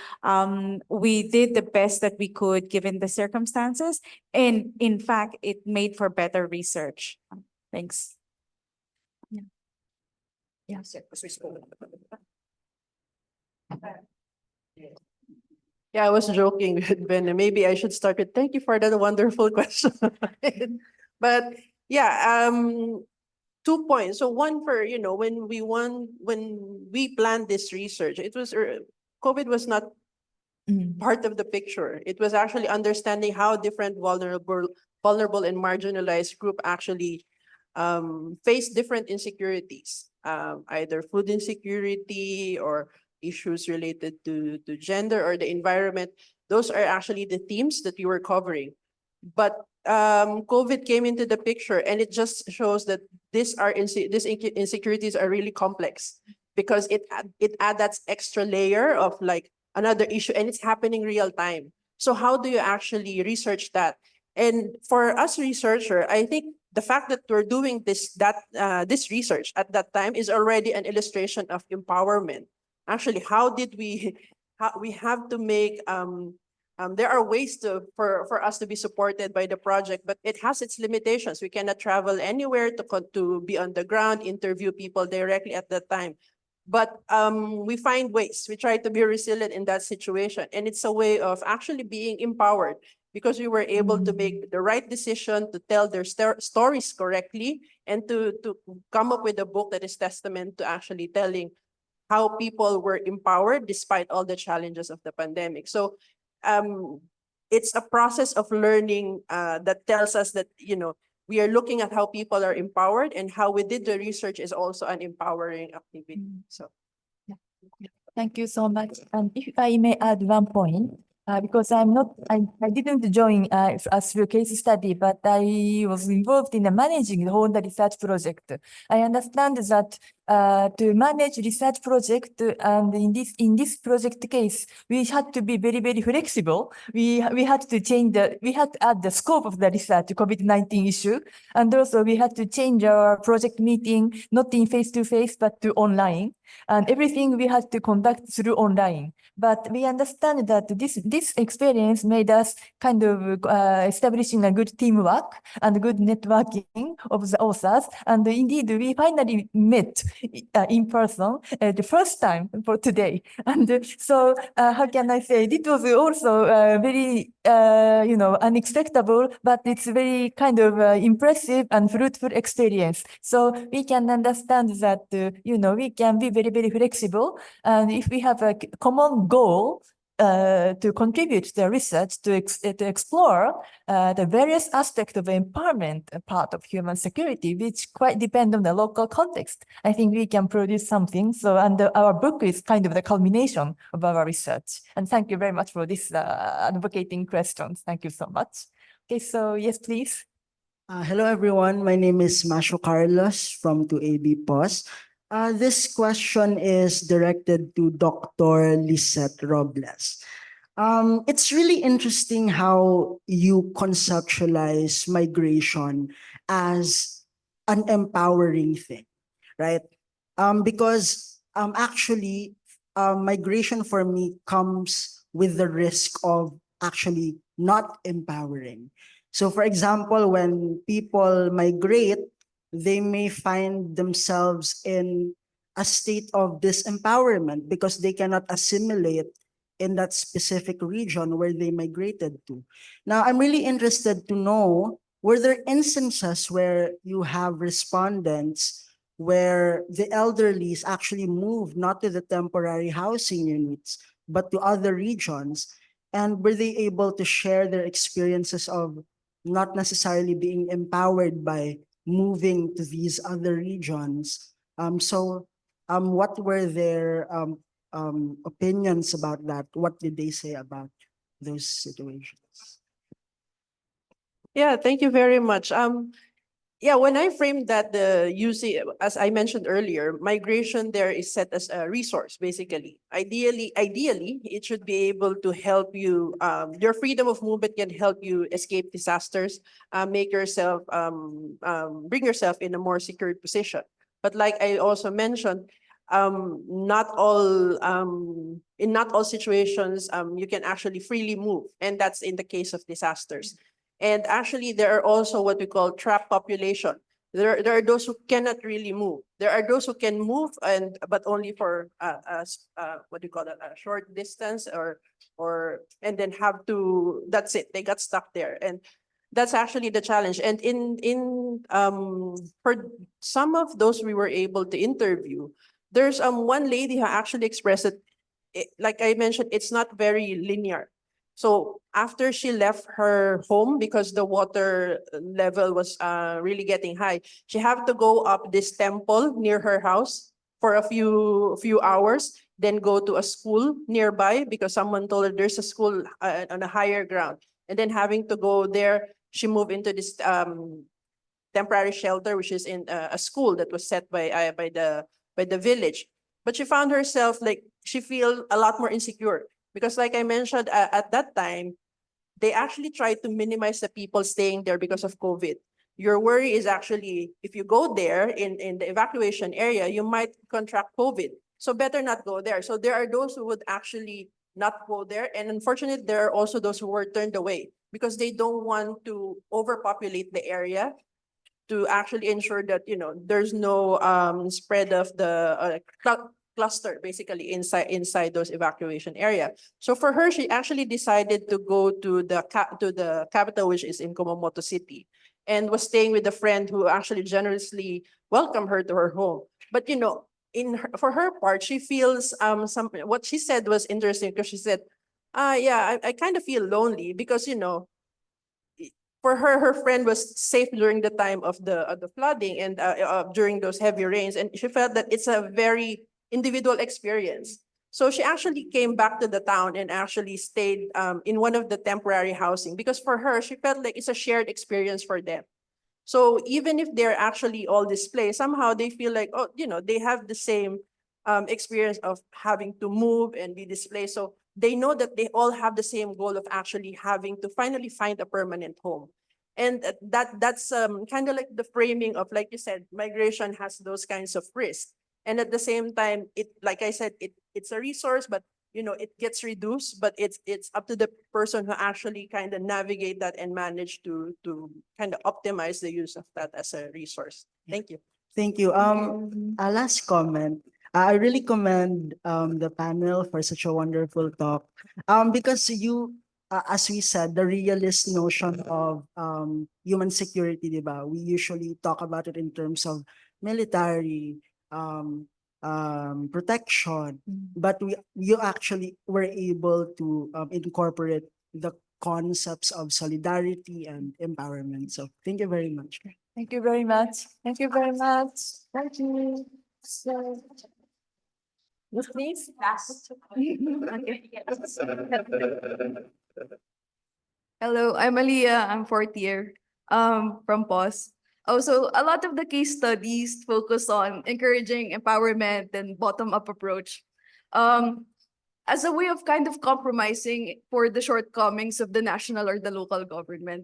we did the best that we could given the circumstances. And in fact, it made for better research. Thanks. Yeah. Yeah, I was joking with Ben. Maybe I should start with thank you for that wonderful question. But yeah, 2 points. So one for, when we planned this research, it was COVID was not part of the picture. It was actually understanding how different vulnerable and marginalized group actually face different insecurities, either food insecurity or issues related to gender or the environment. Those are actually the themes that we were covering. But COVID came into the picture, and it just shows that these insecurities are really complex, because it adds that extra layer of like another issue, and it's happening real time. So how do you actually research that? And for us researcher, I think the fact that we're doing this research at that time is already an illustration of empowerment. Actually, how we have to make there are ways for us to be supported by the project, but it has its limitations. We cannot travel anywhere to be on the ground, interview people directly at that time. But we find ways. We try to be resilient in that situation. And it's a way of actually being empowered, because we were able to make the right decision, to tell their stories correctly, and to come up with a book that is testament to actually telling how people were empowered despite all the challenges of the pandemic. So it's a process of learning that tells us that, we are looking at how people are empowered, and how we did the research is also an empowering activity. So, yeah. Thank you so much. And if I may add one point, because I didn't join as through case study, but I was involved in managing the whole research project. I understand that to manage research project, and in this project case, we had to be very, very flexible. We had to we had to add the scope of the research to COVID-19 issue, and also we had to change our project meeting, not in face-to-face, but to online, and everything we had to conduct through online. But we understand that this experience made us kind of establishing a good teamwork and good networking of the authors. And indeed, we finally met in person the first time for today. And so, how can I say, it was also very, unexpected, but it's very kind of impressive and fruitful experience. So we can understand that, we can be very, very flexible. And if we have a common goal, to contribute to the research, to explore the various aspects of empowerment part of human security, which quite depend on the local context. I think we can produce something. So, and our book is kind of the culmination of our research. And thank you very much for this advocating questions. Thank you so much. Okay, so yes, please. Hello, everyone. My name is Masho Carlos from 2AB POS. This question is directed to Dr. Lisette Robles. It's really interesting how you conceptualize migration as an empowering thing. right? Because actually, migration for me comes with the risk of actually not empowering. So for example, when people migrate, they may find themselves in a state of disempowerment because they cannot assimilate in that specific region where they migrated to. Now, I'm really interested to know, were there instances where you have respondents where the elderlies actually moved not to the temporary housing units, but to other regions? And were they able to share their experiences of not necessarily being empowered by moving to these other regions? What were their opinions about that? What did they say about those situations? Yeah, thank you very much. Yeah, when I framed that, the using, as I mentioned earlier, migration there is set as a resource, basically. Ideally, it should be able to help you, your freedom of movement can help you escape disasters, make yourself, bring yourself in a more secure position. But like I also mentioned, not all, in not all situations, you can actually freely move. And that's in the case of disasters. And actually, there are also what we call trapped population. There are those who cannot really move. There are those who can move, but only for what do you call that, a short distance, and then have to. That's it. They got stuck there, and that's actually the challenge. And for some of those we were able to interview, there's one lady who actually expressed it, like I mentioned, it's not very linear. So after she left her home because the water level was really getting high, she had to go up this temple near her house for a few hours, then go to a school nearby because someone told her there's a school on a higher ground. And then having to go there, she moved into this temporary shelter, which is in a school that was set by the village. But she found herself like she feel a lot more insecure. Because like I mentioned, at that time, they actually tried to minimize the people staying there because of COVID. Your worry is actually, if you go there in the evacuation area, you might contract COVID. So better not go there. So there are those who would actually not go there. And unfortunately, there are also those who were turned away because they don't want to overpopulate the area to actually ensure that, there's no spread of the cluster basically inside those evacuation area. So for her, she actually decided to go to the capital, which is in Kumamoto City, and was staying with a friend who actually generously welcomed her to her home. But for her part, she feels what she said was interesting because she said, yeah, I kind of feel lonely because for her friend was safe during the time of the flooding and during those heavy rains, and she felt that it's a very individual experience. So she actually came back to the town and actually stayed in one of the temporary housing because for her, she felt like it's a shared experience for them. So even if they're actually all displaced, somehow they feel like, they have the same experience of having to move and be displaced. So they know that they all have the same goal of actually having to finally find a permanent home. And that's kind of like the framing of, like you said, migration has those kinds of risks. And at the same time, like I said, it's a resource, but it gets reduced, but it's up to the person who actually kind of navigate that and manage to kind of optimize the use of that as a resource. Thank you. Thank you. A last comment. I really commend the panel for such a wonderful talk. Because you, as we said, the realist notion of human security, diba? We usually talk about it in terms of military, protection, but you actually were able to incorporate the concepts of solidarity and empowerment. So thank you very much. Thank you very much. Thank you very much. Thank you. So, yes, please. Hello, I'm Aliyah. I'm fourth year from POS. Also, a lot of the case studies focus on encouraging empowerment and bottom-up approach as a way of kind of compromising for the shortcomings of the national or the local government.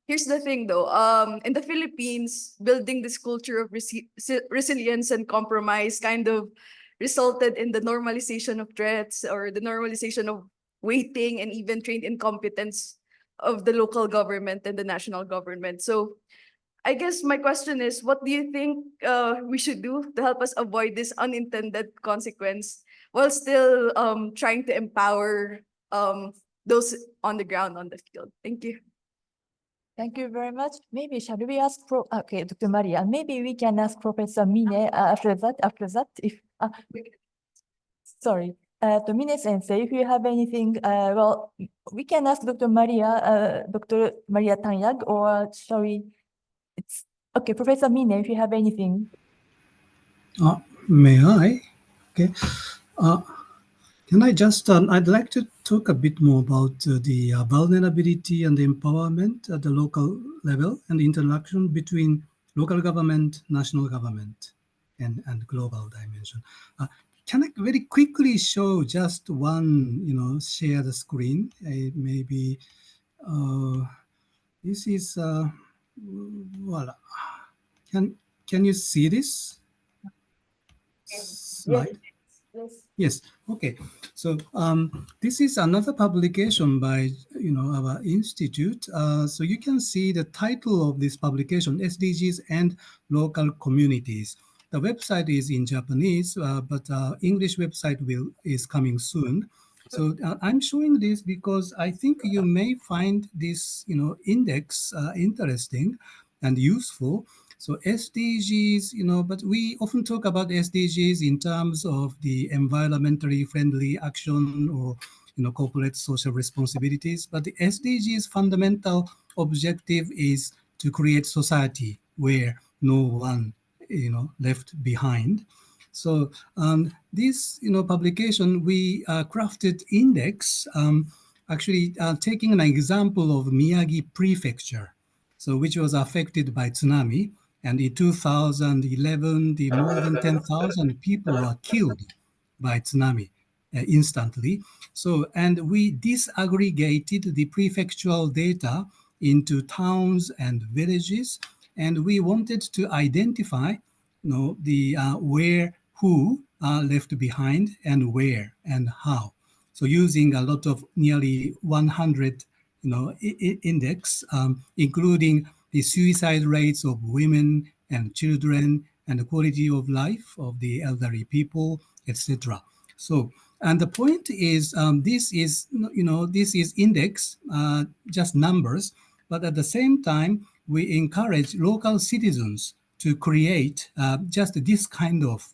here's the thing though, in the Philippines, building this culture of resilience and compromise kind of resulted in the normalization of threats or the normalization of waiting and even trained incompetence of the local government and the national government. So I guess my question is, what do you think we should do to help us avoid this unintended consequence while still trying to empower those on the ground, on the field? Thank you. Thank you very much. Maybe shall we ask okay, Dr. Maria, Maybe we can ask Professor Mine after that, if sorry, to Mine Sensei, if you have anything, well, we can ask Dr. Maria Tanyag, or shall we? It's okay, Professor Mine, if you have anything. May I? Okay. Can I just, I'd like to talk a bit more about the vulnerability and empowerment at the local level and the interaction between local government, national government, and global dimension. Can I very quickly show just one, share the screen? Maybe this is, voila. Can you see this slide? Yes. Okay. So this is another publication by our institute. So you can see the title of this publication: SDGs and Local Communities. The website is in Japanese, but English website is coming soon. So I'm showing this because I think you may find this index interesting and useful. So SDGs, but we often talk about SDGs in terms of the environmentally friendly action or, corporate social responsibilities. But the SDGs fundamental objective is to create society where no one, left behind. So this, publication, we crafted index, actually taking an example of Miyagi Prefecture, so which was affected by tsunami. And in 2011, the more than 10,000 people were killed by tsunami instantly. So, and we disaggregated the prefectural data into towns and villages, and we wanted to identify, the where, who are left behind, and where and how. So, using a lot of nearly 100, index, including the suicide rates of women and children, and the quality of life of the elderly people, etc. So, and the point is, this is, this is index, just numbers, but at the same time, we encourage local citizens to create just this kind of,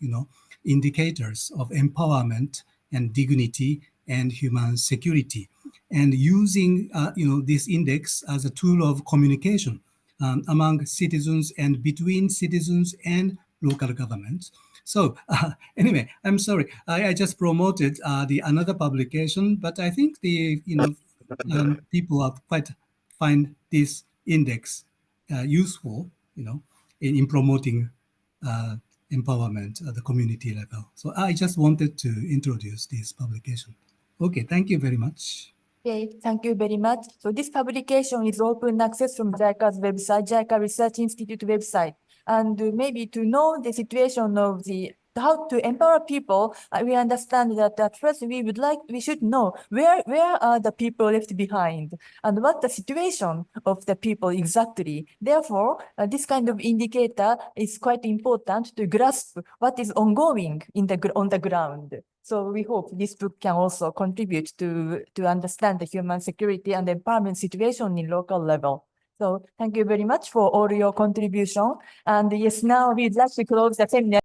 indicators of empowerment and dignity and human security, and using, this index as a tool of communication among citizens and between citizens and local governments. So anyway, I'm sorry, I just promoted the another publication, but I think the people are quite find this index useful, in promoting empowerment at the community level. So I just wanted to introduce this publication. Okay, thank you very much. Okay, thank you very much. So this publication is open access from JICA's website, JICA Research Institute website. And maybe to know the situation of how to empower people, we understand that at first we should know where are the people left behind and what the situation of the people exactly. Therefore, this kind of indicator is quite important to grasp what is ongoing on the ground. So we hope this book can also contribute to understand the human security and empowerment situation in local level. So thank you very much for all your contribution. And yes, now we'd like to close the seminar.